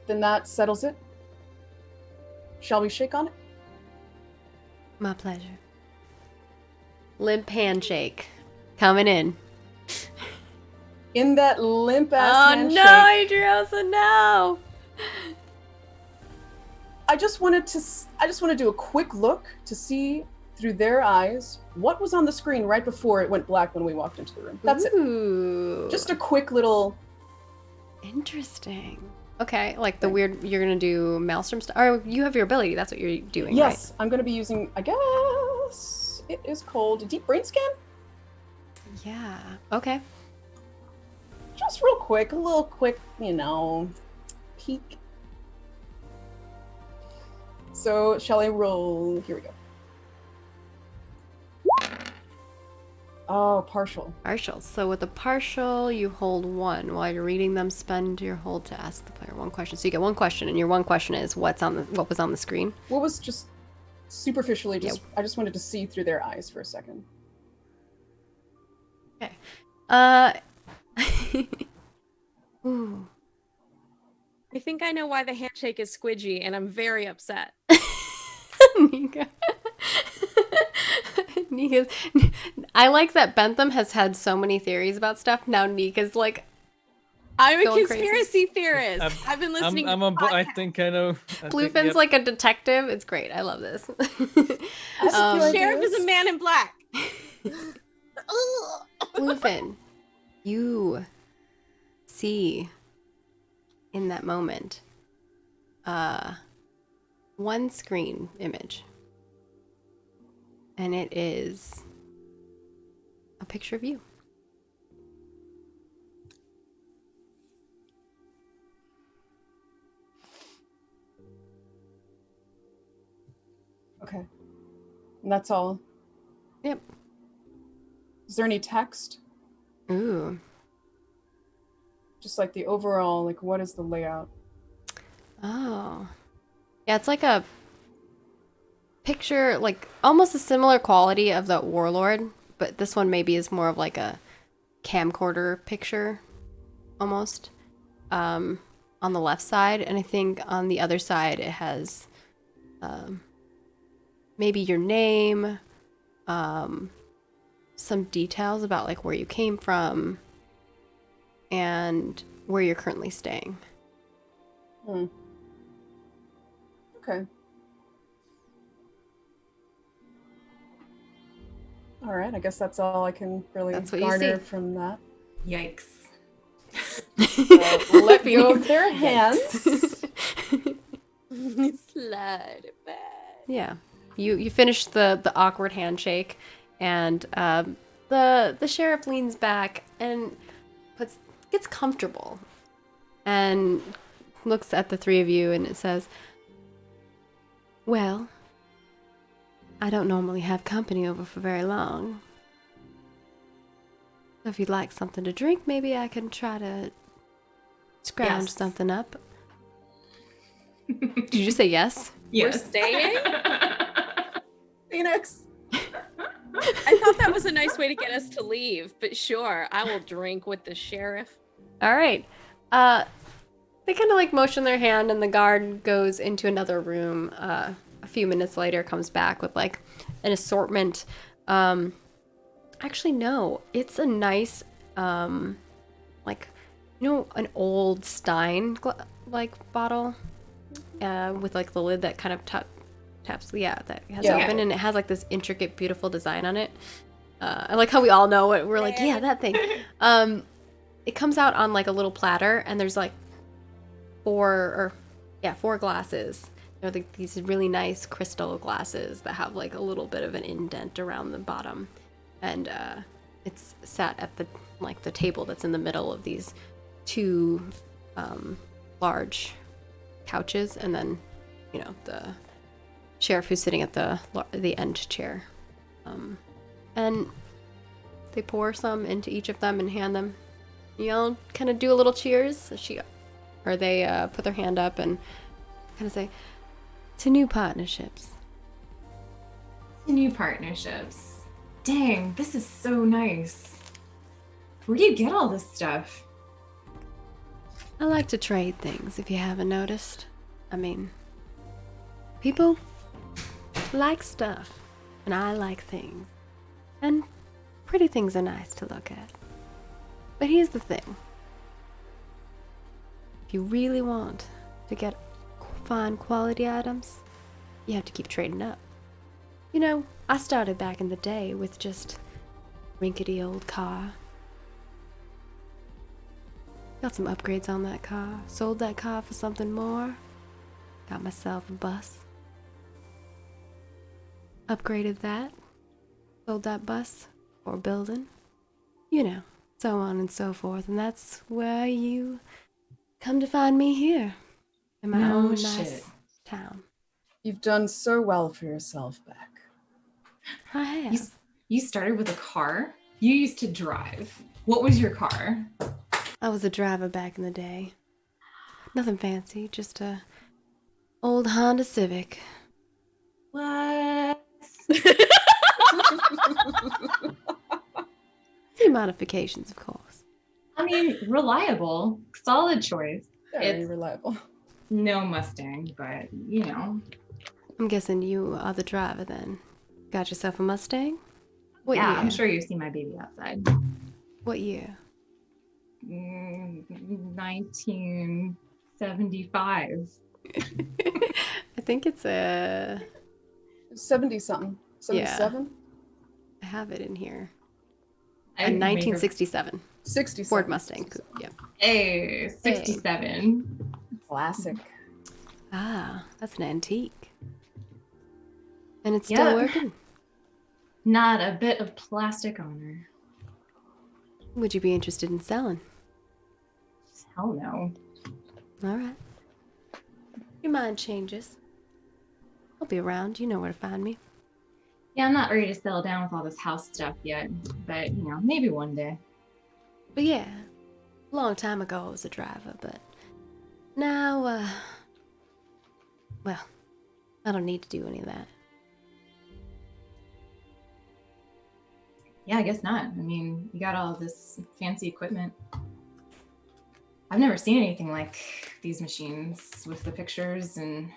Then that settles it. Shall we shake on it?
My pleasure. Limp handshake. Coming in.
In that limp ass
Oh
handshake.
no, Adriosa, no!
I just want to do a quick look to see through their eyes what was on the screen right before it went black when we walked into the room. That's it.
Ooh.
Just a quick little.
Interesting. Okay, like the weird, you're gonna do Maelstrom stuff. Or you have your ability, that's what you're doing,
Yes, I'm going to be using, I guess it is called Deep Brain Scan.
right? Yeah. Okay.
Just real quick, a little quick, peek. So, shall I roll? Here we go. Oh, partial.
Partial. So with a partial, you hold 1. While you're reading them, spend your hold to ask the player 1 question. So you get 1 question, and your 1 question is what was on the screen.
What was just superficially I just wanted to see through their eyes for a second.
Okay. Ooh.
I think I know why the handshake is squidgy, and I'm very upset.
Nika. Nika's. I like that Bentham has had so many theories about stuff. Now Nika's like,
I'm a
Going
conspiracy theorist. I've been listening to
I think I know.
Bluefin's like a detective. It's great. I love this.
Sheriff is a man in black.
Bluefin, you see in that moment one screen image, and it is a picture of you.
Okay. And that's all.
Yep.
Is there any text?
Ooh.
Just like the overall, like what is the layout?
Oh. Yeah, it's like a picture, like almost a similar quality of the Warlord, but this one maybe is more of like a camcorder picture almost on the left side, and I think on the other side it has maybe your name, some details about like where you came from and where you're currently staying.
Okay. All right, I guess that's all I can really
That's what you
garner
see.
from that.
Yikes.
Let go of their hands.
Slide it back.
Yeah, you finish the awkward handshake, and the sheriff leans back and gets comfortable and looks at the three of you and it says, well, I don't normally have company over for very long. So if you'd like something to drink, maybe I can try to scrounge
Yes.
something up. Did you say yes?
Yes.
staying?
Phoenix.
I thought that was a nice way to get us to leave, but sure, I will drink with the sheriff.
All right. They kind of like motion their hand, and the guard goes into another room. A few minutes later, comes back with like an assortment. Actually, no, it's a nice, like, an old Stein like bottle, with like the lid that kind of taps. Yeah, that has
Yeah.
open, and it has like this intricate, beautiful design on it. I like how we all know it. We're like, yeah, that thing. It comes out on like a little platter, and there's like four glasses. Like these really nice crystal glasses that have like a little bit of an indent around the bottom, and it's sat at the table that's in the middle of these two large couches, and then the sheriff who's sitting at the end chair, and they pour some into each of them and hand them. You all kind of do a little cheers. They put their hand up and kind of say, to new partnerships.
New partnerships. Dang, this is so nice. Where do you get all this stuff?
I like to trade things, if you haven't noticed. I mean, people like stuff, and I like things. And pretty things are nice to look at. But here's the thing. If you really want to get fine quality items, you have to keep trading up. I started back in the day with just a rinkety old car. Got some upgrades on that car. Sold that car for something more. Got myself a bus. Upgraded that. Sold that bus for a building. So on and so forth. And that's where you come to find me here. In my
No
own
shit.
nice town.
You've done so well for yourself, Beck.
I have.
You started with a car? You used to drive. What was your car?
I was a driver back in the day. Nothing fancy, just a old Honda Civic.
What?
Few modifications, of course.
I mean, reliable. Solid choice.
Very
It's-
reliable.
No Mustang, but
I'm guessing you are the driver then. Got yourself a Mustang? What
yeah,
year?
I'm sure you've seen my baby outside.
What year?
1975.
I think it's a...
70 something.
Yeah.
77?
I have it in here.
I
A
may have-
1967
60
Ford Mustang. Yep.
Hey, 67.
Classic.
Ah, that's an antique. And it's
Yeah.
still working.
Not a bit of plastic on her.
Would you be interested in selling?
Hell no.
All right. Your mind changes. I'll be around. You know where to find me.
Yeah, I'm not ready to settle down with all this house stuff yet, but maybe one day.
But yeah, a long time ago I was a driver, but now, well, I don't need to do any of that.
Yeah, I guess not. I mean, you got all this fancy equipment. I've never seen anything like these machines with the pictures, and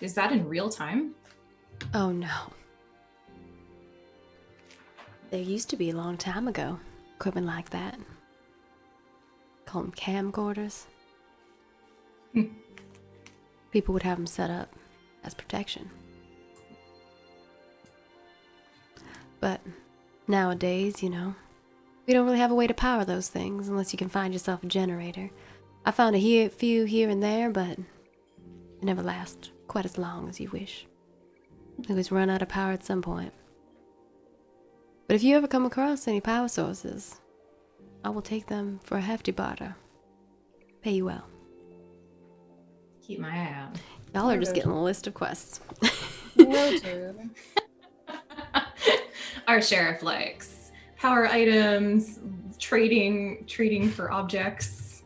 is that in real time?
Oh no. There used to be a long time ago, equipment like that. Call them camcorders. People would have them set up as protection. But nowadays, we don't really have a way to power those things unless you can find yourself a generator. I found a few here and there, but it never lasts quite as long as you wish. They always run out of power at some point. But if you ever come across any power sources,
I will take them for a hefty barter. Pay you well.
Keep my eye out.
Y'all are just
Noted.
getting a list of quests.
Noted.
Our sheriff likes power items, trading for objects.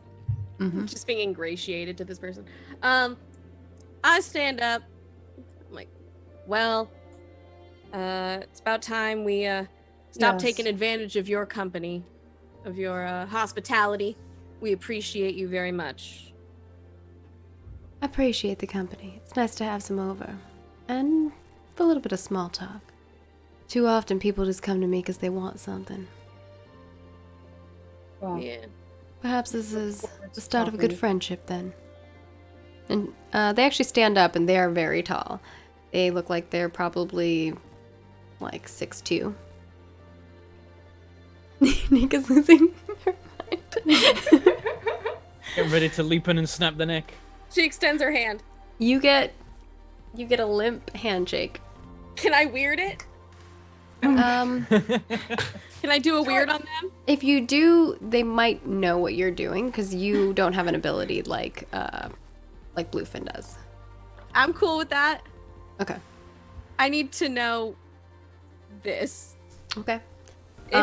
Mm-hmm.
Just being ingratiated to this person. I stand up. I'm like, well, it's about time we stop
Yes.
taking advantage of your company, of your hospitality. We appreciate you very much.
I appreciate the company. It's nice to have some over. And for a little bit of small talk. Too often people just come to me because they want something.
Well,
Yeah.
Perhaps this is
It's
the start of a good
company.
friendship then. And they actually stand up and they are very tall. They look like they're probably like 6'2". Nika's losing her mind.
Get ready to leap in and snap the neck.
She extends her hand.
You get a limp handshake.
Can I weird it?
Um,
Can I do a weird on them?
if you do, they might know what you're doing because you don't have an ability like Bluefin does.
I'm cool with that.
Okay.
I need to know this.
Okay.
If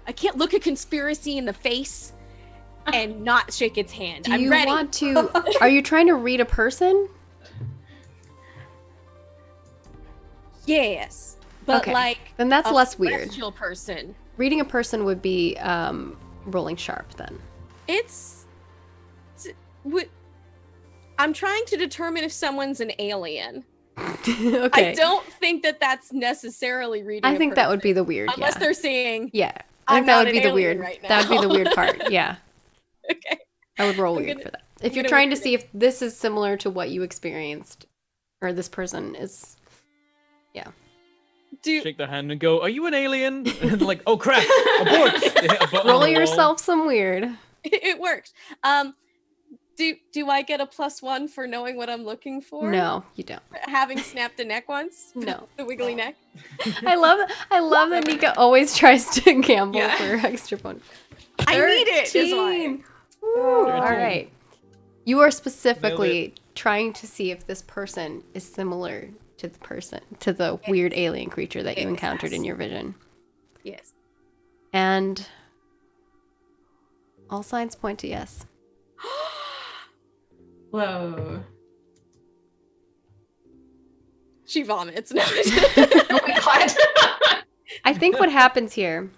I can't look a conspiracy in the face and not shake its hand.
Do
I'm
you
ready.
want to? Are you trying to read a person?
Yes, but
Okay.
like
Then that's
a
less weird.
celestial person.
Reading a person would be rolling sharp then.
I'm trying to determine if someone's an alien.
Okay.
I don't think that that's necessarily reading.
I
a
think that would
person,
be the weird.
unless
Yeah.
they're saying,
Yeah. I
I'm
think that
not
would
an
be the
alien
weird.
right
That would be the
now.
weird part. Yeah.
okay.
I would roll
I'm
weird
gonna-
for that. If
I'm
you're
gonna
trying to
weird
see if this is similar to what you experienced, or this person is.
Do
Shake their hand and go, "Are you an alien?" And like, "Oh crap! Abort!" They hit a button on
Roll
the wall.
yourself some weird.
it worked. Do I get a +1 for knowing what I'm looking for?
No, you don't.
Having snapped a neck once?
No.
The wiggly neck?
I love that Nika always tries to gamble
Yeah.
for extra points.
I need it, is why.
13. Woo, all
13.
right. You are specifically trying to see if this person is similar to the weird alien creature that you
Yes.
encountered in your vision.
Yes.
And all signs point to yes.
Whoa.
She vomits. No.
Oh my god.
I think what happens here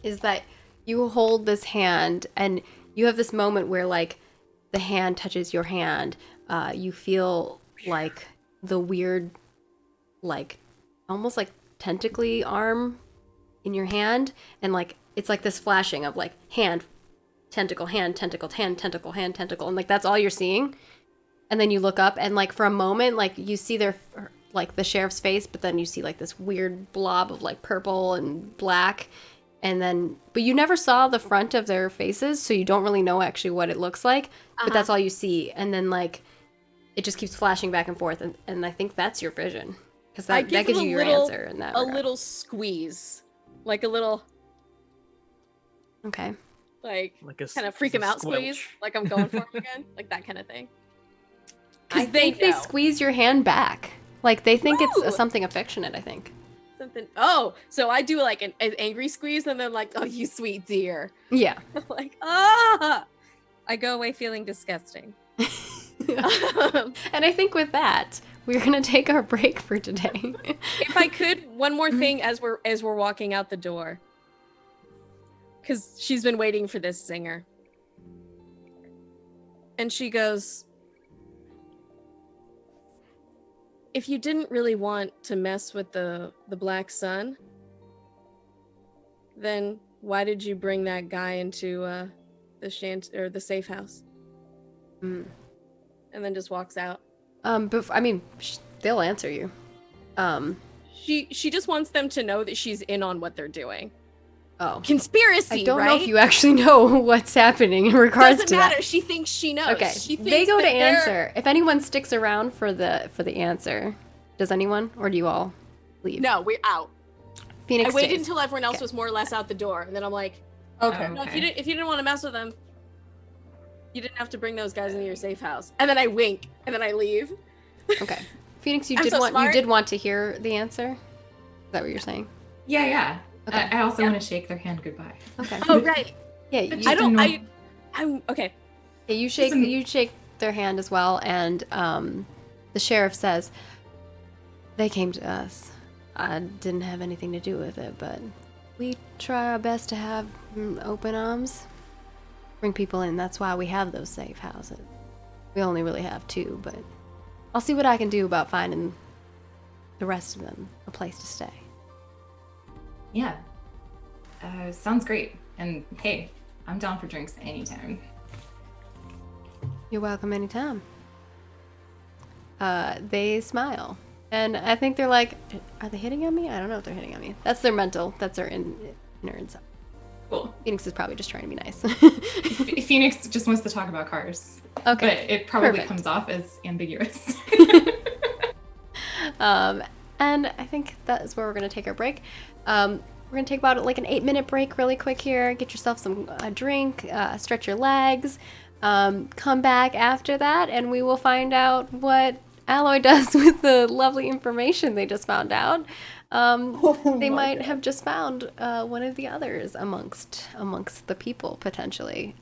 is that you hold this hand and you have this moment where like the hand touches your hand. You feel like the weird, like almost like tentacly arm in your hand, and like it's like this flashing of like hand, tentacle, hand, tentacle, hand, tentacle, hand, tentacle, and like that's all you're seeing. And then you look up and like for a moment, like you see their like the sheriff's face, but then you see like this weird blob of like purple and black. And then, but you never saw the front of their faces, so you don't really know actually what it looks like, but that's all you see. And then like, it just keeps flashing back and forth. And I think that's your vision. Because
I
that
give
gives
it a
you your
little-
answer in that
A
regard.
little squeeze. Like a little,
Okay.
like,
Like a
kind of freak him out
squelch.
squeeze. Like I'm going for him again. Like that kind of thing.
I
'Cause
think they
know.
squeeze your hand back. Like they think
Ooh.
it's something affectionate, I think.
Something. Oh, so I do like an angry squeeze and then like, oh, you sweet dear.
Yeah.
Like, ah. I go away feeling disgusting.
And I think with that, we're going to take our break for today.
If I could, one more thing as we're walking out the door, because she's been waiting for this singer, and she goes, "If you didn't really want to mess with the Black Sun, then why did you bring that guy into the safe house?"
Mm.
And then just walks out.
But I mean, they'll answer you.
She just wants them to know that she's in on what they're doing.
Oh.
Conspiracy,
I don't
right?
know if you actually know what's happening in regards
Doesn't
to
matter.
that.
She thinks she knows.
Okay.
She thinks
They go to
that they're-
answer. If anyone sticks around for the answer, does anyone, or do you all leave?
No, we're out.
Phoenix
I waited
stays.
until everyone else
Okay.
was more or less out the door, and then I'm like,
Okay.
no,
Okay.
if you didn't want to mess with them, you didn't have to bring those guys into your safe house. And then I wink, and then I leave.
Okay. Phoenix, you
I'm
did
so
want
smart.
to hear the answer? Is that what you're saying?
Yeah.
Okay.
I also want to shake their hand goodbye.
Okay.
Oh right.
Yeah,
Just
you,
a norm-
I'm okay.
yeah, you
Listen-
shake their hand as well, and the sheriff says, "They came to us. I didn't have anything to do with it, but we try our best to have open arms, bring people in. That's why we have those safe houses. We only really have 2, but I'll see what I can do about finding the rest of them a place to stay."
Yeah. Sounds great. And hey, I'm down for drinks anytime.
You're welcome anytime. They smile. And I think they're like, are they hitting on me? I don't know if they're hitting on me. That's their mental. That's their inner inside.
Cool.
Phoenix is probably just trying to be nice.
Phoenix just wants to talk about cars.
Okay.
But it probably
Perfect.
comes off as ambiguous.
And I think that is where we're going to take our break. We're going to take about like an 8-minute break really quick here. Get yourself some drink, stretch your legs. Come back after that, and we will find out what Alloy does with the lovely information they just found out. They might have just found one of the others amongst the people potentially.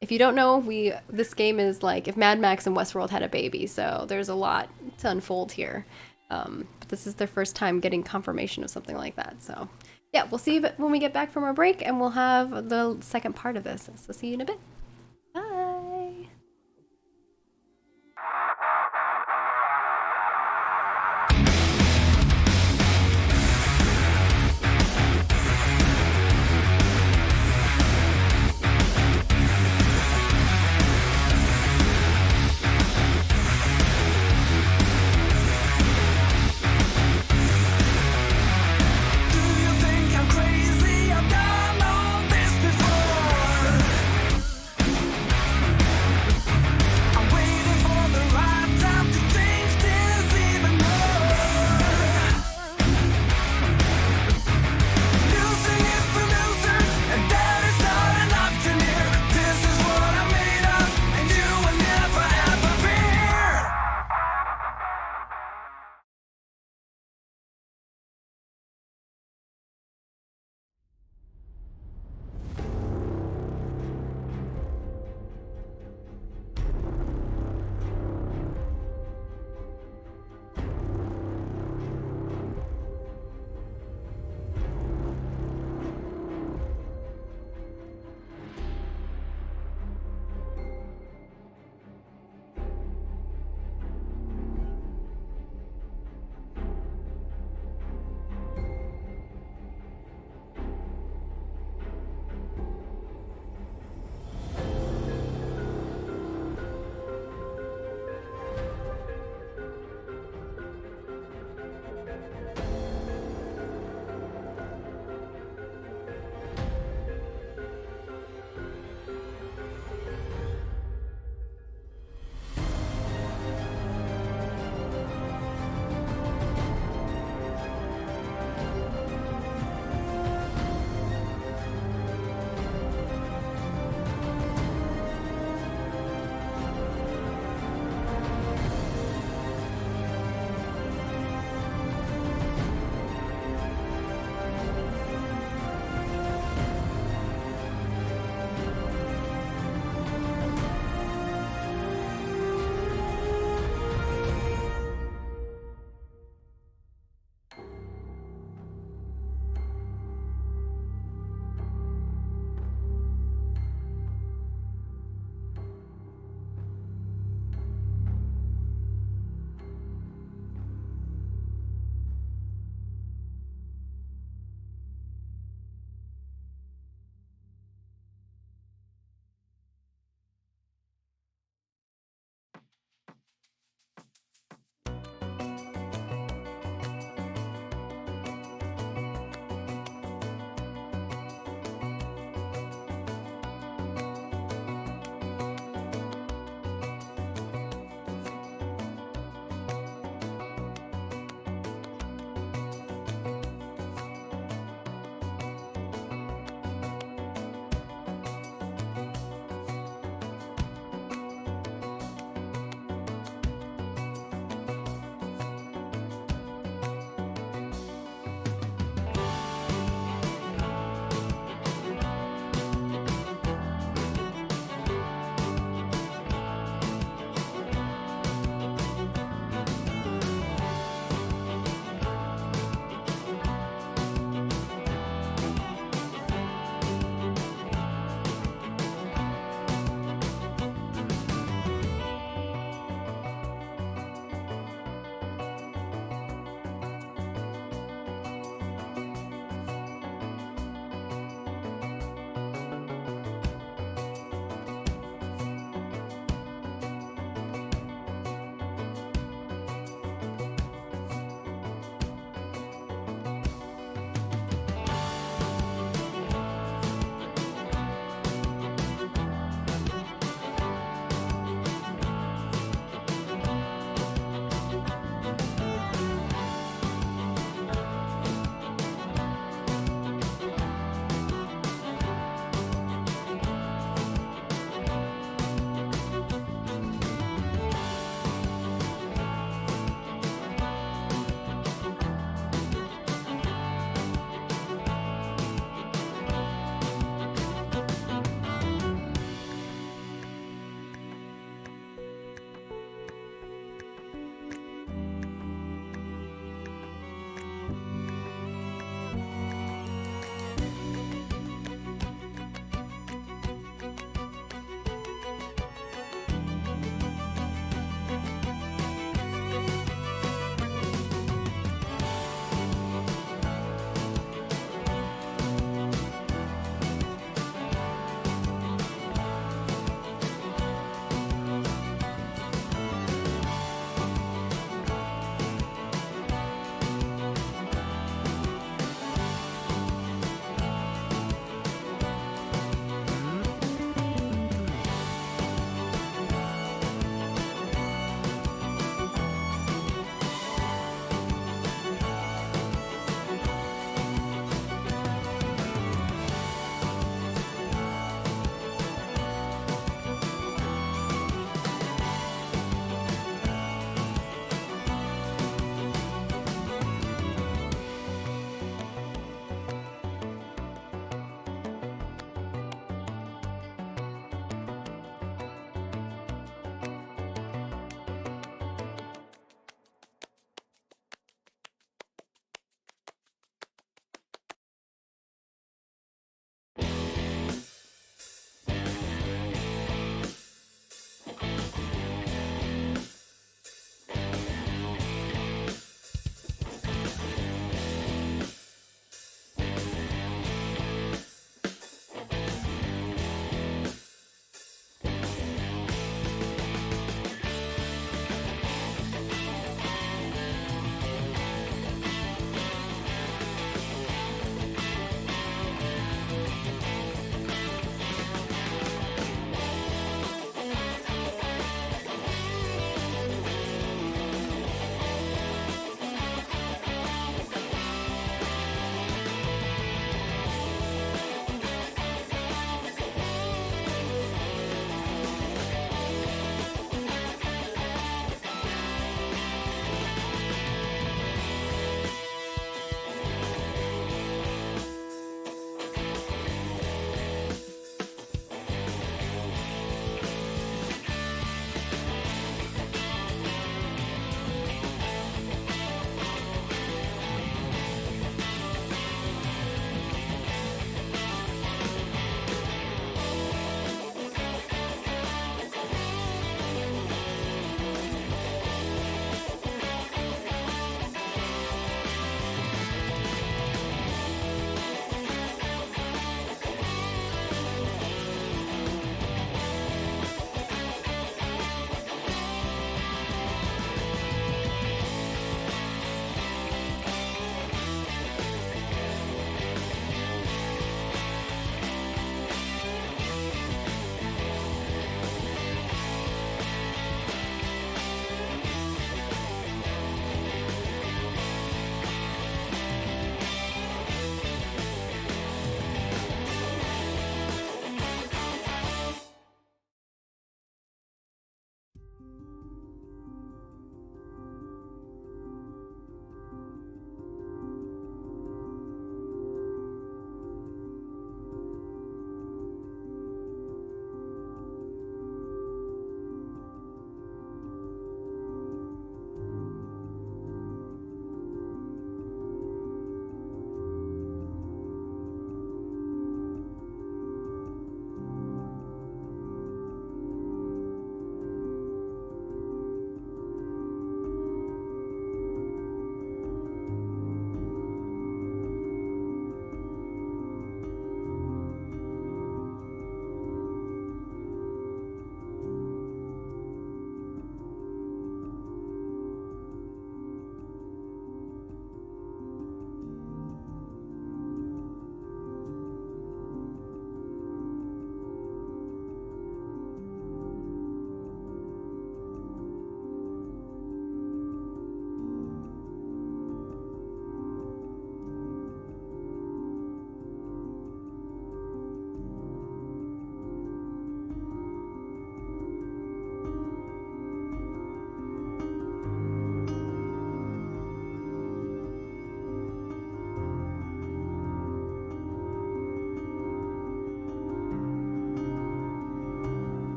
If you don't know, this game is like if Mad Max and Westworld had a baby, so there's a lot to unfold here. But this is their first time getting confirmation of something like that. So yeah, we'll see you when we get back from our break, and we'll have the second part of this. So see you in a bit. Bye.
Do you think I'm crazy? I've done all this before.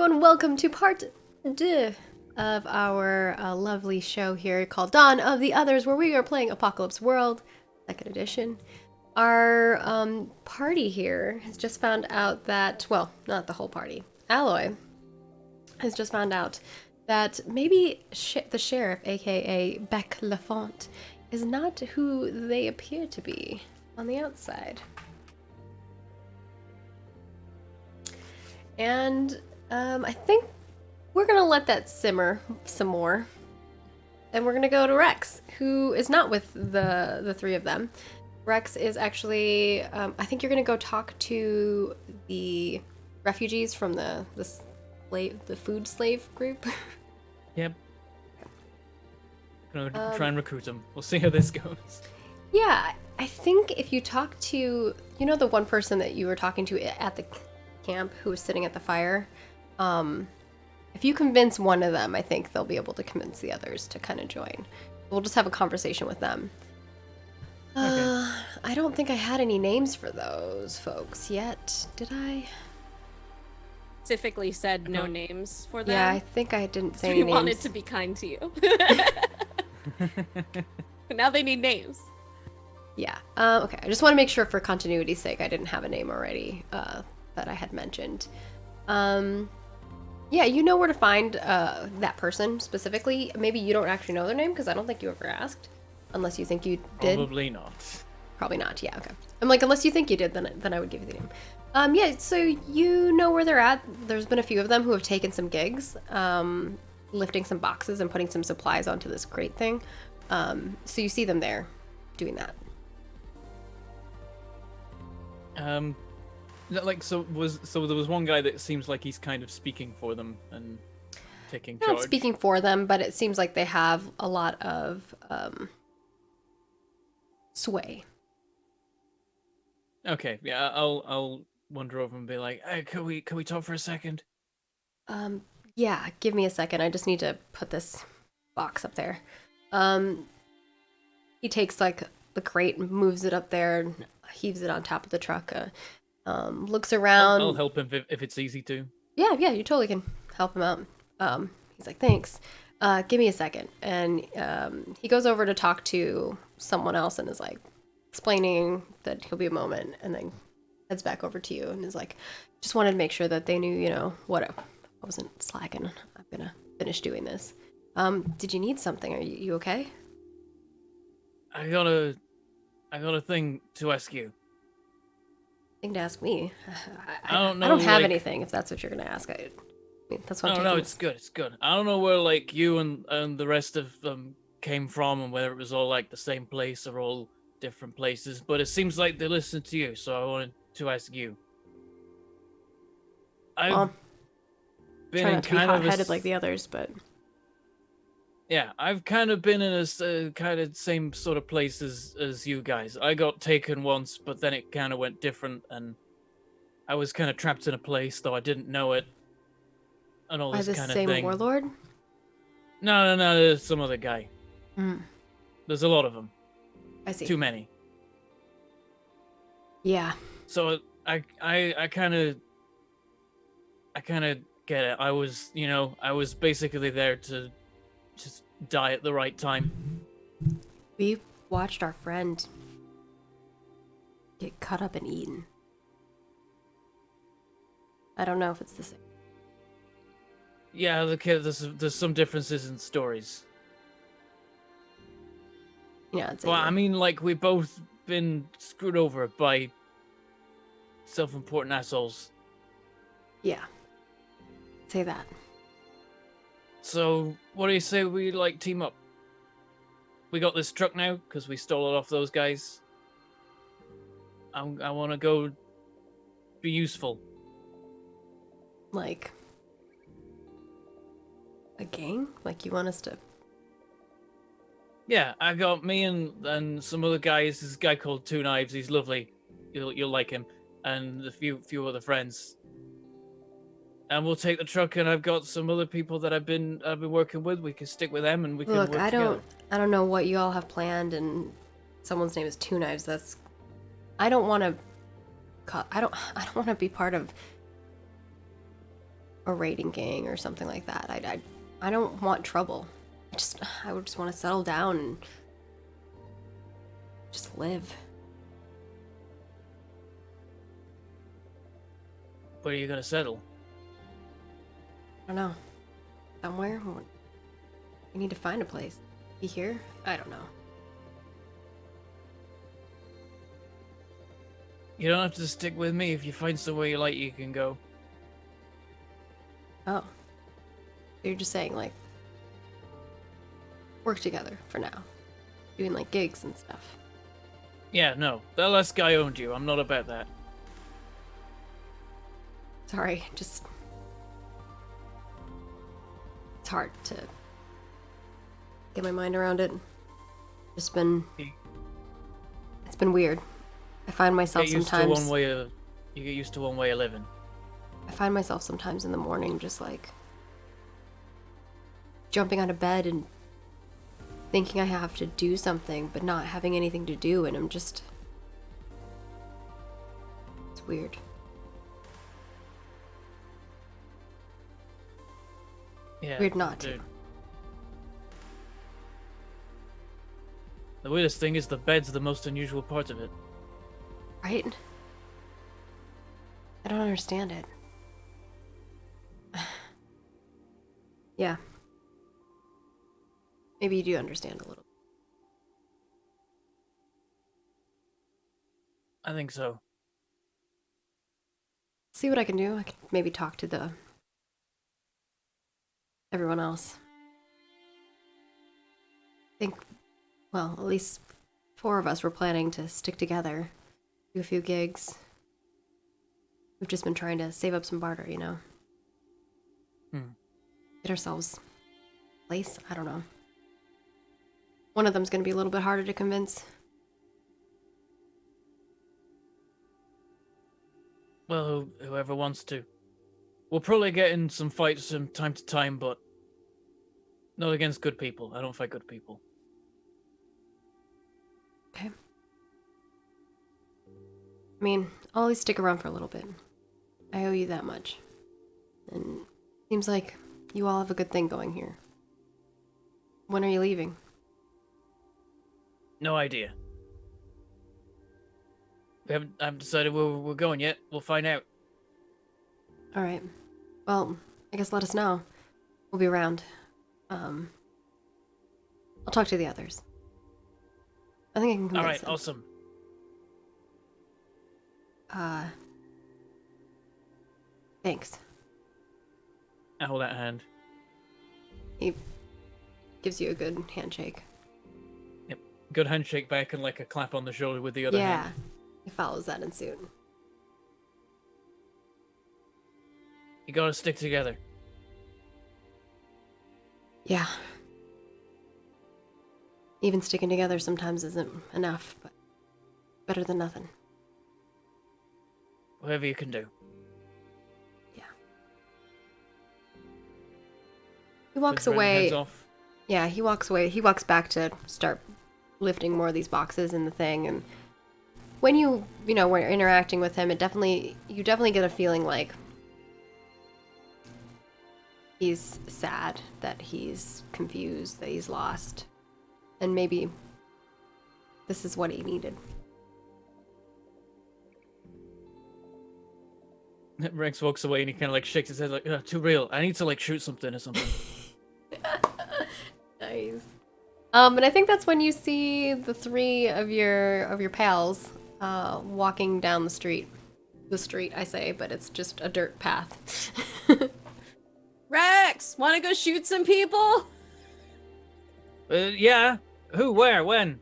and welcome to part 2 of our lovely show here called Dawn of the Others, where we are playing Apocalypse World, 2nd edition. Our party here has just found out that, well, not the whole party, Alloy has just found out that maybe the sheriff, aka Bec Lafont, is not who they appear to be on the outside. And I think we're gonna let that simmer some more, and we're gonna go to Rex, who is not with the three of them. Rex is actually, I think you're gonna go talk to the refugees from the food slave group.
Yep. Gonna try and recruit them. We'll see how this goes.
Yeah, I think if you talk to, you know, the one person that you were talking to at the camp who was sitting at the fire, if you convince one of them, I think they'll be able to convince the others to kind of join. We'll just have a conversation with them.
Okay.
I don't think I had any names for those folks yet, did I?
Specifically said no names for them.
Yeah, I think I didn't say
We
any names.
wanted to be kind to you. But now they need names.
Yeah. Okay. I just want to make sure for continuity's sake I didn't have a name already that I had mentioned. Yeah, you know where to find that person specifically. Maybe you don't actually know their name because I don't think you ever asked, unless you think you did.
Probably not.
Probably not. Yeah. Okay. I'm like, unless you think you did, then I would give you the name. Yeah. So you know where they're at. There's been a few of them who have taken some gigs, lifting some boxes and putting some supplies onto this crate thing. So you see them there, doing that.
So there was one guy that seems like he's kind of speaking for them and taking
Not
charge.
speaking for them, but it seems like they have a lot of sway.
Okay, yeah, I'll wander over and be like, "Hey, can we talk for a second?"
Yeah, give me a second. I just need to put this box up there. He takes like the crate and moves it up there and heaves it on top of the truck. Looks around.
I'll help him if it's easy to.
Yeah, you totally can help him out. He's like, thanks. Give me a second. And he goes over to talk to someone else and is like explaining that he'll be a moment, and then heads back over to you and is like, just wanted to make sure that they knew, you know, what I wasn't slacking. I'm gonna finish doing this. Did you need something? Are you okay?
I got a thing to ask you.
Thing to ask me?
I don't know.
I don't have
like-
anything. If that's what you're gonna ask, I mean, that's what. I'm
No,
taking
it's good. It's good. I don't know where like you and the rest of them came from, and whether it was all like the same place or all different places. But it seems like they listened to you, so I wanted to ask you. I've
Well,
been
try
in
not to be
kind of a
hot-headed like the others, but
Yeah, I've kind of been in a kind of same sort of place as you guys. I got taken once, but then it kind of went different, and I was kind of trapped in a place, though I didn't know it, and all
by
this
the
kind of
same
thing.
warlord.
No, there's some other guy.
Mm,
There's a lot of them.
I see.
Too many.
Yeah.
So I kind of get it. I was basically there to just die at the right time.
We watched our friend get cut up and eaten. I don't know if it's the same.
Yeah, there's some differences in stories.
Yeah, it's
Well, I mean, like, we've both been screwed over by self-important assholes.
yeah. Say that.
So, what do you say we, like, team up? We got this truck now, because we stole it off those guys. I want to go be useful.
Like a gang? Like you want us to?
Yeah, I got me and some other guys. This guy called Two Knives. He's lovely. You'll like him. And a few other friends. And we'll take the truck. And I've got some other people that I've been working with. We can stick with them, and we can
Look,
work
I
together.
don't know what you all have planned, and someone's name is Two Knives. I don't want to. I don't want to be part of
a raiding gang or something like that. I don't want trouble. I would just want to settle down and just live.
Where are you gonna settle?
I don't know. Somewhere? We need to find a place. Be here? I don't know.
You don't have to stick with me. If you find somewhere you like, you can go.
Oh. You're just saying, like, work together for now. Doing, like, gigs and stuff.
Yeah, no. That last guy owned you. I'm not about that.
Sorry, just... It's hard to get my mind around it. It's been weird. I find myself
You get used to one way of living.
I find myself sometimes in the morning just like jumping out of bed and thinking I have to do something but not having anything to do, and it's weird.
Yeah.
Weird not to.
Dude. The weirdest thing is the bed's the most unusual part of it.
Right? I don't understand it. Yeah. Maybe you do understand a little.
I think so.
See what I can do. I could maybe talk to everyone else. I think, well, at least 4 of us were planning to stick together, do a few gigs. We've just been trying to save up some barter, you know? Get ourselves a place? I don't know. One of them's gonna be a little bit harder to convince.
Well, whoever wants to. We'll probably get in some fights from time to time, but not against good people. I don't fight good people.
Okay. I mean, I'll at least stick around for a little bit. I owe you that much. And seems like you all have a good thing going here. When are you leaving?
No idea. We haven't decided where we're going yet. We'll find out.
Alright. Well, I guess let us know. We'll be around. I'll talk to the others. I think I can convince
Alright,
them.
awesome.
Thanks.
I hold that hand.
He gives you a good handshake.
Yep. Good handshake back and like a clap on the shoulder with the other
Yeah.
hand.
He follows that in suit.
You gotta stick together.
Yeah. Even sticking together sometimes isn't enough, but better than nothing.
Whatever you can do.
Yeah. He walks
Put your
away.
heads off.
Yeah, he walks away. He walks back to start lifting more of these boxes in the thing, and when you know, when you're interacting with him, you definitely get a feeling like he's sad, that he's confused, that he's lost, and maybe this is what he needed.
Rex walks away and he kind of like shakes his head like, too real. I need to like shoot something or something.
Nice. And I think that's when you see the 3 of your pals walking down the street. The street, I say, but it's just a dirt path.
Rex, want to go shoot some people?
Yeah. Who? Where? When?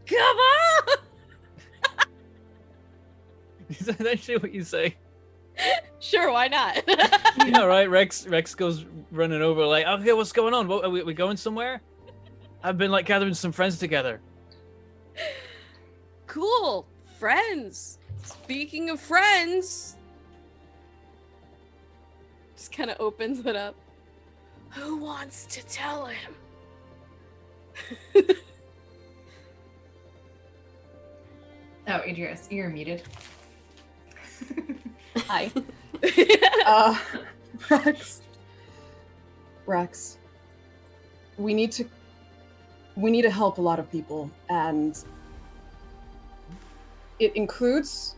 Come on!
Is that actually what you say?
Sure, why not?
Yeah, right. Rex goes running over like, okay, what's going on? What, are we going somewhere? I've been like gathering some friends together.
Cool. Friends. Speaking of friends. Just kind of opens it up. Who wants to tell him?
Oh, Idris, you're muted.
Hi. Rex, we need to help a lot of people, and it includes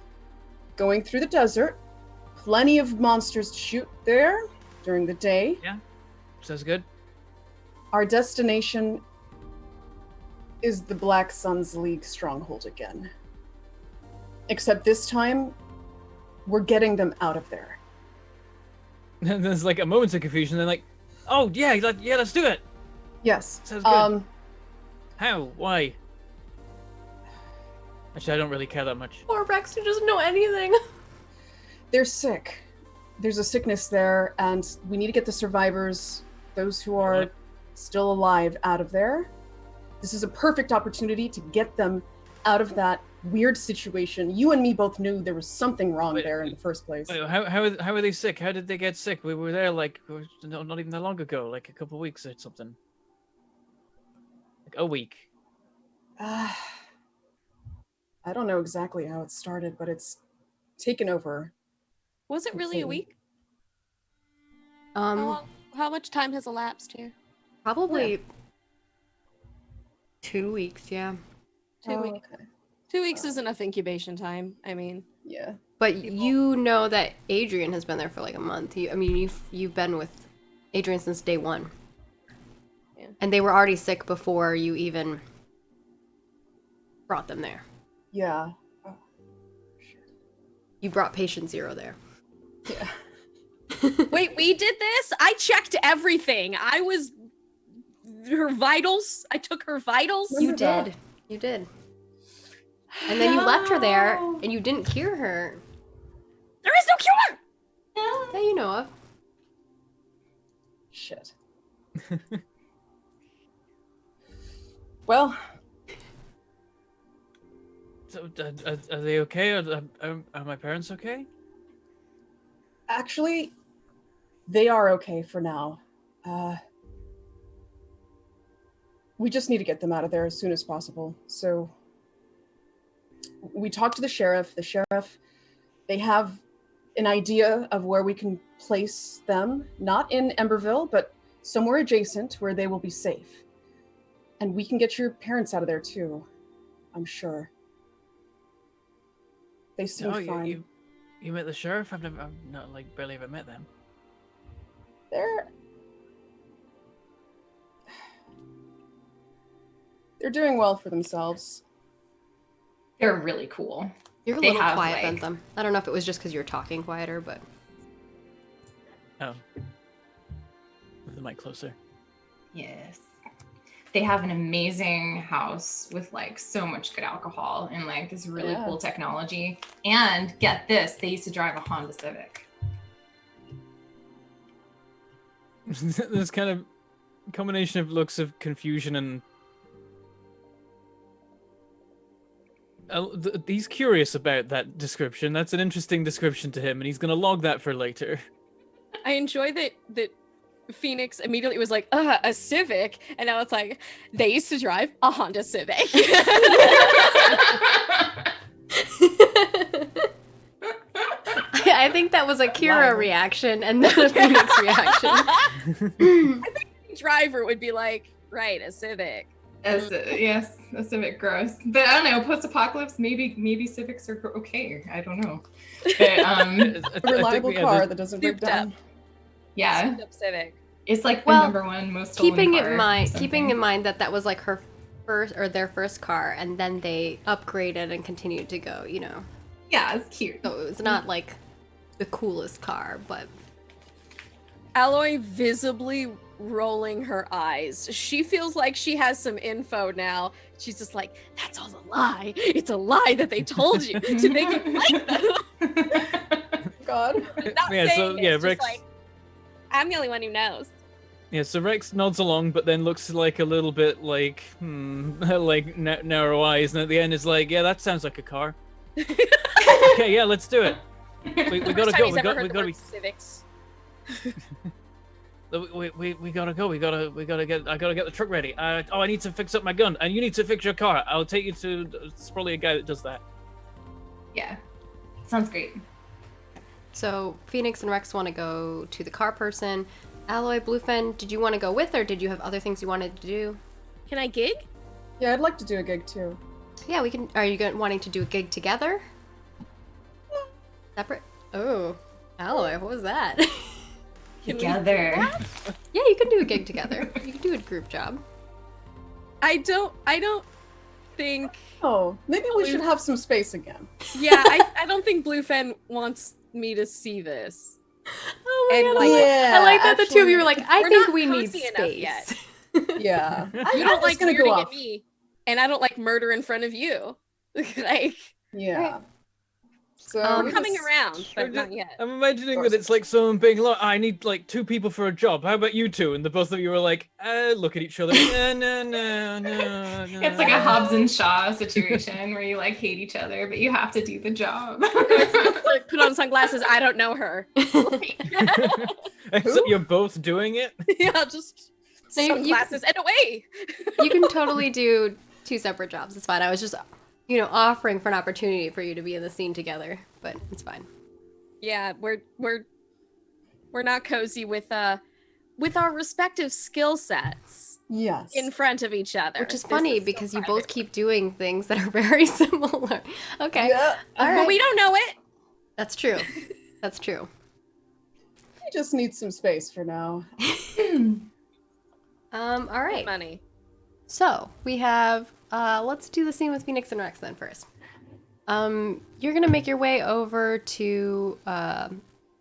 going through the desert. Plenty of monsters to shoot there during the day.
Sounds good.
Our destination is the Black Suns League stronghold again. Except this time, we're getting them out of there.
And there's like a moment of confusion. Then like, oh yeah, let's do it.
Yes.
Sounds good. How? Why? Actually, I don't really care that much.
Poor Rex, who doesn't know anything.
They're sick. There's a sickness there, and we need to get the survivors, those who are still alive, out of there. This is a perfect opportunity to get them out of that weird situation. You and me both knew there was something wrong there in the first place.
Wait, how are they sick? How did they get sick? We were there like not even that long ago, like a couple of weeks or something. Like a week.
I don't know exactly how it started, but it's taken over.
Was it really a
Completely.
week? How much time has elapsed here?
Probably 2 weeks, yeah.
2 weeks.
Okay.
2 weeks is enough incubation time. I mean,
Yeah.
But you know that Adrian has been there for like a month. You've been with Adrian since day one.
Yeah.
And they were already sick before you even brought them there.
Yeah.
You brought patient 0 there.
Yeah.
wait, we did this? I checked everything. I was her vitals. I took her vitals.
You
Remember that.
did. You did. And then you left her there and you didn't cure her
There is no cure.
that you know of.
Shit. Well,
So are they okay? Are my parents okay?
actually, they are okay for now. We just need to get them out of there as soon as possible. So we talked to the sheriff. The sheriff, they have an idea of where we can place them, not in Emberville, but somewhere adjacent where they will be safe. And we can get your parents out of there too, I'm sure. They seem
Oh,
fine.
you met the sheriff? I've not like barely ever met them.
They're doing well for themselves.
They're really cool.
You're a
They
little
have,
quiet,
like-
Bentham. I don't know if it was just because you were talking quieter, but
Oh. Move the mic closer.
Yes. They have an amazing house with like so much good alcohol and like this really
Yeah.
cool technology. And get this, they used to drive a Honda Civic.
This kind of combination of looks of confusion and he's curious about that description. That's an interesting description to him, and he's gonna log that for later.
I enjoy that Phoenix immediately was like, a Civic. And now it's like, they used to drive a Honda Civic.
I think that was a Kira reaction and then a Phoenix reaction.
Driver would be like, right, a Civic.
Yes, a Civic gross. But I don't know, post-apocalypse, maybe Civics are okay. I don't know. But
A reliable car that doesn't break
souped
down.
up.
yeah,
Souped up Civic.
it's like the
Well,
number one most stolen
keeping
car
in
or
mind,
something.
that was like her first or their first car, and then they upgraded and continued to go. You know,
Yeah, it's cute.
so it was not like the coolest car, but
Alloy visibly rolling her eyes. She feels like she has some info now. She's just like, that's all a lie. It's a lie that they told you to make you like them.
God.
Not
Yeah,
saying
so,
it,
yeah,
just
Rex-
like, I'm the only one who knows.
Yeah, so Rex nods along, but then looks like a little bit like, like narrow eyes, and at the end is like, yeah, that sounds like a car. Okay, yeah, let's do it. We gotta
First time
go.
he's
We
ever
got.
heard
We
the
gotta
word
be.
civics.
We gotta go. We gotta get. I gotta get the truck ready. I need to fix up my gun, and you need to fix your car. I'll take you to. It's probably a guy that does that.
Yeah, sounds great.
So Phoenix and Rex want to go to the car person. Alloy, Bluefin, did you want to go with, or did you have other things you wanted to do?
Can I gig?
Yeah, I'd like to do a gig too.
Yeah, we can. Are you wanting to do a gig together? Separate? Oh, Alloy, what was that?
Can we-
Together.
Yeah, you can do a gig together. You can do a group job.
I don't think.
Oh, maybe we should have some space again.
Yeah, I don't think Bluefin wants me to see this.
Oh my
And,
god,
like,
I like that the two of you were like, I
we're
think
not
we need
cozy enough
space.
yet.
Yeah.
You
I'm
don't like
just gonna go
weirding
off.
at me, and I don't like murder in front of you. Like,
Yeah. So
I'm
we're coming around,
We're
but not yet.
I'm imagining that it's like someone being like, I need like 2 people for a job. How about you two? And the both of you are like, look at each other. No.
It's like a Hobbs and Shaw situation where you like hate each other, but you have to do the job.
Like, put on sunglasses. I don't know her.
Except you're both doing it.
Yeah, just
No, you-
sunglasses and away.
You can totally do 2 separate jobs. It's fine. I was just, offering for an opportunity for you to be in the scene together, but it's fine.
Yeah, we're not cozy with our respective skill sets
yes.
in front of each other.
Which is
This
funny
so
because you
private.
both keep doing things that are very similar. Okay.
Yeah.
All right.
But we don't know it.
That's true. That's true.
We just need some space for now.
All right.
Money.
So we have, let's do the scene with Phoenix and Rex then first. You're gonna make your way over to a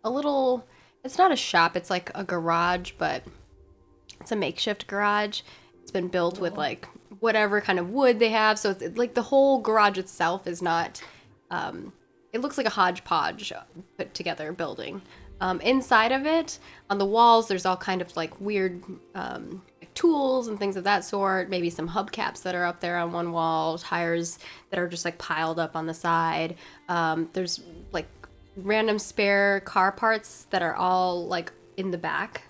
little, it's not a shop, it's like a garage, but it's a makeshift garage. It's been built with like whatever kind of wood they have. So it's, like the whole garage itself is not, it looks like a hodgepodge put together building. Inside of it, on the walls, there's all kind of like weird like tools and things of that sort. Maybe some hubcaps that are up there on one wall, tires that are just like piled up on the side. There's like random spare car parts that are all like in the back.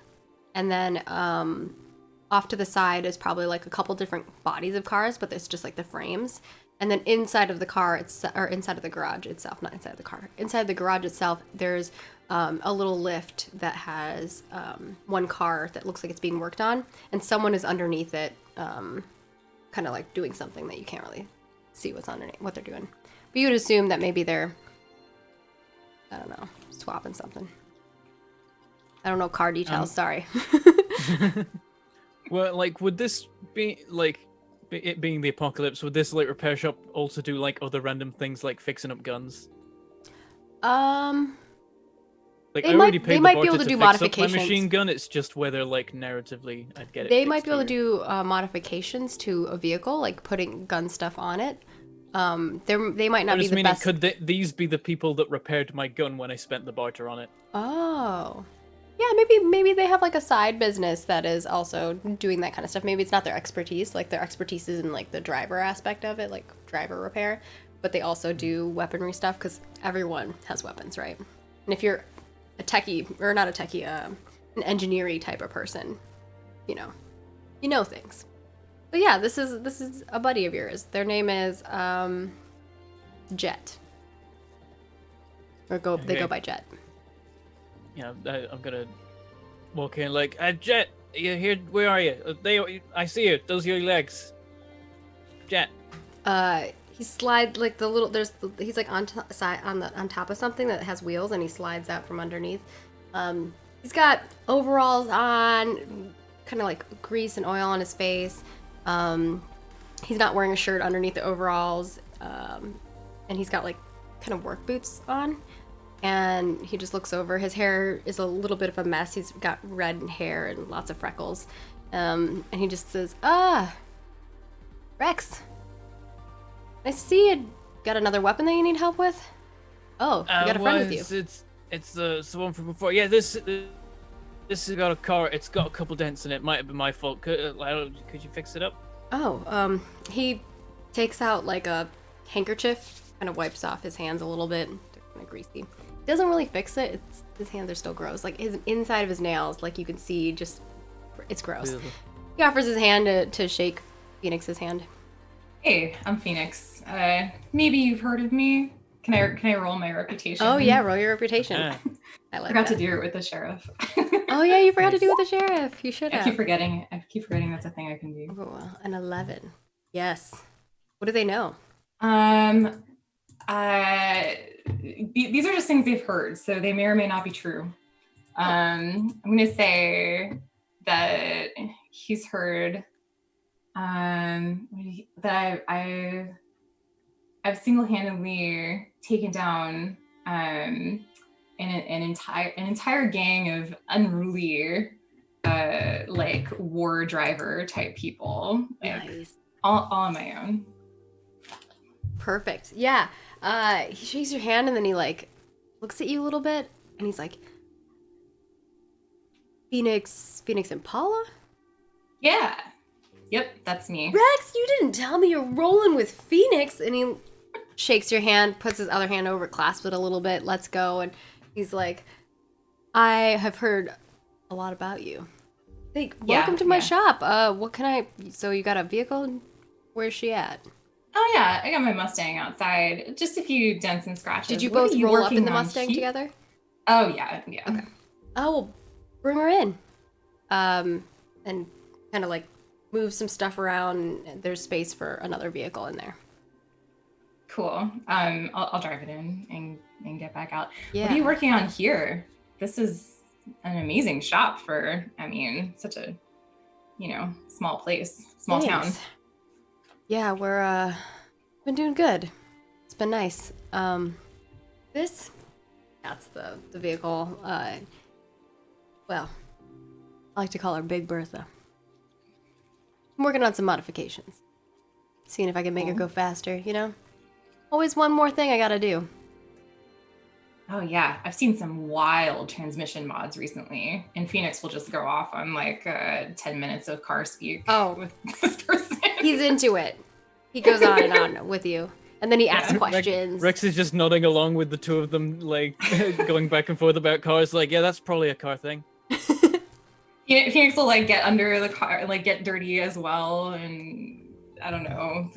And then off to the side is probably like a couple different bodies of cars, but it's just like the frames. And then inside of the car, or inside of the garage itself, not inside of the car, inside the garage itself, there's a little lift that has one car that looks like it's being worked on, and someone is underneath it, kind of like doing something that you can't really see what's underneath, what they're doing. But you would assume that maybe they're, I don't know, swapping something. I don't know car details, sorry.
Well, like, would this be like it being the apocalypse? Would this like repair shop also do like other random things like fixing up guns? Like,
They
I already
might-
paid
they
the
might be
barter
able to do
fix up my
modifications.
machine gun. It's just whether like narratively I'd get it.
They might
fixed
be able to
here.
do modifications to a vehicle, like putting gun stuff on it. They might not
I'm
be
just
the
meaning,
best.
could these be the people that repaired my gun when I spent the barter on it?
Oh, yeah. Maybe they have like a side business that is also doing that kind of stuff. Maybe it's not their expertise. Like their expertise is in like the driver aspect of it, like driver repair. But they also do weaponry stuff because everyone has weapons, right? And if you're a techie or not a techie, an engineering type of person, you know things. But yeah, this is a buddy of yours. Their name is Jet. They go
Okay.
by Jet.
Yeah, I'm gonna walk in like, Jet, you here? Where are you? I see you. Those are your legs. Jet.
He slides like the little. He's like on top of something that has wheels, and he slides out from underneath. He's got overalls on, kind of like grease and oil on his face. He's not wearing a shirt underneath the overalls, and he's got like kind of work boots on. And he just looks over. His hair is a little bit of a mess. He's got red hair and lots of freckles. And he just says, Rex. Nice to see you. Got another weapon that you need help with? Oh, you got a friend with you.
It's the one from before. Yeah, this has got a car. It's got a couple dents in it. Might have been my fault. Could you fix it up?
Oh, he takes out like a handkerchief, kind of wipes off his hands a little bit. They're kind of greasy. Doesn't really fix it. His hands are still gross. Like his inside of his nails, like you can see, just it's gross.
Ugh.
He offers his hand to shake Phoenix's hand.
Hey, I'm Phoenix. Maybe you've heard of me. Can I roll my reputation?
Oh yeah, roll your reputation.
Yeah.
I
I
like
forgot
that.
to do it with the sheriff.
Oh yeah, you forgot to do with the sheriff. You should
I
have.
keep forgetting. I keep forgetting that's a thing I can do.
Oh, well, an 11. Yes. What do they know?
These are just things they've heard, so they may or may not be true. I'm gonna say that he's heard that I've single-handedly taken down an entire gang of unruly like war driver type people, like
Nice.
all on my own.
Perfect. Yeah. He shakes your hand and then he like looks at you a little bit and he's like, Phoenix Impala?
Yeah. Yep, that's me.
Rex, you didn't tell me you're rolling with Phoenix. And he shakes your hand, puts his other hand over, clasps it a little bit, lets go, and he's like, I have heard a lot about you. Hey, welcome to my shop. What can I... So you got a vehicle? Where's she at?
Oh yeah, I got my Mustang outside. Just a few dents and scratches.
Did you
What
both
are
roll up
working
in the
on
Mustang
here?
together?
Oh yeah, yeah.
Okay. Oh, well, bring her in. And kind of like move some stuff around. And there's space for another vehicle in there.
Cool. I'll drive it in and get back out.
Yeah.
What are you working on here? This is an amazing shop for, I mean, such a, small place, small town.
Thanks. Yeah, we're been doing good. It's been nice. That's the vehicle. Well, I like to call her Big Bertha. I'm working on some modifications. Seeing if I can make her go faster, Always one more thing I gotta do.
Oh yeah, I've seen some wild transmission mods recently, and Phoenix will just go off on like 10 minutes of car speak.
Oh.
With this person.
He's into it. He goes on and on with you. And then he asks
Yeah.
questions.
Rex is just nodding along with the two of them, like going back and forth about cars. Like, yeah, that's probably a car thing.
Phoenix will like get under the car, like get dirty as well, and I don't know,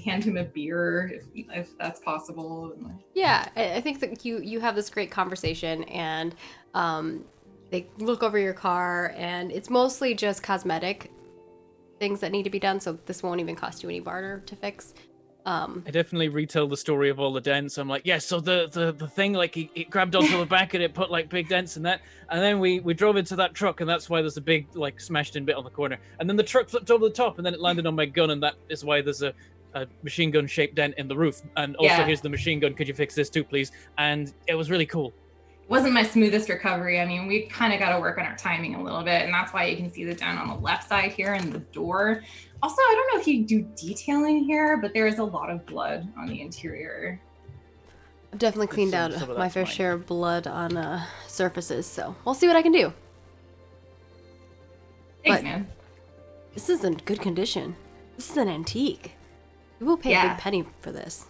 hand him a beer if that's possible.
Yeah, I think that you have this great conversation, and they look over your car, and it's mostly just cosmetic things that need to be done, so this won't even cost you any barter to fix.
I definitely retell the story of all the dents. I'm like, yeah, so the thing, like, it grabbed onto the back and it put, like, big dents in that. And then we drove into that truck, and that's why there's a big, like, smashed-in bit on the corner. And then the truck flipped over the top, and then it landed on my gun, and that is why there's a machine gun-shaped dent in the roof. And also,
Yeah.
here's the machine gun. Could you fix this too, please? And it was really cool.
Wasn't my smoothest recovery. I mean, we kind of got to work on our timing a little bit, and that's why you can see the dent on the left side here and the door. Also, I don't know if you do detailing here, but there is a lot of blood on the interior.
I've definitely cleaned out
some of
my
that's
fair
mine.
share of blood on surfaces, so we'll see what I can do.
Thanks,
But-
man.
This is in good condition. This is an antique. You will pay a
Yeah.
big penny for this.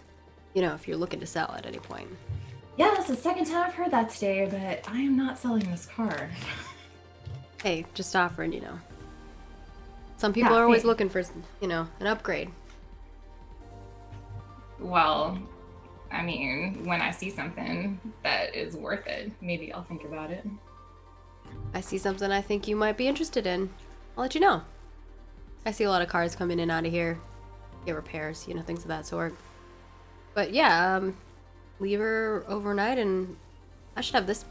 If you're looking to sell at any point.
Yeah, that's the second time I've heard that today, but I am not selling this car.
Hey, just offering, Some people
Yeah,
are always
hey.
looking for, an upgrade.
Well, I mean, when I see something that is worth it, maybe I'll think about it.
I see something I think you might be interested in. I'll let you know. I see a lot of cars come in and out of here. Get repairs, things of that sort. But yeah, leave her overnight and I should have this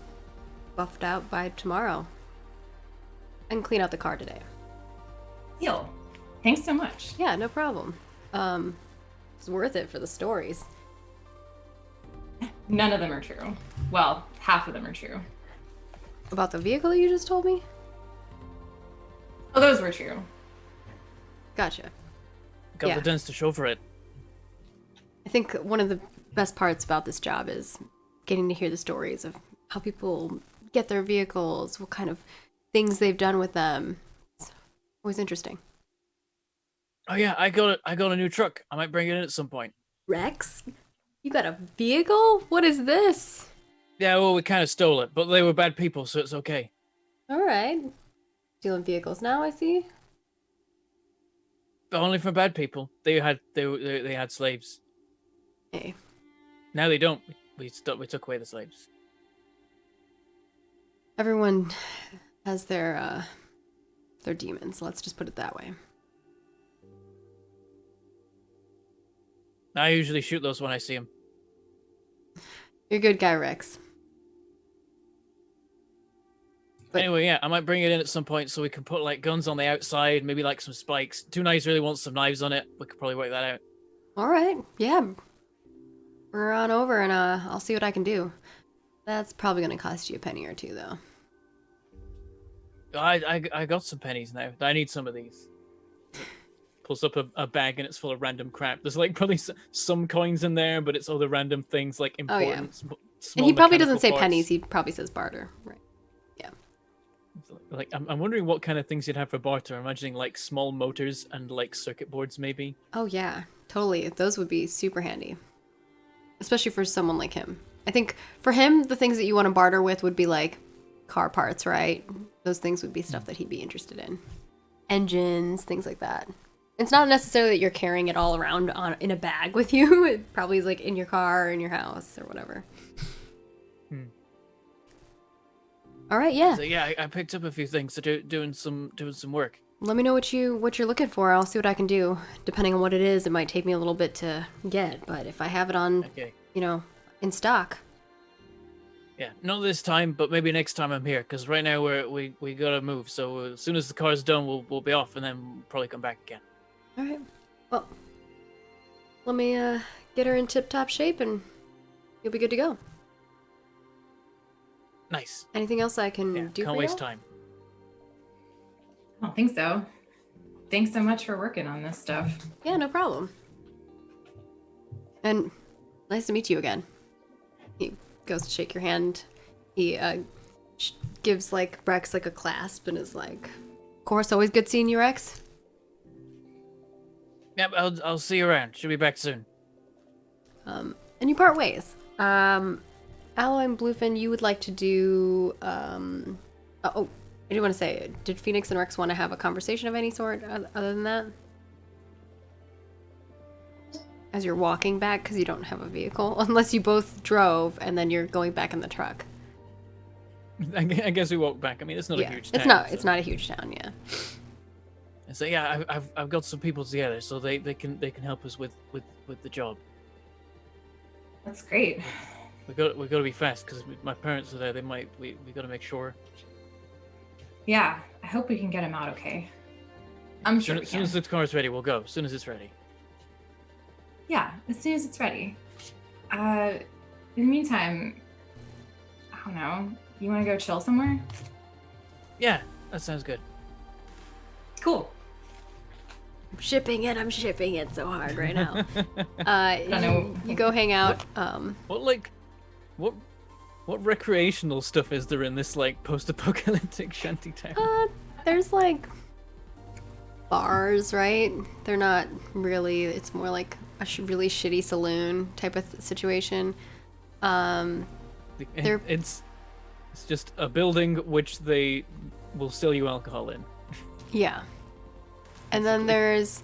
buffed out by tomorrow. I can clean out the car today.
Deal. Thanks so much.
Yeah, no problem. It's worth it for the stories.
None of them are true. Well, half of them are true.
About the vehicle you just told me?
Oh, those were true.
Gotcha.
Got
Yeah.
the dents to show for it.
I think one of the best parts about this job is getting to hear the stories of how people get their vehicles, what kind of things they've done with them. It's always interesting.
Oh yeah, I got a new truck. I might bring it in at some point.
Rex, you got a vehicle? What is this?
Yeah, well, we kind of stole it, but they were bad people, so it's okay.
All right. Stealing vehicles now, I see.
But only from bad people. They had slaves.
Hey,
Now they don't. We took away the slaves.
Everyone has their demons. Let's just put it that way.
I usually shoot those when I see them.
You're a good guy, Rex. But-
Anyway, yeah, I might bring it in at some point so we can put like guns on the outside, maybe like some spikes. Two Knives really wants some knives on it. We could probably work that out.
All right, yeah. We're on over, and I'll see what I can do. That's probably gonna cost you a penny or two, though.
I got some pennies now. I need some of these. Pulls up a bag and it's full of random crap. There's like probably some coins in there, but it's all the random things like
Oh, yeah.
important. Small
And he probably doesn't
mechanical
say
parts.
pennies. He probably says barter. Right.
Like I'm wondering what kind of things you'd have for barter. I'm imagining like small motors and like circuit boards, maybe.
Oh yeah, totally. Those would be super handy, especially for someone like him. I think for him, the things that you want to barter with would be like car parts, right? Those things would be stuff that he'd be interested in. Engines, things like that. It's not necessarily that you're carrying it all around in a bag with you. It probably is like in your car or in your house or whatever. All right, yeah.
So yeah, I picked up a few things to doing some work.
Let me know what you're looking for. I'll see what I can do. Depending on what it is, it might take me a little bit to get, but if I have it on,
Okay.
In stock.
Yeah, not this time, but maybe next time I'm here. Because right now we gotta move. So as soon as the car's done, we'll be off, and then we'll probably come back again.
All right. Well, let me get her in tip-top shape, and you'll be good to go.
Nice.
Anything else I can
Yeah,
do
can't
for
waste
you?
time.
I don't think so. Thanks so much for working on this stuff.
Yeah, no problem. And nice to meet you again. He goes to shake your hand. He gives like Rex like a clasp and is like, "Of course, always good seeing you, Rex."
Yep, I'll see you around. Should be back soon.
And you part ways. Alloy and Bluefin, you would like to do. Oh, I do want to say, did Phoenix and Rex want to have a conversation of any sort other than that? As you're walking back, because you don't have a vehicle, unless you both drove and then you're going back in the truck.
I guess we walk back. I mean, it's not a huge town.
It's not a huge town, yeah.
So yeah, I've got some people together, so they can help us with the job.
That's great.
We got to be fast because my parents are there. We got to make sure.
Yeah, I hope we can get him out okay. I'm sure we
As soon
can.
as the car's ready, we'll go. As soon as it's ready.
Yeah, as soon as it's ready. In the meantime, I don't know. You want to go chill somewhere?
Yeah, that sounds good.
Cool.
I'm shipping it so hard right now.
don't know.
You go hang out.
What recreational stuff is there in this like post-apocalyptic shanty town?
There's like bars, right? They're not really. It's more like a really shitty saloon type of situation. they're-
It's just a building which they will sell you alcohol in.
Yeah. And then there's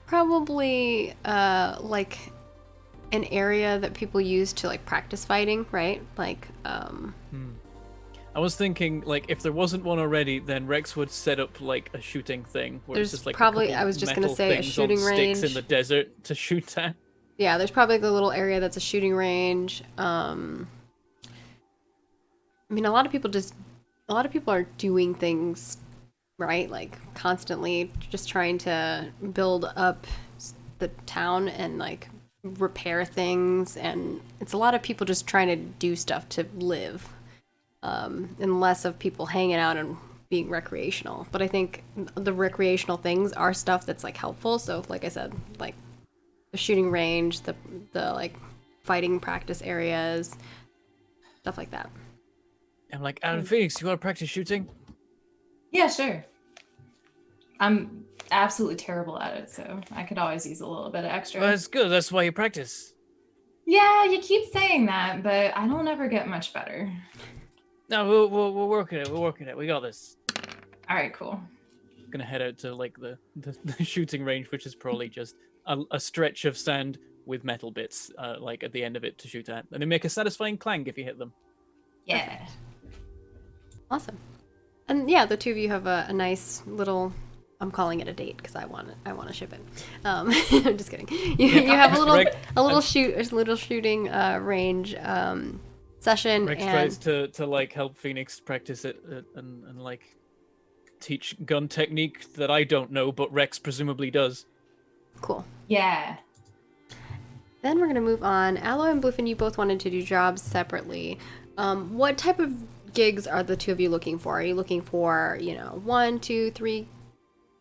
probably like an area that people use to like practice fighting, right? Like
I was thinking, like, if there wasn't one already, then Rex would set up like a shooting thing where
There's
it's just like
probably-
a couple
I was just gonna
metal
say a
things
shooting
on sticks in
range.
the desert to shoot at.
yeah, there's probably like a little area that's a shooting range. I mean, a lot of people are doing things, right? Like constantly just trying to build up the town and like repair things, and it's a lot of people just trying to do stuff to live, and less of people hanging out and being recreational. But I think the recreational things are stuff that's like helpful. So like I said, like the shooting range, the like fighting practice areas, stuff like that.
I'm like, Adam Phoenix, you want to practice shooting?
Yeah, sure. I'm absolutely terrible at it, so I could always use a little bit of extra.
Well, that's good. That's why you practice.
Yeah, you keep saying that, but I don't ever get much better.
No, we're working it. We're working it. We got this.
All right, cool.
Gonna head out to like the shooting range, which is probably just a stretch of sand with metal bits, like at the end of it to shoot at, and they make a satisfying clang if you hit them.
Yeah.
Awesome. And yeah, the two of you have a nice little. I'm calling it a date because I want to ship it. I'm just kidding. You have a little shooting range session.
Rex
and
tries to like help Phoenix practice it and like teach gun technique that I don't know, but Rex presumably does.
Cool.
Yeah.
Then we're gonna move on. Alloy and Bluefin, you both wanted to do jobs separately. What type of gigs are the two of you looking for? Are you looking for 1, 2, 3?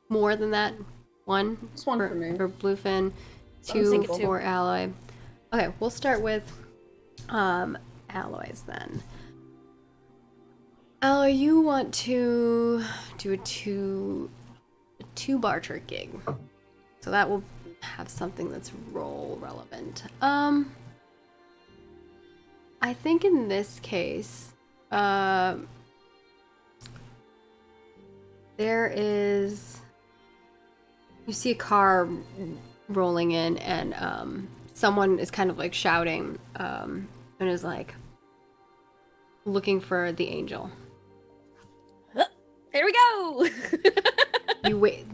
More than that? One?
Just one for me.
For Bluefin.
Sounds
2
simple.
for Alloy. Okay, we'll start with Alloys then. Alloy, you want to do a two barter gig. So that will have something that's role relevant. I think in this case, there is. You see a car rolling in, and someone is kind of like shouting, and is like looking for the angel.
Here we go.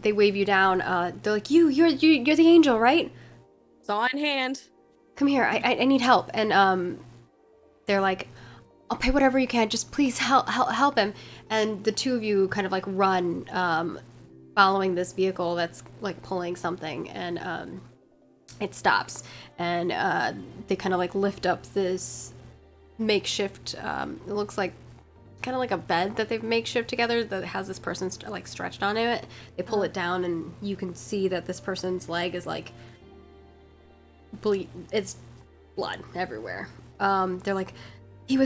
They wave you down. They're like, you're the angel, right?
Saw in hand.
Come here. I need help. And they're like, I'll pay whatever you can. Just please help him. And the two of you kind of like run, following this vehicle that's like pulling something, and it stops. And they kind of like lift up this makeshift. It looks like kind of like a bed that they've makeshift together that has this person like stretched onto it. They pull it down, and you can see that this person's leg is like it's blood everywhere. They're like, we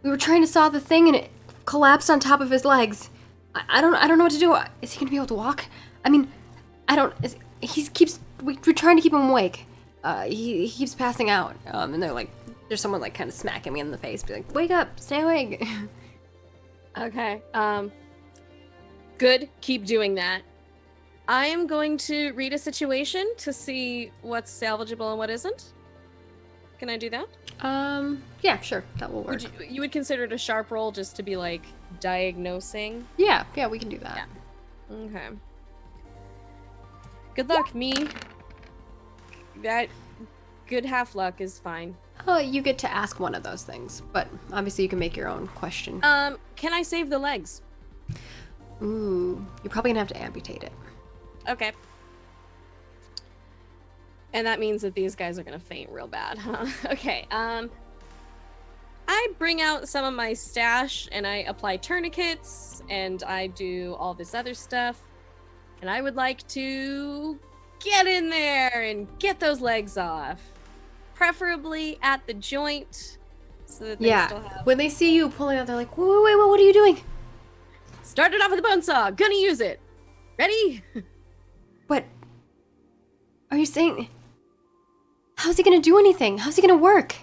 were trying to saw the thing and it collapsed on top of his legs. I don't know what to do. Is he gonna be able to walk? I mean, we're trying to keep him awake. He keeps passing out. And they're like, there's someone like kind of smacking me in the face, be like, wake up, stay awake.
Okay. Good. Keep doing that. I am going to read a situation to see what's salvageable and what isn't. Can I do that?
Yeah, sure, that will work.
You would consider it a sharp roll just to be like diagnosing?
Yeah, we can do that.
Yeah. Okay. Good luck, me. That good half luck is fine.
Oh, you get to ask one of those things, but obviously you can make your own question.
Can I save the legs?
Ooh, you're probably gonna have to amputate it.
Okay. And that means that these guys are gonna faint real bad, huh? Okay, I bring out some of my stash and I apply tourniquets and I do all this other stuff. And I would like to get in there and get those legs off. Preferably at the joint so that they still have...
When they see you pulling out, they're like, wait, what are you doing?
Started off with a bone saw. Gonna use it. Ready?
What? Are you saying... How's he gonna do anything? How's he gonna work?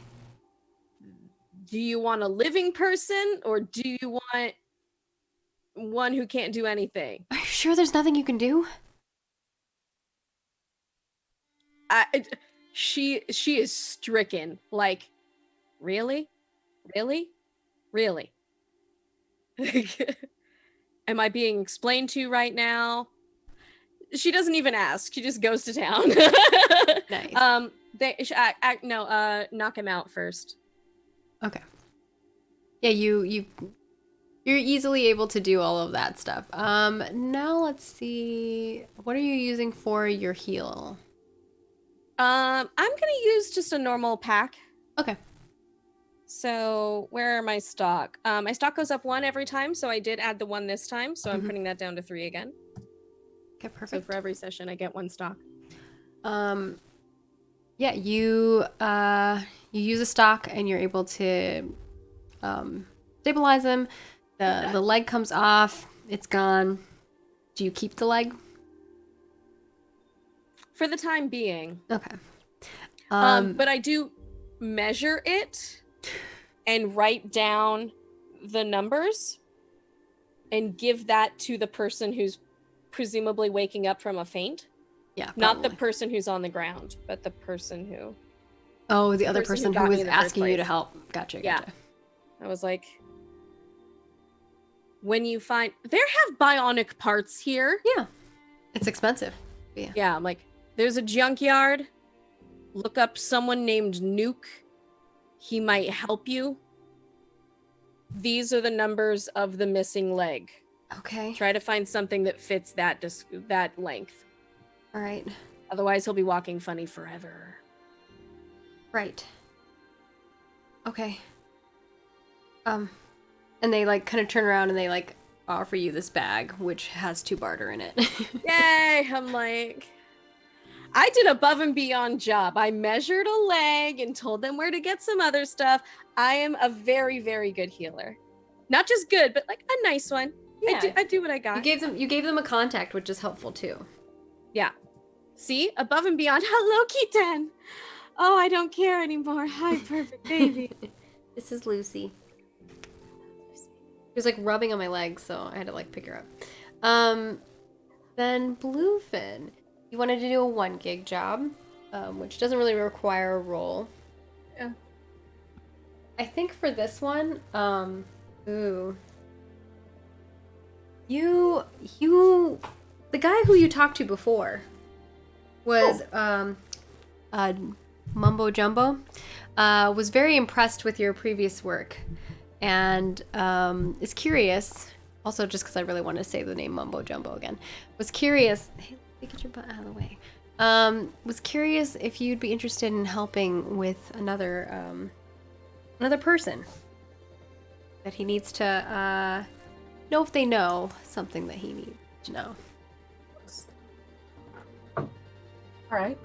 Do you want a living person or do you want one who can't do anything?
Are you sure there's nothing you can do?
She is stricken. Like, really? Am I being explained to right now? She doesn't even ask. She just goes to town.
Nice.
Knock him out first.
Okay. Yeah, you're easily able to do all of that stuff. Now let's see. What are you using for your heal?
I'm gonna use just a normal pack.
Okay.
So where are my stock? My stock goes up 1 every time, so I did add the 1 this time, so I'm putting that down to 3 again.
Okay, perfect.
So for every session, I get 1 stock.
Yeah, you use a stock and you're able to stabilize him. The leg comes off. It's gone. Do you keep the leg?
For the time being.
Okay.
But I do measure it and write down the numbers and give that to the person who's presumably waking up from a faint.
Yeah,
Not the
probably.
person who's on the ground, but the person who.
Oh, the other
person who
person who
got me
was
in the first
asking you to
place.
help. Gotcha,
Yeah.
gotcha.
I was like, when you find there have bionic parts here.
Yeah. It's expensive. Yeah.
Yeah, I'm like, there's a junkyard. Look up someone named Nuke. He might help you. These are the numbers of the missing leg.
Okay.
Try to find something that fits that length.
All right.
Otherwise, he'll be walking funny forever.
Right. Okay. And they like kind of turn around and they like offer you this bag, which has 2 barter in it.
Yay! I'm like, I did above and beyond job. I measured a leg and told them where to get some other stuff. I am a very, very good healer. Not just good, but like a nice one.
Yeah.
I do what I got.
You gave them a contact, which is helpful too.
Yeah. See? Above and beyond. Hello, Kiten! Oh, I don't care anymore. Hi, perfect baby.
This is Lucy. She was like rubbing on my leg, so I had to like pick her up. Then Bluefin, you wanted to do a 1 gig job, which doesn't really require a roll.
Yeah.
I think for this one, the guy who you talked to before was Mumbo Jumbo, was very impressed with your previous work, and is curious. Also, just because I really want to say the name Mumbo Jumbo again, was curious. Hey, let me get your butt out of the way. Was curious if you'd be interested in helping with another person that he needs to know if they know something that he needs to know.
All right.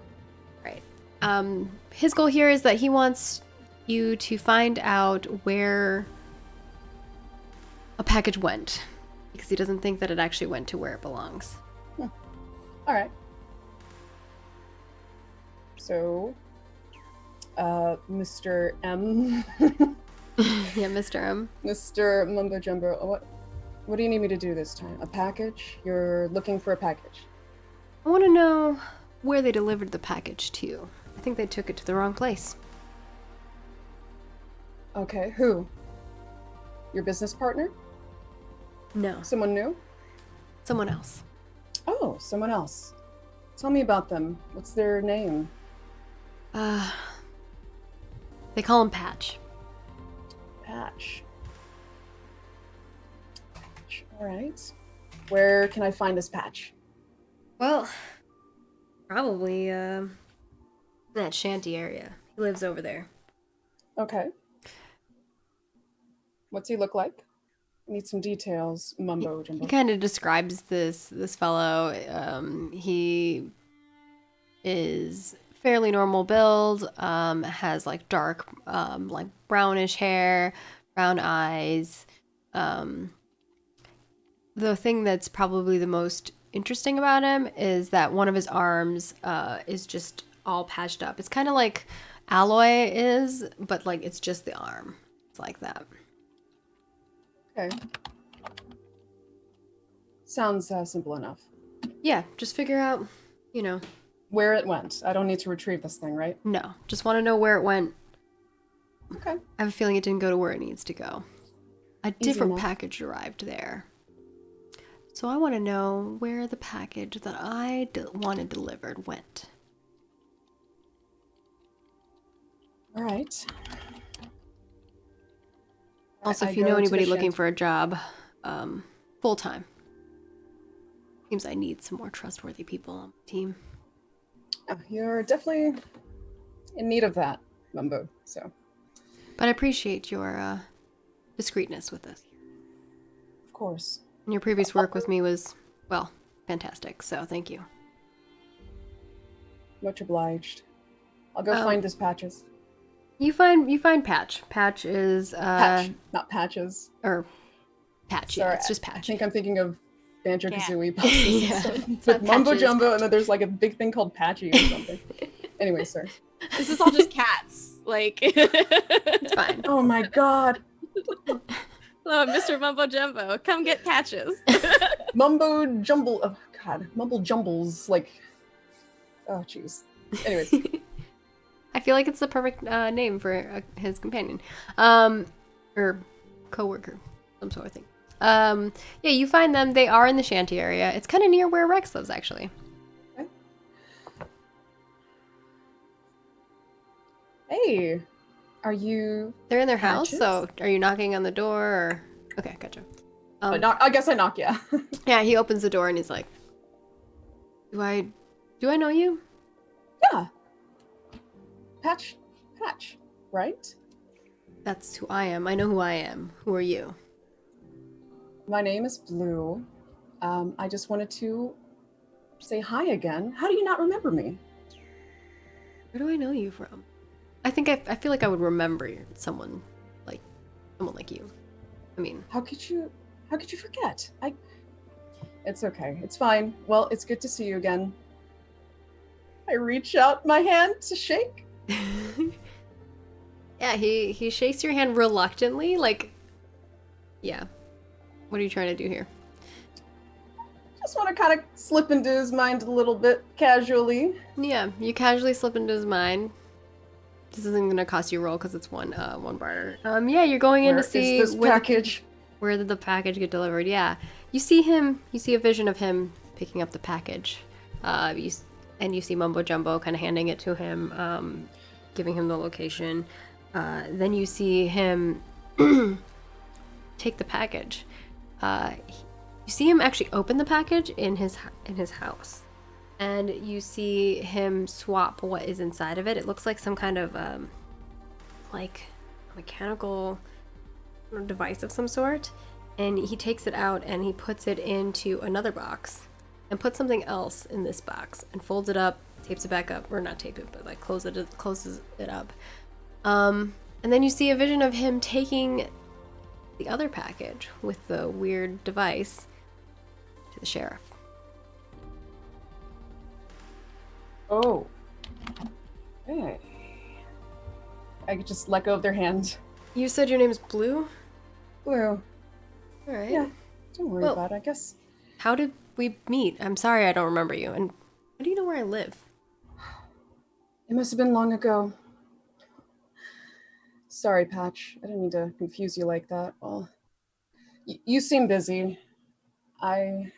Right. His goal here is that he wants you to find out where a package went, because he doesn't think that it actually went to where it belongs.
All right. So, Mr. M,
Yeah, Mr. M.
Mr. Mumbo Jumbo, what do you need me to do this time? A package? You're looking for a package.
I want to know where they delivered the package to. I think they took it to the wrong place.
Okay, who? Your business partner?
No,
Someone new?
someone else.
Oh, someone else. Tell me about them. What's their name?
They call him Patch.
Patch. All right. Where can I find this Patch?
Well, probably in that shanty area. He lives over there.
Okay. What's he look like? I need some details, Mumbo Jumbo.
He kind of describes this fellow. He is fairly normal build. Has like dark, like brownish hair, brown eyes. The thing that's probably the most interesting about him is that one of his arms is just all patched up. It's kind of like Alloy is, but like it's just the arm. It's like that.
Okay. Sounds simple enough.
Yeah, just figure out,
Where it went. I don't need to retrieve this thing, right?
no, just want to know where it went.
Okay.
I have a feeling it didn't go to where it needs to go. A
Easy
different
enough.
package arrived there. So I want to know where the package that I wanted delivered went.
All right.
Also,
I
if you
go
know
to
anybody
the
looking
shanty.
for a job, full time. Seems I need some more trustworthy people on the team.
You're definitely in need of that, Mumbo. So,
But I appreciate your discreetness with this.
of course.
And your previous work with me was, well, fantastic. So thank you.
Much obliged. I'll go
Oh.
find his patches.
You find Patch. Patch is
Patch, not patches.
or Patch. Yeah,
Sorry,
it's just
I
Patch.
think I'm thinking of Banjo Kazooie
Yeah.
puzzles.
It's
With
not
Mumbo
Patches.
Jumbo, and then there's like a big thing called Patchy or something. Anyway, sir.
This is all just cats. Like,
It's fine.
Oh my god.
hello, Mr. Mumbo Jumbo. Come get patches.
Mumbo Jumble. Oh god. Mumble Jumbles. Like, Oh, jeez. Anyways,
I feel like it's the perfect name for his companion, or coworker, some sort of thing. Yeah, you find them. They are in the shanty area. It's kind of near where Rex lives, actually.
hey, are you?
They're in their house.
Patches?
So, are you knocking on the door? Or... Okay, gotcha.
I guess I knock. Yeah.
Yeah, he opens the door and he's like, "Do I know you?"
Yeah. Patch, right?
That's who I am. I know who I am. Who are you?
My name is Blue. I just wanted to say hi again. How do you not remember me?
Where do I know you from? I think I feel like I would remember someone like you. I mean,
How could you forget? It's okay. It's fine. Well, it's good to see you again. I reach out my hand to shake.
yeah, he shakes your hand reluctantly, like, yeah. What are you trying to do here?
Just want to kind of slip into his mind a little bit casually.
Yeah, you casually slip into his mind. This isn't gonna cost you a roll because it's one barter. Yeah, you're going in
Where
to see
is this package?
Where did the package get delivered? Yeah, you see a vision of him picking up the package. You see Mumbo Jumbo kind of handing it to him, giving him the location. Then you see him take the package. You see him actually open the package in his house, and you see him swap what is inside of it. It looks like some kind of like mechanical device of some sort, and he takes it out and he puts it into another box and puts something else in this box and folds it up, tapes it back up, or not tape it, but like closes it up. And then you see a vision of him taking the other package with the weird device to the sheriff.
Oh. Hey. I could just let go of their hand.
You said your name's Blue?
Blue.
All right.
Yeah. Don't worry
Well-
about it, I guess.
How did we meet? I'm sorry I don't remember you. And how do you know where I live?
It must have been long ago. Sorry, Patch. I didn't mean to confuse you like that. Well, you seem busy. I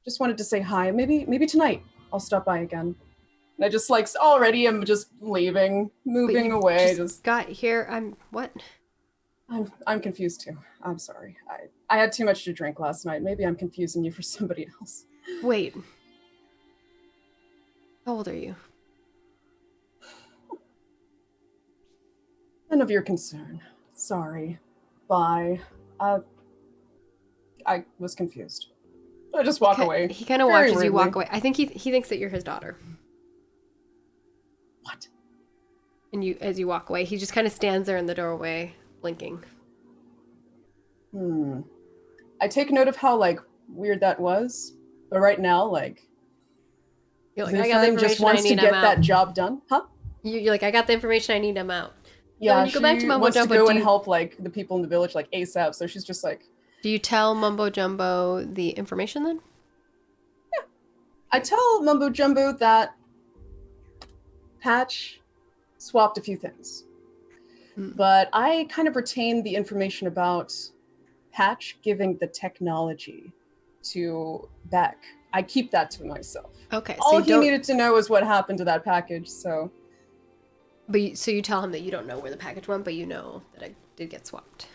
just wanted to say hi. Maybe tonight I'll stop by again. And I just already am just leaving,
But
moving
you
away.
just got here. What?
I'm confused too. I'm sorry. I had too much to drink last night. Maybe I'm confusing you for somebody else.
Wait. How old are you?
None of your concern. Sorry. Bye. I was confused. I just walk away.
He kind of
Very
watches you walk
rudely.
away. I think he thinks that you're his daughter.
What?
And as you walk away, he just kind of stands there in the doorway, blinking.
I take note of how weird that was, but right now
You're like, I got the
Zufang just
information I
wants to
need.
get
I'm
that
out.
job done, huh?
You're like, I got the information I need. I'm out.
Yeah,
when you go back to
she
Mumbo
wants
Jumbo,
to go
do
and
you-
help the people in the village ASAP. So she's just
Do you tell Mumbo Jumbo the information then?
I tell Mumbo Jumbo that Patch swapped a few things, but I kind of retain the information about Patch giving the technology to Beck. I keep that to myself.
Okay, so
All
you
he
don't.
needed to know is what happened to that package. So
So you tell him that you don't know where the package went, but you know that it did get swapped.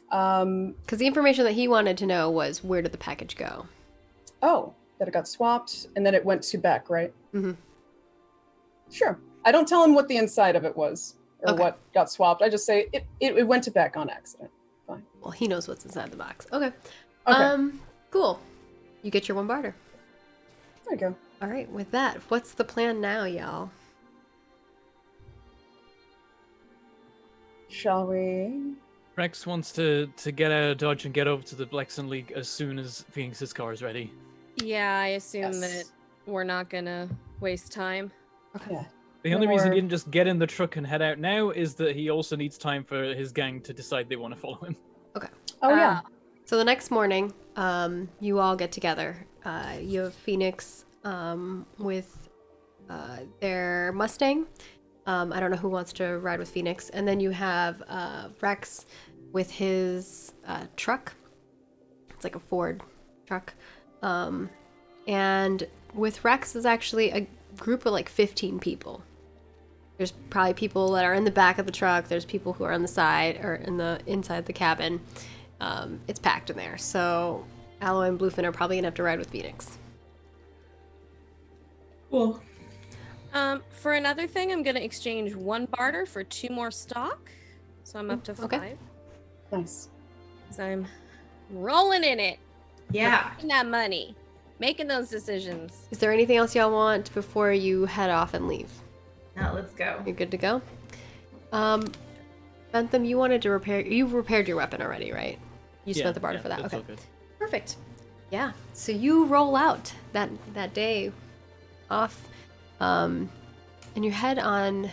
um,
Because the information that he wanted to know was where did the package go?
oh, that it got swapped and then it went to Beck, right?
Mhm.
Sure. I don't tell him what the inside of it was or
Okay.
what got swapped. I just say it went to Beck on accident. Fine.
Well, he knows what's inside the box. Okay.
Okay.
Cool. You get your one barter.
There you go.
All right. With that, what's the plan now, y'all?
Shall we?
Rex wants to get out of Dodge and get over to the Blexen League as soon as Phoenix's car is ready.
Yeah, I assume
Yes.
that we're not gonna waste time.
Yeah.
The
No
only reason
more-
he didn't just get in the truck and head out now is that he also needs time for his gang to decide they want to follow him.
Oh yeah.
So the next morning, you all get together. You have Phoenix with their Mustang. I don't know who wants to ride with Phoenix. And then you have Rex with his truck. It's like a Ford truck. And with Rex is actually a group of like 15 people. There's probably people that are in the back of the truck. There's people who are on the side or in the inside the cabin. It's packed in there. So Alloy and Bluefin are probably gonna have to ride with Phoenix.
Cool.
For another thing, I'm gonna exchange 1 barter for 2 more stock, so I'm up to 5.
Okay.
Nice.
So I'm rolling in it,
Yeah.
making that money, making those decisions.
Is there anything else y'all want before you head off and leave?
Now let's go.
You're good to go. Bentham, you wanted to repair. You repaired your weapon already, right? You spent the barter for that.
that's
Okay.
all good.
Perfect. Yeah. So you roll out that day off, and you head on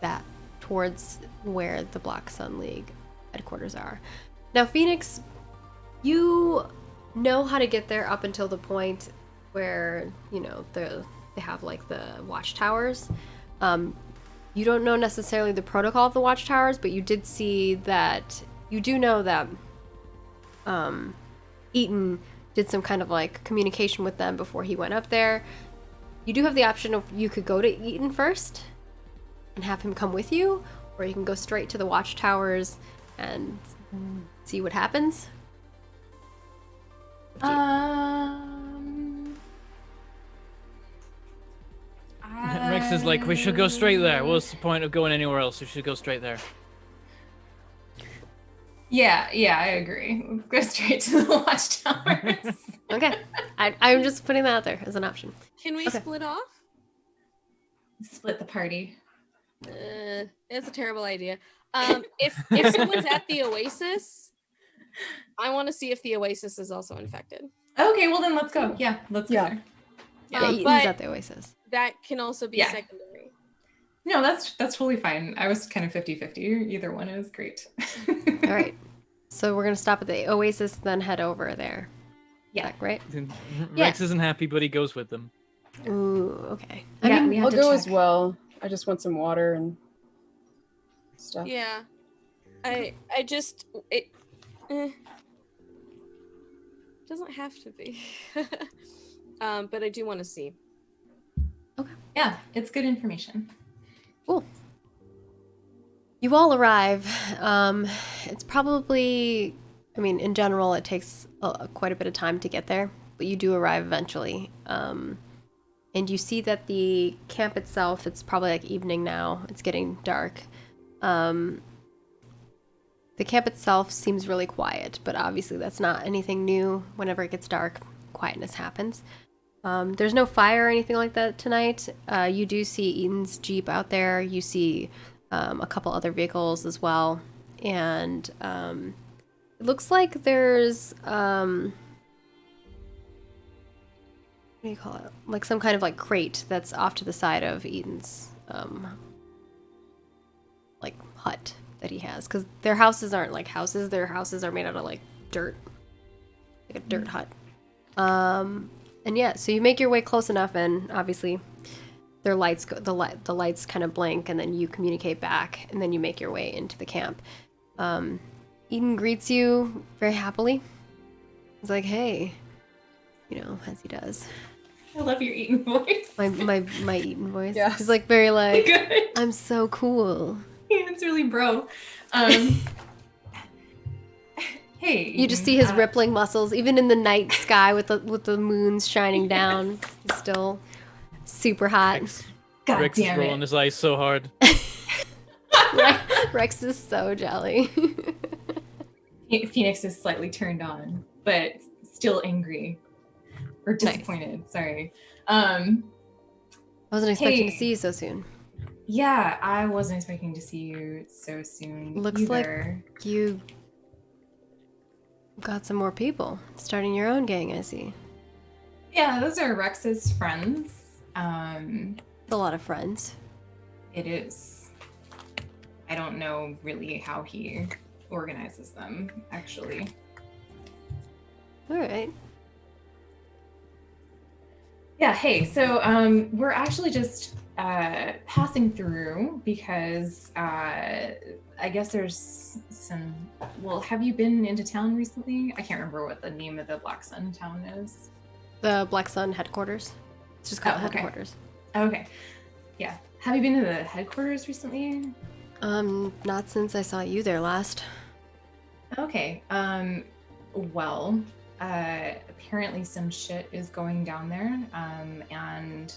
that towards where the Black Sun League headquarters are. Now, Phoenix, you know how to get there up until the point where they have like the watchtowers. You don't know necessarily the protocol of the watchtowers, but you did see that. You do know that Eaton did some kind of like communication with them before he went up there. You do have the option of you could go to Eaton first and have him come with you, or you can go straight to the watchtowers and see what happens.
Rex is like, we should go straight there. What's the point of going anywhere else? We should go straight there.
Yeah, I agree. Let's go straight to the watchtowers.
Okay. I'm just putting that out there as an option.
Can we
Okay.
split off?
Split the party.
It's a terrible idea. If someone's at the Oasis, I want to see if the Oasis is also infected.
Okay, well then let's go. Yeah, let's go
Yeah.
there.
Yeah, Eaton's
but
at the Oasis.
that can also be
Yeah.
secondary.
No, that's totally fine. I was kind of 50-50. Either one is great.
All right. So we're gonna stop at the Oasis, then head over there.
Yeah.
Is that right?
Yeah. Rex isn't happy, but he goes with them.
Ooh, okay.
Yeah, we have
I'll
to
go
check.
as well. I just want some water and stuff.
Yeah. I just doesn't have to be. But I do want to see.
Yeah, it's good information.
Cool. You all arrive. It's probably, I mean, in general, it takes quite a bit of time to get there, but you do arrive eventually. And you see that the camp itself, it's probably like evening now. It's getting dark. The camp itself seems really quiet, but obviously that's not anything new. Whenever it gets dark, quietness happens. There's no fire or anything like that tonight. You do see Eaton's Jeep out there. You see a couple other vehicles as well. And it looks like there's, what do you call it? Like some kind of like crate that's off to the side of Eaton's like hut that he has. Because their houses aren't like houses. Their houses are made out of like dirt. Like a dirt hut. And yeah, so you make your way close enough, and obviously their lights go, the lights kind of blink, and then you communicate back, and then you make your way into the camp. Eden greets you very happily. He's like, "Hey," as he does.
I love your Eaton voice.
My Eden voice.
Yeah.
He's like very like,
Good.
"I'm so cool."
It's really bro. Hey.
You just see his rippling muscles, even in the night sky with the moons shining down. He's still super hot.
God
Rex is
damn
rolling
it.
his eyes so hard.
Rex is so jelly.
Phoenix is slightly turned on, but still angry or disappointed. Sorry.
I wasn't expecting to
Hey.
see you so soon.
Yeah, I wasn't expecting to see you so soon.
Looks like
either.
you got some more people starting your own gang, I see.
Yeah, those are Rex's friends.
It's a lot of friends.
It is. I don't know really how he organizes them, actually.
All right.
Yeah, hey, so we're actually just passing through because I guess there's some. Well, have you been into town recently? I can't remember what the name of the Black Sun town is.
The Black Sun headquarters. It's just called
Oh, okay.
headquarters.
Okay, yeah. Have you been to the headquarters recently?
Not since I saw you there last.
Okay. Well, apparently some shit is going down there, and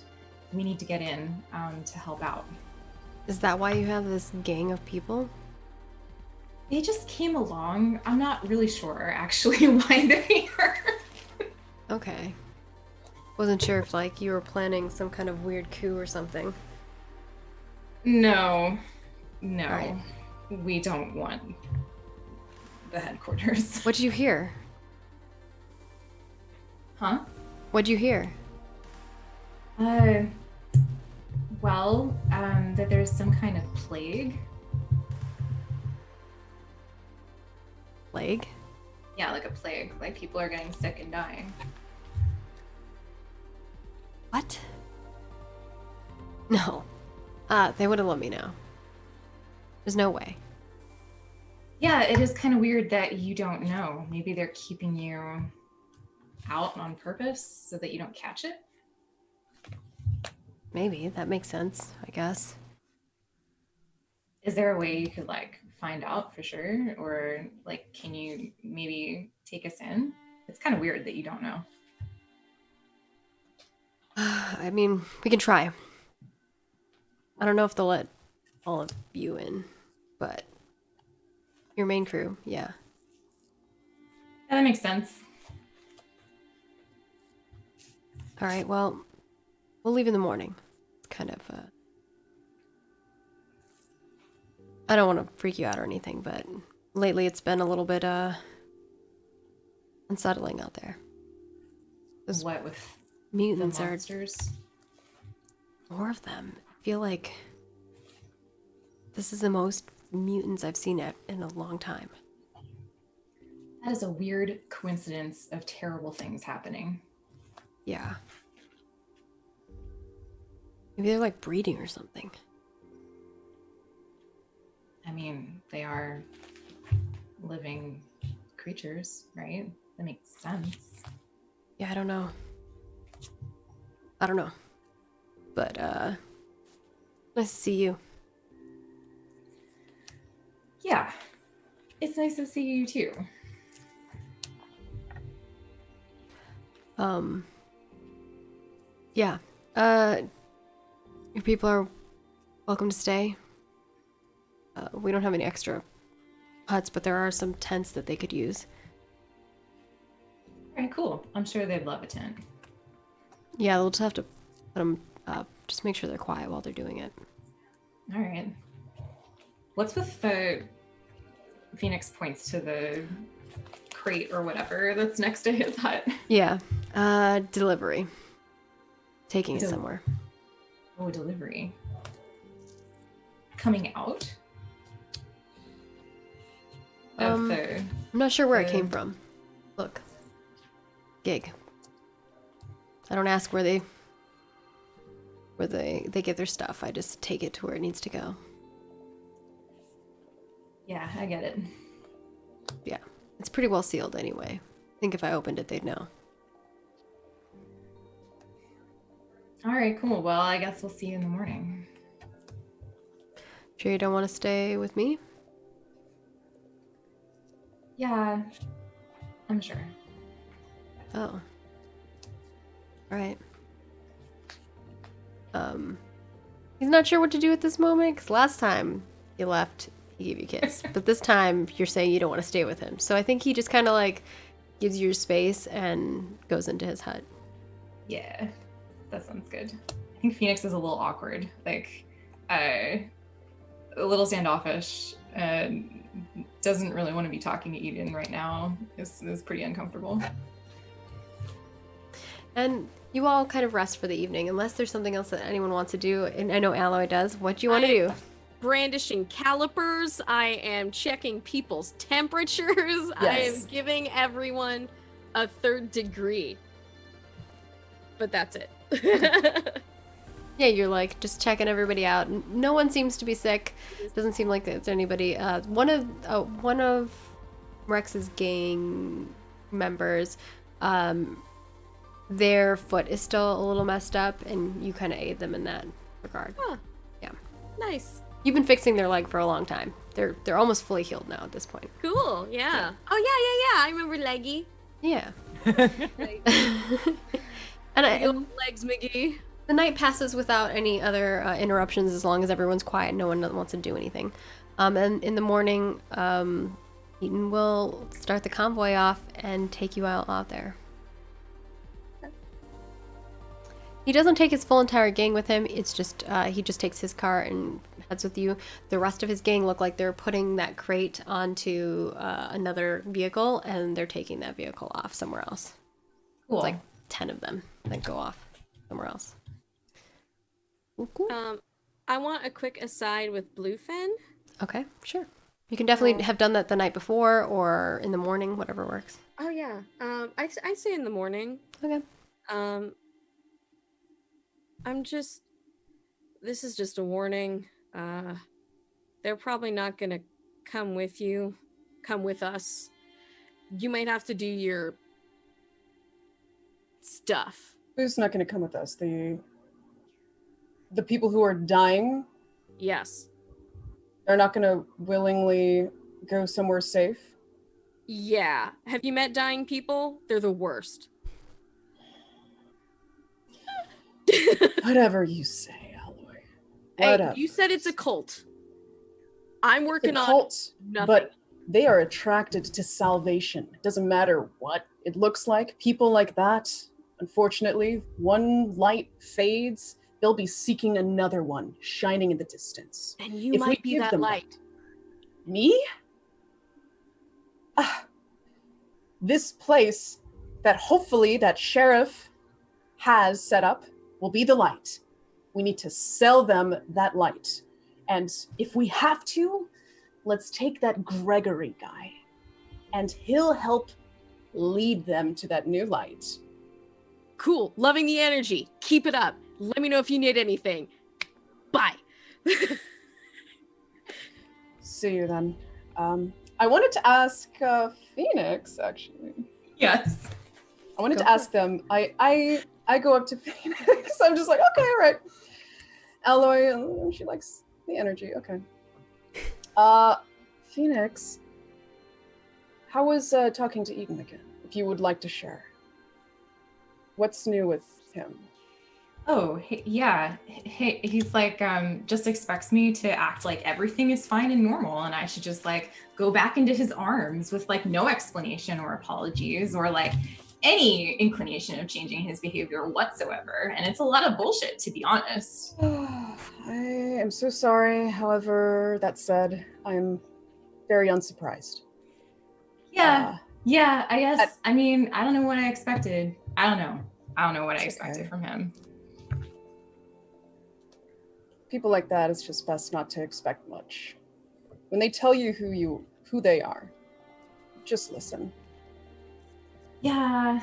we need to get in to help out.
Is that why you have this gang of people?
They just came along. I'm not really sure actually why they're here.
Okay. Wasn't sure if like you were planning some kind of weird coup or something.
No,
Alright.
we don't want the headquarters.
What'd you hear?
Huh?
What'd you hear?
Well, that there's some kind of plague.
Plague?
Yeah, like a plague. Like people are getting sick and dying.
What? No. They wouldn't let me know. There's no way.
Yeah, it is kind of weird that you don't know. Maybe they're keeping you out on purpose so that you don't catch it.
Maybe. That makes sense, I guess.
Is there a way you could like find out for sure? Or like, can you maybe take us in? It's kind of weird that you don't know.
I mean, we can try. I don't know if they'll let all of you in, but your main crew, yeah.
Yeah, that makes sense.
All right, well, we'll leave in the morning. It's kind of, I don't want to freak you out or anything, but lately it's been a little bit, unsettling out there. Those
What with the
mutants are
monsters?
more of them. I feel like this is the most mutants I've seen in a long time.
That is a weird coincidence of terrible things happening.
Yeah. Maybe they're like breeding or something.
I mean, they are living creatures, right? That makes sense.
Yeah, I don't know. I don't know. But, nice to see you.
Yeah. It's nice to see you too.
Yeah. Your people are welcome to stay. We don't have any extra huts, but there are some tents that they could use.
All right, cool. I'm sure they'd love a tent.
Yeah, they'll just have to put them up. Just make sure they're quiet while they're doing it.
All right. What's with the Phoenix points to the crate or whatever that's next to his hut?
Yeah. Delivery. Taking it
Del-
somewhere.
Oh, delivery. Coming out of the.
I'm not sure where it came
the-
from. Look. Gig. I don't ask where they get their stuff. I just take it to where it needs to go.
Yeah, I get it.
Yeah. It's pretty well sealed anyway. I think if I opened it, they'd know.
All right, cool. Well, I guess we'll see you in the morning.
Sure you don't want to stay with me?
Yeah, I'm sure.
Oh. Right. He's not sure what to do at this moment, because last time he left, he gave you a kiss. But this time, you're saying you don't want to stay with him. So I think he just kind of like gives you your space and goes into his hut.
Yeah, that sounds good. I think Phoenix is a little awkward, like a little standoffish, and doesn't really want to be talking to Eden right now. Is pretty uncomfortable.
And you all kind of rest for the evening, unless there's something else that anyone wants to do. And I know Alloy does. What do you want to do?
Brandishing calipers. I am checking people's temperatures. I am
Yes.
giving everyone a 3rd degree. But that's it.
Yeah, you're like just checking everybody out. No one seems to be sick. Doesn't seem like there's anybody. One of Rex's gang members, their foot is still a little messed up, and you kind of aid them in that regard.
Huh.
Yeah.
Nice.
You've been fixing their leg for a long time. They're almost fully healed now at this point.
Cool. Yeah. Oh yeah. I remember Leggy.
Yeah.
Like,
And
your legs, McGee.
the night passes without any other interruptions as long as everyone's quiet. No one wants to do anything. And in the morning, Eaton will start the convoy off and take you out there. He doesn't take his full entire gang with him. It's just he just takes his car and heads with you. The rest of his gang look like they're putting that crate onto another vehicle, and they're taking that vehicle off somewhere else.
Cool.
It's like 10 of them that go off somewhere else. Cool.
I want a quick aside with Bluefin.
Okay, sure. You can definitely have done that the night before or in the morning, whatever works.
Oh yeah. I say in the morning.
Okay.
This is just a warning. They're probably not gonna come with us. You might have to do your stuff.
Who's not going to come with us? The people who are dying
Yes.
are not going to willingly go somewhere safe.
Yeah. Have you met dying people? They're the worst.
Whatever you say, Alloy.
Hey,
Whatever.
you said it's a cult. I'm
It's
working
a
on
cult,
nothing.
but they are attracted to salvation. It doesn't matter what it looks like. People like that, unfortunately, one light fades, they'll be seeking another one, shining in the distance.
And you
If we
might be
give
that
them
light.
Me? This place that hopefully that sheriff has set up will be the light. We need to sell them that light. And if we have to, let's take that Gregory guy and he'll help lead them to that new light.
Cool. Loving the energy. Keep it up. Let me know if you need anything. Bye.
See you then. I wanted to ask Phoenix, actually.
Yes.
I wanted
Go
to
for
ask them. I go up to Phoenix. I'm just like, okay, all right. Alloy, she likes the energy. Okay. Phoenix, how was talking to Eden again? If you would like to share, what's new with him?
Oh, yeah. He's like, just expects me to act like everything is fine and normal, and I should just like go back into his arms with like no explanation or apologies or like any inclination of changing his behavior whatsoever. And it's a lot of bullshit, to be honest.
I am so sorry. However, that said, I'm very unsurprised.
Yeah, I guess. I mean, I don't know what I expected. I don't know what I
It's
expected
okay.
from him.
People like that, it's just best not to expect much. When they tell you who they are, just listen.
Yeah,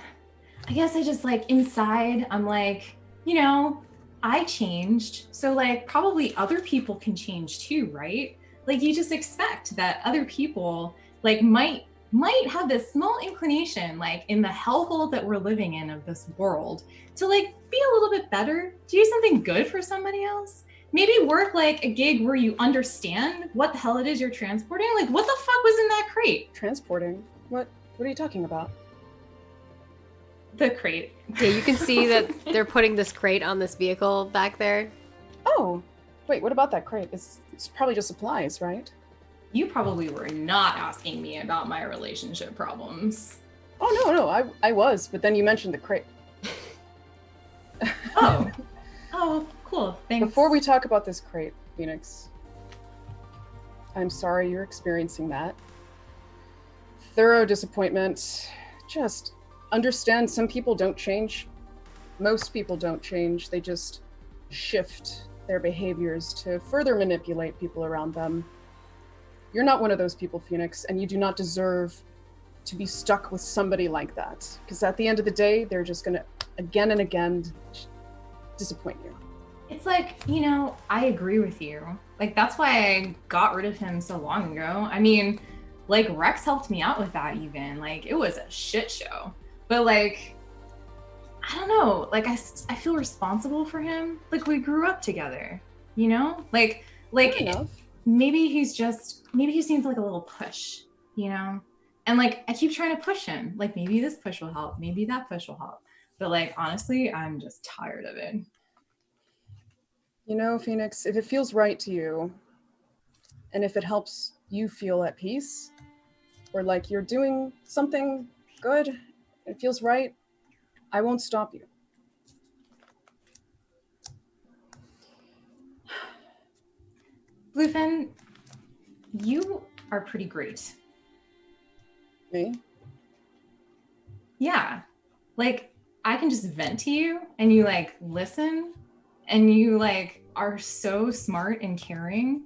I guess I just like inside, I'm like, you know, I changed. So like probably other people can change too, right? Like you just expect that other people like might have this small inclination like in the hellhole that we're living in of this world to like be a little bit better, to do something good for somebody else. Maybe work like a gig where you understand what the hell it is you're transporting. Like what the fuck was in that crate?
Transporting? What are you talking about?
The crate.
Yeah, you can see that they're putting this crate on this vehicle back there.
Oh, wait, what about that crate? It's probably just supplies, right?
You probably were not asking me about my relationship problems.
Oh, no, I was, but then you mentioned the crate.
Oh, cool. Thanks.
Before we talk about this crate, Phoenix, I'm sorry you're experiencing that. Thorough disappointment. Just understand some people don't change. Most people don't change. They just shift their behaviors to further manipulate people around them. You're not one of those people, Phoenix, and you do not deserve to be stuck with somebody like that. Because at the end of the day, they're just going to, again and again, disappoint you?
It's like, you know, I agree with you. Like, that's why I got rid of him so long ago. I mean, like, Rex helped me out with that even. Like, it was a shit show. But, like, I don't know. Like, I feel responsible for him. Like, we grew up together, you know? Like,
Fair enough.
maybe he seems like a little push, you know? And, like, I keep trying to push him. Like, maybe this push will help. Maybe that push will help. But, like, honestly, I'm just tired of it.
You know, Phoenix, if it feels right to you, and if it helps you feel at peace, or like you're doing something good, it feels right, I won't stop you.
Bluefin, you are pretty great.
Me?
Yeah. Like, I can just vent to you and you like listen and you like are so smart and caring.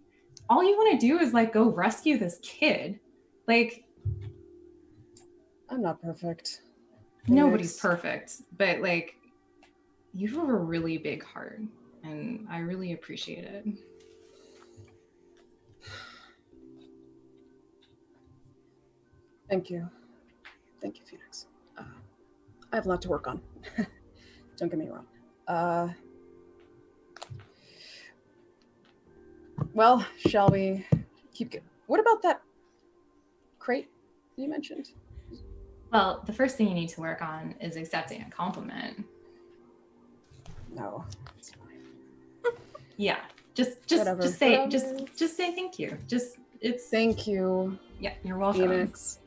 All you want to do is like go rescue this kid. Like,
I'm not perfect.
nobody's
Phoenix.
perfect, but like you have a really big heart and I really appreciate it.
Thank you. Thank you, Phoenix. I have a lot to work on. Don't get me wrong. Well, shall we keep going? What about that crate you mentioned?
Well, the first thing you need to work on is accepting a compliment.
No, it's fine.
Yeah. Just
Whatever.
say
Whatever.
just say thank you. It's
Thank you,
yeah, you're welcome.
Phoenix.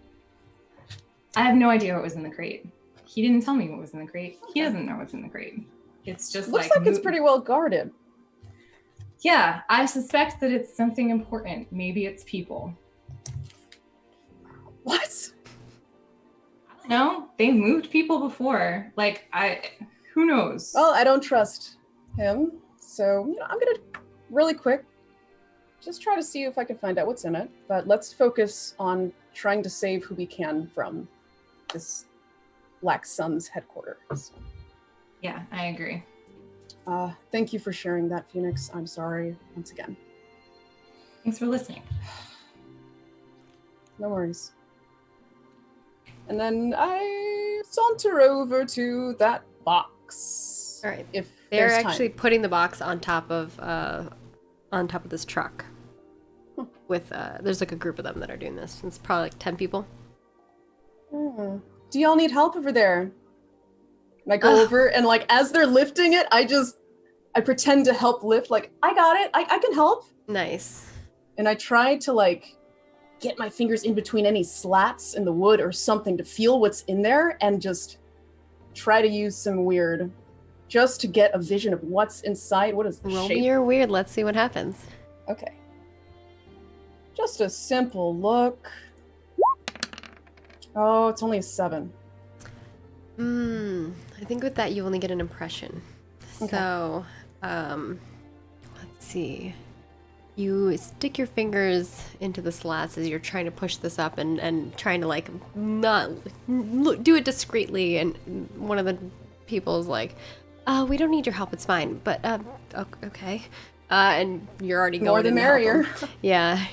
I have no idea what was in the crate. He didn't tell me what was in the crate. He
Okay.
doesn't know what's in the crate. It's just
Looks like it's pretty well guarded.
Yeah, I suspect that it's something important. Maybe it's people.
What?
No, they moved people before. Like who knows?
Well, I don't trust him, so I'm gonna really quick just try to see if I can find out what's in it. But let's focus on trying to save who we can from this Black Sun's headquarters.
Yeah, I agree.
Thank you for sharing that, Phoenix. I'm sorry once again.
Thanks for listening.
No worries. And then I saunter over to that box.
All right.
If
They're
there's
actually
time.
putting the box on top of this truck. With there's like a group of them that are doing this. It's probably like 10 people.
Hmm. Do y'all need help over there? And I go over and like as they're lifting it, I pretend to help lift. Like I got it. I can help.
Nice.
And I try to like get my fingers in between any slats in the wood or something to feel what's in there and just try to use some weird just to get a vision of what's inside. What is the
Roll
shape?
me your weird. Let's see what happens.
Okay. Just a simple look. Oh, it's only a 7.
I think with that you only get an impression.
Okay.
So, let's see. You stick your fingers into the slats as you're trying to push this up and trying to like not do it discreetly. And one of the people is like, "We don't need your help. It's fine." But okay. And you're already going
More the
in to help 'em.
merrier.
Yeah.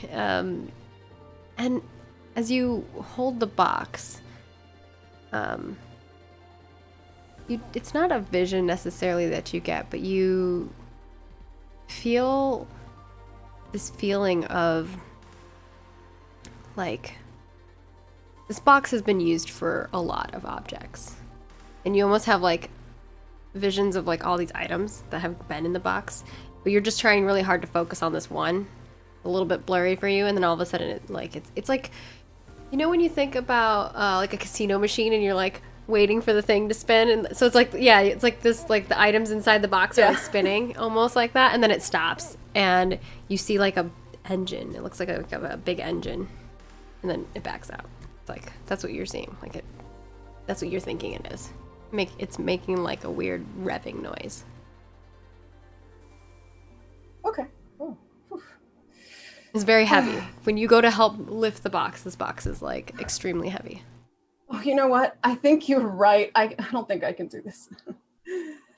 And as you hold the box, it's not a vision necessarily that you get, but you feel this feeling of like this box has been used for a lot of objects, and you almost have like visions of like all these items that have been in the box, but you're just trying really hard to focus on this one, a little bit blurry for you, and then all of a sudden it's like, you know, when you think about like a casino machine and you're like waiting for the thing to spin, and so it's like, yeah, it's like this, like the items inside the box are like spinning almost like that, and then it stops and you see like a engine. It looks like a big engine, and then it backs out. It's like that's what you're seeing, like it, that's what you're thinking it is. It's making like a weird revving noise.
Okay. Oh. Whew.
It's very heavy. When you go to help lift the box, this box is like extremely heavy.
Oh, you know what? I think you're right. I don't think I can do this.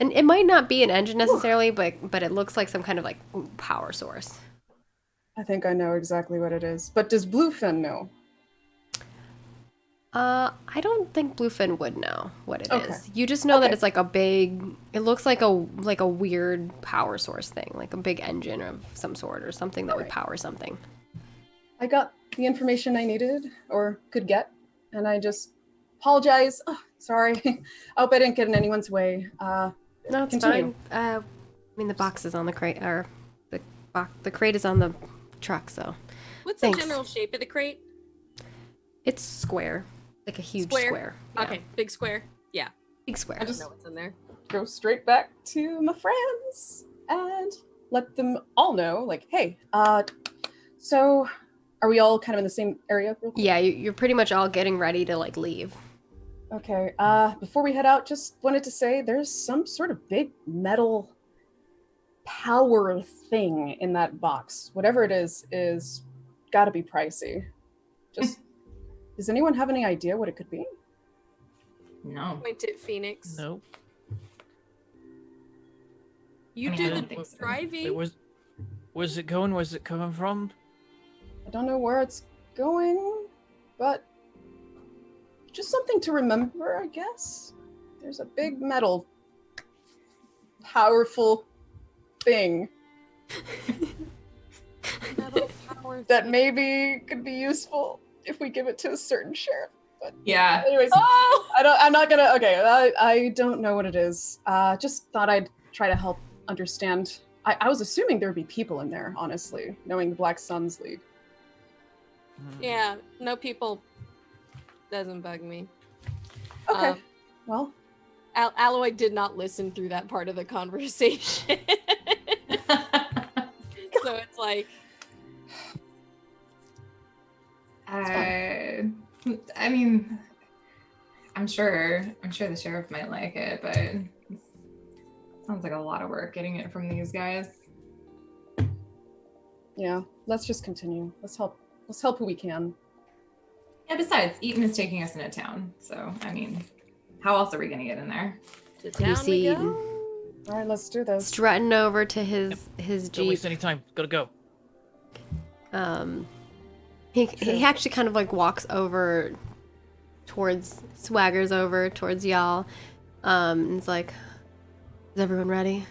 And it might not be an engine necessarily, but it looks like some kind of like power source.
I think I know exactly what it is. But does Bluefin know?
I don't think Bluefin would know what it is.
Okay.
You just know that
Okay.
it's like a big. It looks like a weird power source thing, like a big engine of some sort or something that would
Alright.
power something.
I got the information I needed or could get, and I just apologize. Oh, sorry. I hope I didn't get in anyone's way.
No, it's
Continue.
fine. I mean, the box is on the crate, or the crate is on the truck, so
What's
Thanks.
the general shape of the crate?
it's square, like a huge square. Yeah.
Okay, big square. Yeah,
Big square.
I just know what's in there.
Go straight back to my friends and let them all know, like, hey, so are we all kind of in the same area? Real quick?
Yeah, you're pretty much all getting ready to like leave.
Okay. Before we head out, just wanted to say there's some sort of big metal power thing in that box. Whatever it is gotta be pricey. Just does anyone have any idea what it could be?
No.
Point at Phoenix.
Nope.
You
I mean,
do
I
the
don't think so.
driving.
Where's it going? Where's it coming from?
I don't know where it's going, but just something to remember, I guess. There's a big metal powerful thing
Metal power
that
thing.
maybe could be useful if we give it to a certain sheriff. But
Yeah.
anyways,
Oh!
I'm not gonna. Okay, I don't know what it is. Just thought I'd try to help understand. I was assuming there would be people in there, honestly, knowing the Black Suns League.
Yeah, no people doesn't bug me.
Okay,
Um,
well,
Alloy did not listen through that part of the conversation. So it's like,
I mean, I'm sure the sheriff might like it, but it sounds like a lot of work getting it from these guys.
yeah. Let's just continue. Let's help who we can.
Yeah, besides, Eaton is taking us into town, so I mean, how else are we gonna get in there?
to
You
town
see
we
Eden.
go.
All right, let's do this.
Strutting over to his
Don't
jeep.
waste any time. Gotta go.
He actually kind of like walks over swaggers over towards y'all. And is like, is everyone ready?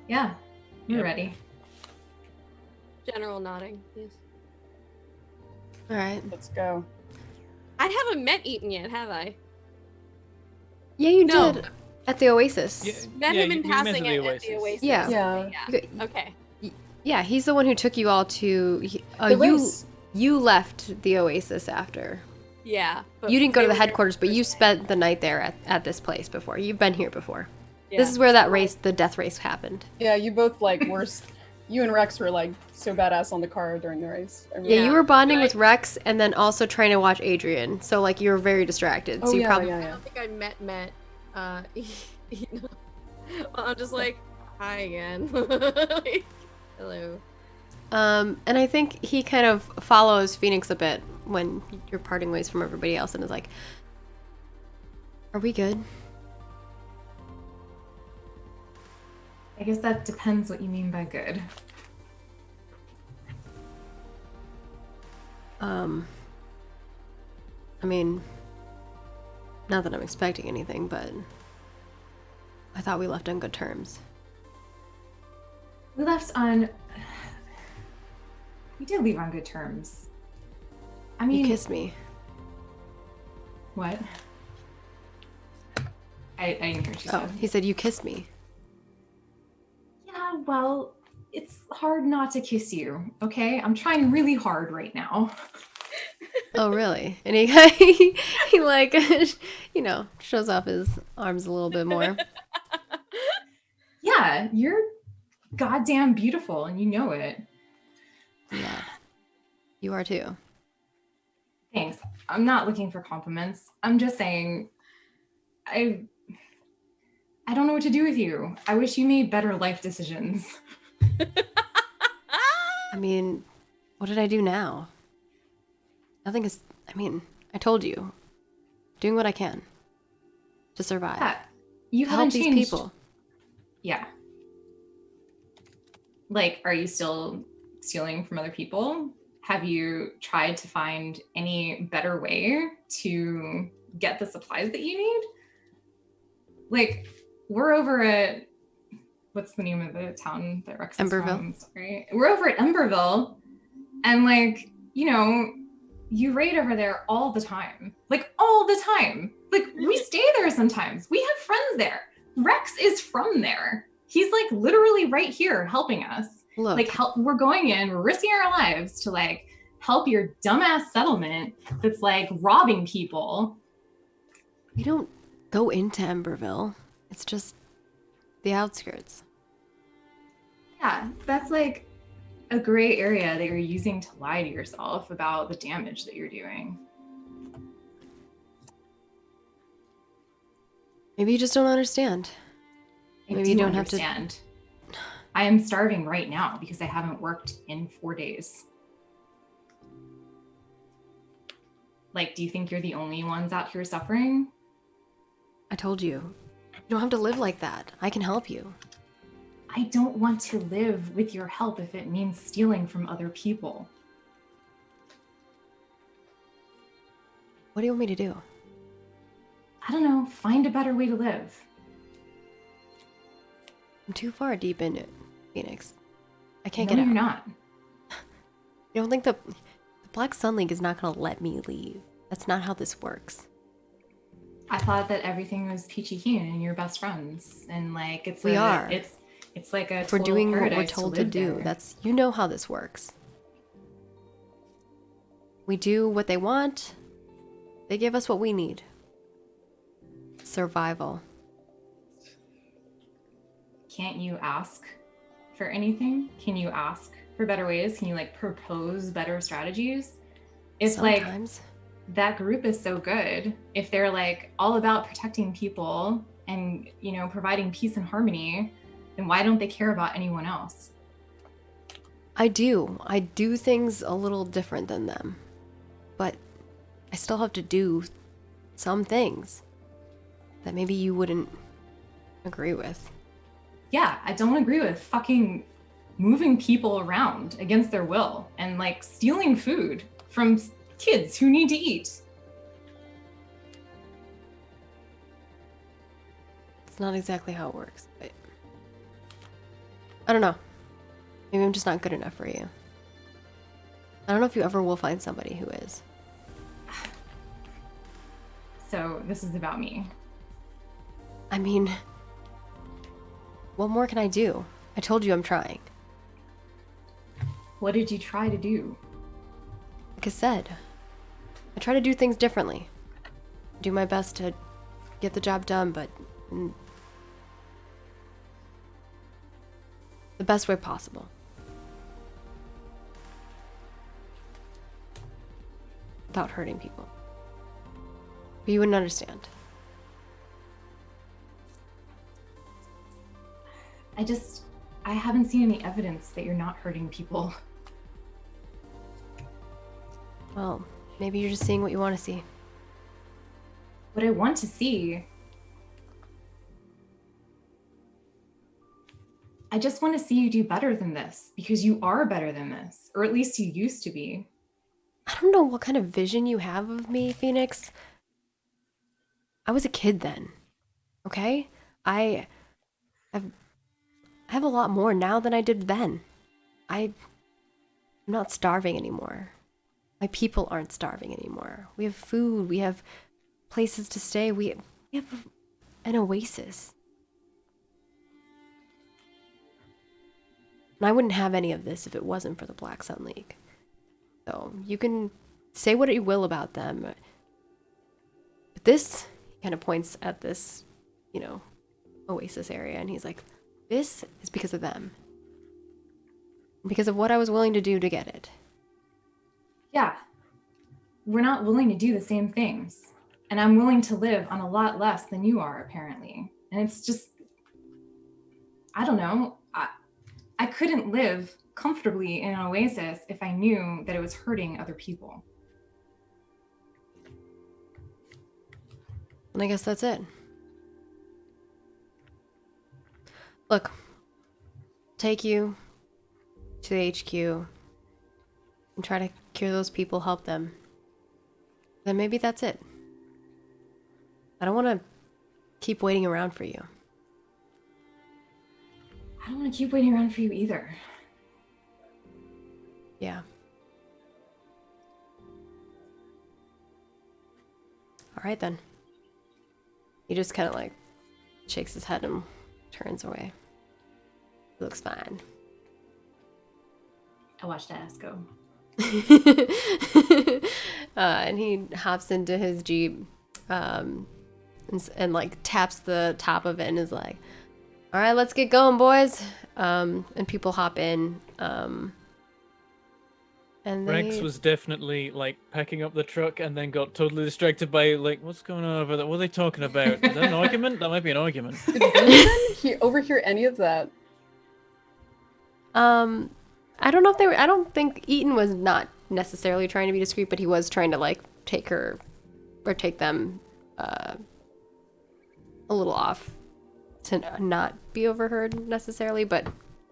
Yeah, we're
Yep.
ready.
General nodding. Yes.
All right.
Let's go.
I haven't met Eaton yet, have I?
Yeah, you
No.
did at the Oasis.
Met
yeah,
him in
you met
passing
at
at the Oasis.
Yeah.
Yeah.
You got-
Okay.
Yeah, he's the one who took you all to.
The race.
You left the Oasis after.
Yeah. but
You didn't go
they
to the
were there
headquarters, but you
first.
spent the night there at this place before. You've been here before.
Yeah.
This is where that race, the death race, happened.
Yeah, you both like were. You and Rex were like so badass on the car during the race. I
Yeah,
remember.
you were bonding
But
with Rex and then also trying to watch Adrian. So like you were very distracted.
Oh
so you
yeah,
probably
I
yeah.
don't think I met Eaton. Well, I'm just like, hi again. Like, hello.
And I think he kind of follows Phoenix a bit when you're parting ways from everybody else and is like, are we good?
I guess that depends what you mean by good.
I mean, not that I'm expecting anything, but I thought we left on good terms.
We did leave on good terms. I
You
mean,
kissed me.
what? I didn't hear what you
Oh,
said.
he said you kissed me.
Yeah, well, it's hard not to kiss you, okay? I'm trying really hard right now.
Oh, really? And he he like, shows off his arms a little bit more.
Yeah, you're goddamn beautiful and you know it.
Yeah. You are too.
Thanks. I'm not looking for compliments. I'm just saying I don't know what to do with you. I wish you made better life decisions.
I mean, what did I do now? Nothing is, I told you. Doing what I can to survive.
Yeah, You
Help
haven't
these
changed.
people.
Yeah. Like, are you still stealing from other people? Have you tried to find any better way to get the supplies that you need? Like, we're over at, what's the name of the town that Rex is
Emberville.
from? Sorry. We're over at Emberville, and like, you know, you raid over there all the time. Like, all the time. Like, we stay there sometimes. We have friends there. Rex is from there. He's like literally right here helping us.
Look,
Like, we're going in, we're risking our lives to like help your dumbass settlement that's like robbing people.
we don't go into Emberville. It's just the outskirts.
Yeah, that's like a gray area that you're using to lie to yourself about the damage that you're doing.
Maybe you just don't understand.
I
Maybe
do
you don't have to-
understand. I am starving right now because I haven't worked in 4 days. Like, do you think you're the only ones out here suffering?
I told you. You don't have to live like that. I can help you.
I don't want to live with your help if it means stealing from other people.
What do you want me to do?
I don't know, find a better way to live.
I'm too far deep in it, Phoenix. I can't
No,
get out.
you're not.
You don't think the Black Sun League is not going to let me leave? That's not how this works.
I thought that everything was peachy keen and you're best friends, and like it's
We are.
It's like a
If we're
total
doing what we're
paradise
told to
live
do,
there.
that's, you know how this works. We do what they want. They give us what we need. Survival.
Can't you ask for anything? Can you ask for better ways? Can you like propose better strategies? If like
Sometimes.
that group is so good, if they're like all about protecting people and, you know, providing peace and harmony, then why don't they care about anyone else?
I do. I do things a little different than them. But I still have to do some things that maybe you wouldn't agree with.
Yeah, I don't agree with fucking moving people around against their will and like stealing food from kids who need to eat.
It's not exactly how it works, but I don't know. Maybe I'm just not good enough for you. I don't know if you ever will find somebody who is.
So this is about me.
I mean, what more can I do? I told you I'm trying.
What did you try to do?
Like I said, I try to do things differently. Do my best to get the job done, but in the best way possible. Without hurting people. But you wouldn't understand.
I haven't seen any evidence that you're not hurting people.
Well, maybe you're just seeing what you want to see.
What I want to see, I just want to see you do better than this, because you are better than this, or at least you used to be.
I don't know what kind of vision you have of me, Phoenix. I was a kid then. Okay? I have a lot more now than I did then. I'm not starving anymore. My people aren't starving anymore. We have food, we have places to stay, we have an oasis. And I wouldn't have any of this if it wasn't for the Black Sun League. So you can say what you will about them. But this, he kind of points at this, you know, oasis area, and he's like, this is because of them. Because of what I was willing to do to get it.
Yeah, we're not willing to do the same things. And I'm willing to live on a lot less than you are, apparently. And it's just, I don't know. I couldn't live comfortably in an oasis if I knew that it was hurting other people.
And I guess that's it.
Look, take you to the HQ and try to cure those people, help them. Then maybe that's it. I don't want to keep waiting around for you.
I don't want to keep waiting around for you either.
Yeah. All right then. He just kind of like shakes his head and turns away. He looks fine.
I watched that ass go.
And he hops into his Jeep and like taps the top of it and is like, all right, let's get going, boys. And people hop in. And
Rex
they...
was definitely like packing up the truck and then got totally distracted by like, what's going on over there? What are they talking about? Is that an argument? That might be an argument.
Did Benjamin overhear any of that?
I don't know if they were. I don't think Eaton was not necessarily trying to be discreet, but he was trying to like take her or take them a little off to not be overheard necessarily, but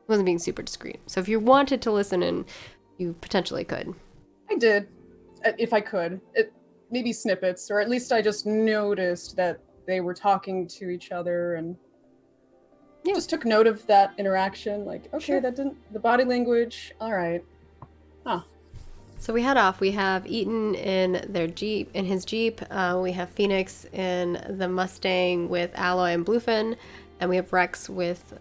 wasn't being super discreet. So if you wanted to listen in, you potentially could.
I did, if I could. Maybe snippets, or at least I just noticed that they were talking to each other and just took note of that interaction. Like, okay,
Sure.
that didn't, the body language, all right. Huh.
So we head off. We have Eaton in their Jeep, in his Jeep. We have Phoenix in the Mustang with Alloy and Bluefin, and we have Rex with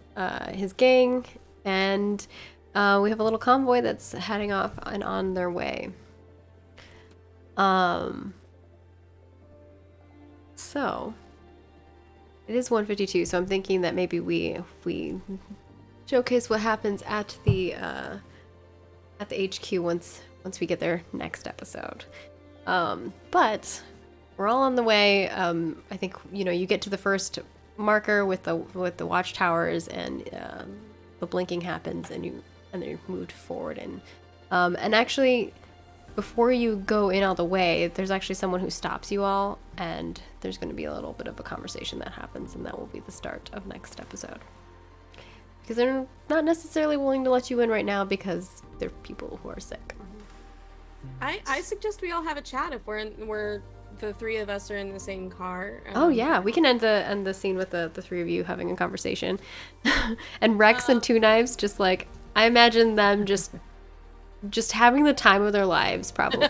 his gang, and we have a little convoy that's heading off and on their way. So it is 1:52. So I'm thinking that maybe we showcase what happens at the HQ once we get there next episode. But we're all on the way. I think you get to the first marker with the watchtowers, and the blinking happens, and they moved forward, and actually before you go in all the way, there's actually someone who stops you all, and there's going to be a little bit of a conversation that happens, and that will be the start of next episode. Because they're not necessarily willing to let you in right now because they're people who are sick.
I suggest we all have a chat if we're the three of us are in the same car.
Oh yeah, we can end the scene with the three of you having a conversation, and Rex and Two Knives just like, I imagine them just having the time of their lives, probably.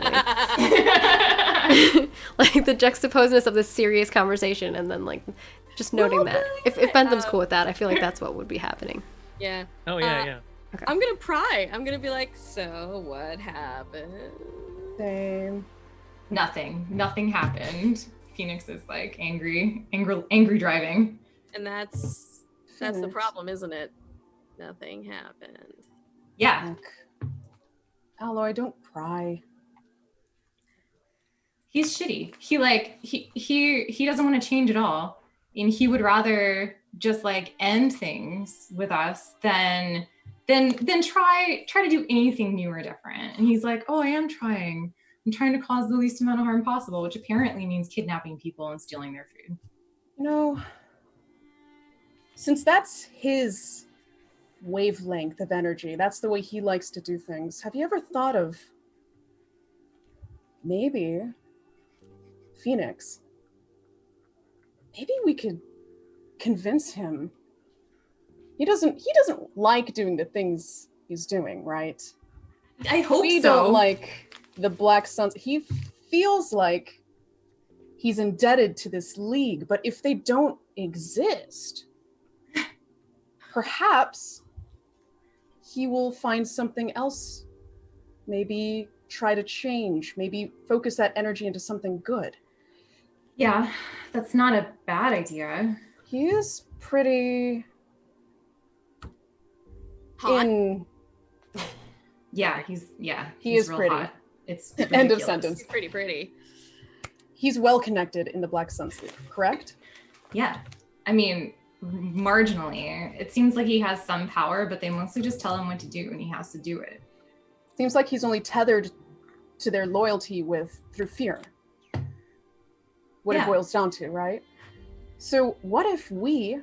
Like the juxtaposedness of this serious conversation, and then like just noting that. If Bentham's cool with that, I feel like that's what would be happening.
Yeah.
Oh yeah, yeah.
Okay.
I'm gonna pry. I'm gonna be like, so what happened?
Same.
Nothing happened. Phoenix is like angry driving.
And that's the
Phoenix.
problem, isn't it? Nothing happened.
Yeah.
Look. Alloy, don't pry.
He's shitty. He doesn't want to change at all. And he would rather just like end things with us than try to do anything new or different. And he's like, oh, I am trying. I'm trying to cause the least amount of harm possible, which apparently means kidnapping people and stealing their food.
Since that's his wavelength of energy, that's the way he likes to do things, have you ever thought of maybe Phoenix? Maybe we could convince him. He doesn't like doing the things he's doing, right?
I hope
We
so.
don't like the Black Suns. He feels like he's indebted to this league, but if they don't exist, perhaps he will find something else. Maybe try to change, maybe focus that energy into something good.
Yeah, that's not a bad idea.
He is pretty
Hot.
Yeah,
He
he's
is
real
pretty.
hot. It's
End of
ridiculous.
sentence.
It's pretty.
He's well connected in the Black Suns League, correct?
Yeah, I mean, marginally. It seems like he has some power, but they mostly just tell him what to do, and he has to do it.
Seems like he's only tethered to their loyalty through fear. What it
Yeah.
boils down to, right? So what if we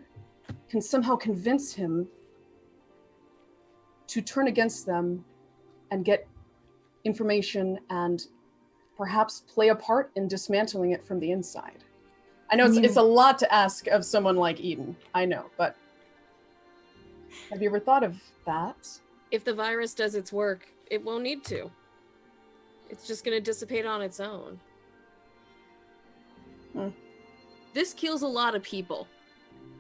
can somehow convince him to turn against them and get information and perhaps play a part in dismantling it from the inside. I know it's a lot to ask of someone like Eden, I know, but have you ever thought of that?
If the virus does its work, it won't need to. It's just going to dissipate on its own. This kills a lot of people.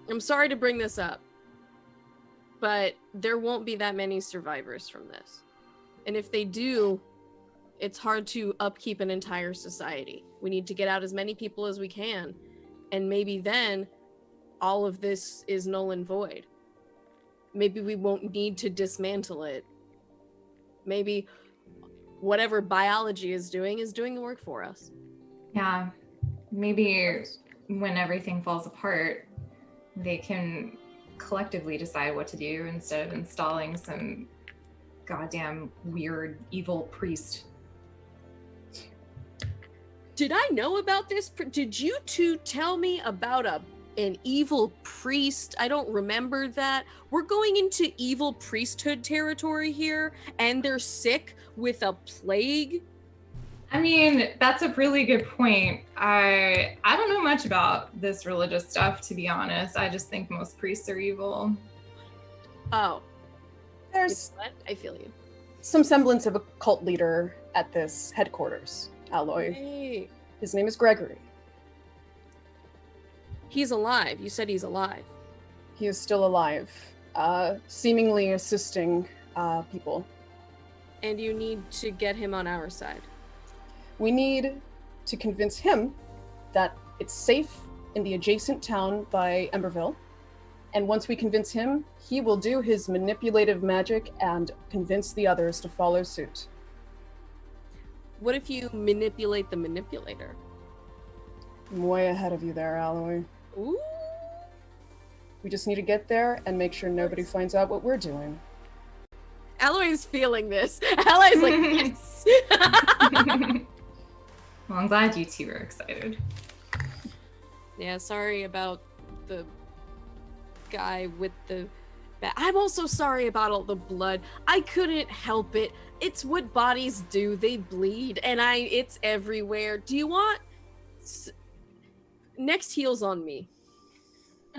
I'm sorry to bring this up, but there won't be that many survivors from this. And if they do, it's hard to upkeep an entire society. We need to get out as many people as we can. And maybe then all of this is null and void. Maybe we won't need to dismantle it. Maybe whatever biology is doing the work for us.
Yeah. Maybe when everything falls apart, they can collectively decide what to do instead of installing some goddamn weird evil priest.
Did I know about this? Did you two tell me about an evil priest? I don't remember that. We're going into evil priesthood territory here, and they're sick with a plague.
I mean, that's a really good point. I don't know much about this religious stuff, to be honest. I just think most priests are evil.
Oh,
There's
what? I feel you.
some semblance of a cult leader at this headquarters, Alloy.
Hey,
His name is Gregory.
he's alive. You said he's alive.
He is still alive, seemingly assisting people.
And you need to get him on our side.
We need to convince him that it's safe in the adjacent town by Emberville. And once we convince him, he will do his manipulative magic and convince the others to follow suit.
What if you manipulate the manipulator?
I'm way ahead of you there, Alloy.
Ooh.
We just need to get there and make sure nobody finds out what we're doing.
Alloy's feeling this. Alloy's like, yes.
Well, I'm glad you two are excited.
Yeah, sorry about the guy with the I'm also sorry about all the blood. I couldn't help it. It's what bodies do. They bleed, and it's everywhere. Do you want next heals on me?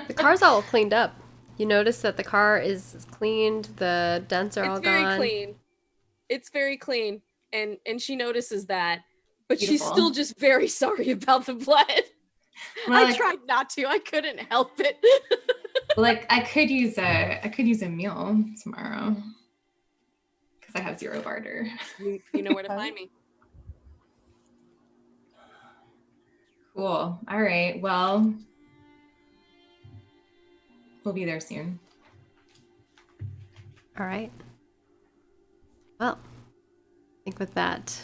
The car's all cleaned up. You notice that the car is cleaned, the dents are all
It's very
gone.
clean. It's very clean, and she notices that, but she's
Beautiful.
still just very sorry about the blood.
Well,
I tried not to. I couldn't help it.
Like I could use a meal tomorrow because I have 0 barter.
You know where to find me.
Cool. All right. Well, we'll be there soon.
All right. Well, I think with that,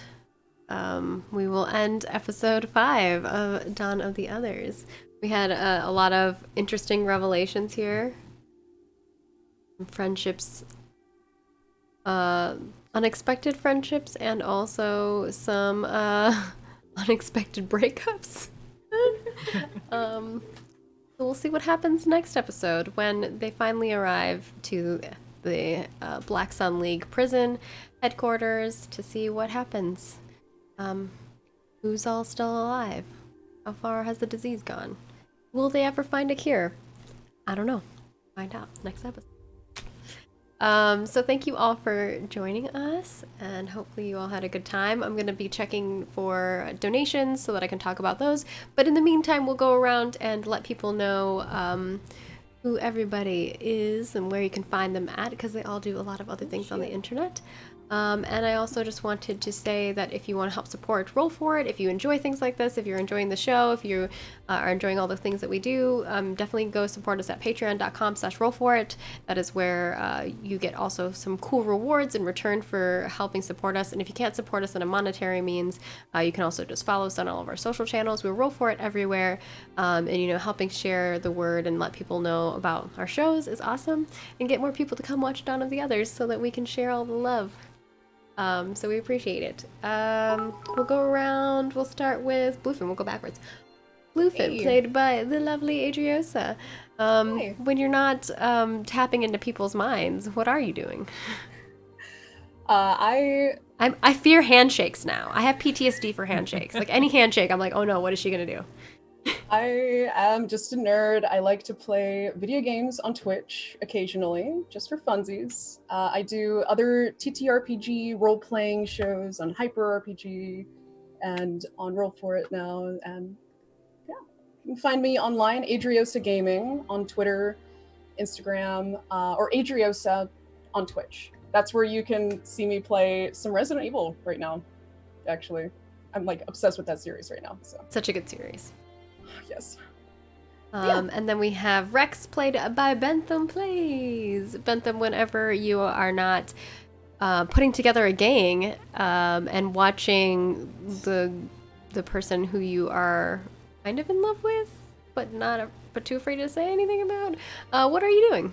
we will end episode 5 of Dawn of the Others. We had a lot of interesting revelations here. Friendships, unexpected friendships, and also some unexpected breakups. So we'll see what happens next episode when they finally arrive to the Black Sun League prison headquarters to see what happens. Who's all still alive? How far has the disease gone? Will they ever find a cure? I don't know. Find out next episode. So thank you all for joining us, and hopefully you all had a good time. I'm going to be checking for donations so that I can talk about those. But in the meantime, we'll go around and let people know who everybody is and where you can find them at, because they all do a lot of other things on the internet. And I also just wanted to say that if you want to help support Roll For It, if you enjoy things like this, if you're enjoying the show, if you are enjoying all the things that we do, definitely go support us at patreon.com/rollforit. That is where you get also some cool rewards in return for helping support us. And if you can't support us in a monetary means, you can also just follow us on all of our social channels. We're Roll For It everywhere. And, helping share the word and let people know about our shows is awesome. And get more people to come watch Dawn of the Others so that we can share all the love. So we appreciate it. We'll go around. We'll start with Bluefin. We'll go backwards. Bluefin,
Hey.
played by the lovely Adriosa.
Hi.
When you're not tapping into people's minds, what are you doing?
I
I fear handshakes now. I have PTSD for handshakes. Like any handshake, I'm like, oh no, what is she gonna do?
I am just a nerd. I like to play video games on Twitch occasionally, just for funsies. I do other TTRPG role-playing shows on Hyper RPG and on Roll For It now. And yeah, you can find me online, Adriosa Gaming, on Twitter, Instagram, or Adriosa on Twitch. That's where you can see me play some Resident Evil right now, actually. I'm like obsessed with that series right now, so
Such a good series.
yes. Yeah.
And then we have Rex, played by Bentham Plays. Bentham, whenever you are not putting together a gang and watching the person who you are kind of in love with, but but too afraid to say anything about, what are you doing?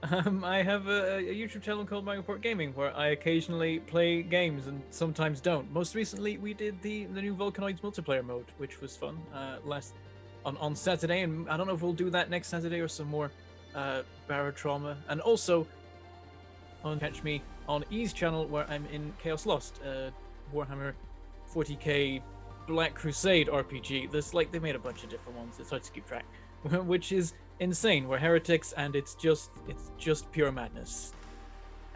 I have a YouTube channel called My Report Gaming where I occasionally play games and sometimes don't. Most recently, we did the new Volcanoids multiplayer mode, which was fun on Saturday, and I don't know if we'll do that next Saturday or some more Barotrauma. And also, catch me on E's channel where I'm in Chaos Lost, Warhammer 40k Black Crusade RPG. They made a bunch of different ones. It's hard to keep track, which is insane. We're heretics, and it's just pure madness.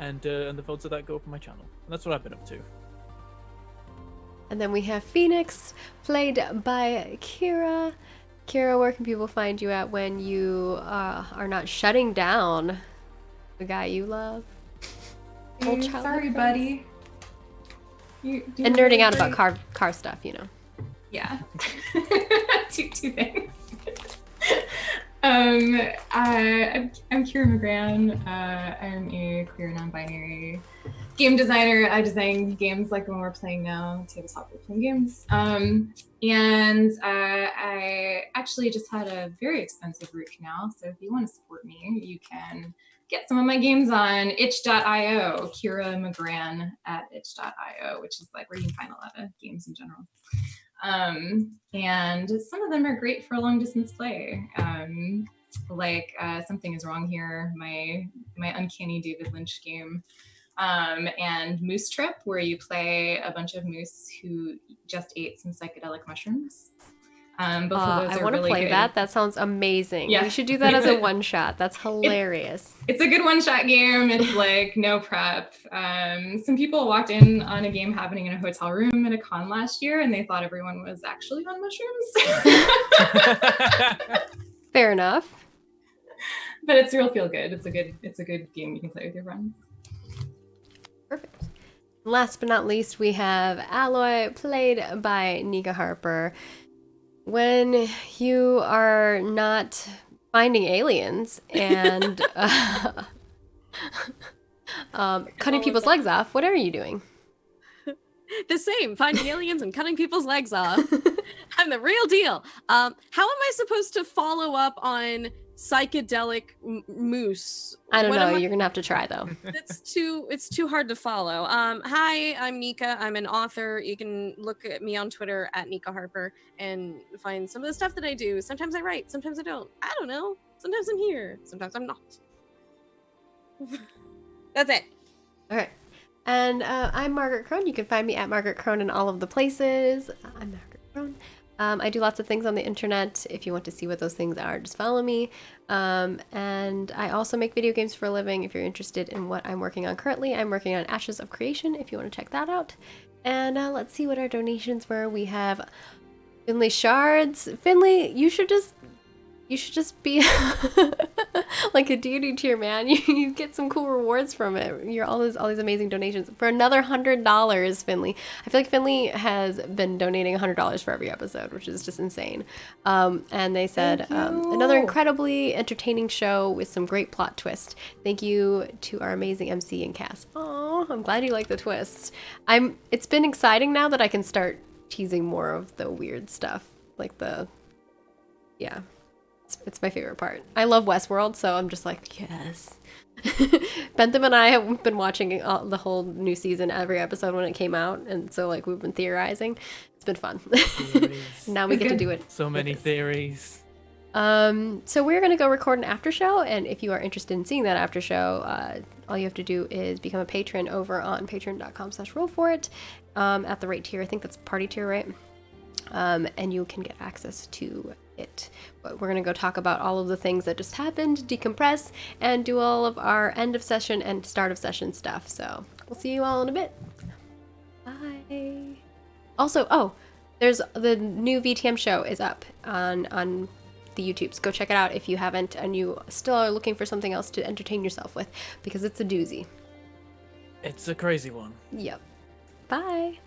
And the votes of that go up on my channel. And that's what I've been up to.
And then we have Phoenix, played by Kira. Kira, where can people find you at when you are not shutting down the guy you love? Old childhood
Sorry,
friends?
buddy. You do
And nerding
really
out about
great.
car stuff, you know.
Yeah. two things. I'm Kira McGran. I'm a queer non-binary game designer. I design games like the one we're playing now, tabletop role-playing games. And I actually just had a very expensive root canal. So if you want to support me, you can get some of my games on itch.io, Kira McGran at itch.io, which is like where you can find a lot of games in general. And some of them are great for long distance play. Something is Wrong Here, my uncanny David Lynch game, and Moose Trip, where you play a bunch of moose who just ate some psychedelic mushrooms. Both of those
I
are
want to
really
play
good.
that. That sounds amazing.
Yeah.
We should do that as a one shot. That's hilarious.
It's a good one-shot game. It's like no prep. Some people walked in on a game happening in a hotel room at a con last year, and they thought everyone was actually on mushrooms.
Fair enough.
But it's real feel good. It's a good game you can play with your friends.
Perfect. Last but not least, we have Alloy, played by Nika Harper. When you are not finding aliens and cutting people's legs off, what are you doing?
The same, finding aliens and cutting people's legs off. I'm the real deal. How am I supposed to follow up on psychedelic moose?
I don't
What
know.
am I-
You're gonna have to try though.
it's too hard to follow. Hi, I'm Nika. I'm an author. You can look at me on Twitter at Nika Harper and find some of the stuff that I do. Sometimes I write, sometimes I don't. I don't know. Sometimes I'm here, sometimes I'm not. That's it.
All right. And I'm Margaret Crone. You can find me at Margaret Crone in all of the places. I'm Margaret Crone. I do lots of things on the internet. If you want to see what those things are, just follow me. And I also make video games for a living. If you're interested in what I'm working on currently, I'm working on Ashes of Creation, if you want to check that out. And let's see what our donations were. We have Finley Shards. Finley, you should just be like a deity tier, man. You get some cool rewards from it. You're all these amazing donations for another $100, Finley. I feel like Finley has been donating $100 for every episode, which is just insane. And they said another incredibly entertaining show with some great plot twist. Thank you to our amazing MC and cast. Oh, I'm glad you like the twists. It's been exciting now that I can start teasing more of the weird stuff, like yeah. It's my favorite part. I love Westworld, so I'm just like, yes. Bentham and I have been watching the whole new season, every episode when it came out, and so like we've been theorizing. It's been fun.
Theories.
Now we
It's
get to
good.
do it.
So
with
many
this.
theories.
So we're gonna go record an after show, and if you are interested in seeing that after show, all you have to do is become a patron over on patreon.com/rollforit at the rate tier. I think that's party tier, right? And you can get access to it. But we're gonna go talk about all of the things that just happened, decompress, and do all of our end of session and start of session stuff. So we'll see you all in a bit. Bye. Also, there's the new VTM show is up on the YouTubes. Go check it out if you haven't and you still are looking for something else to entertain yourself with, because it's a doozy.
It's a crazy one.
Yep. Bye.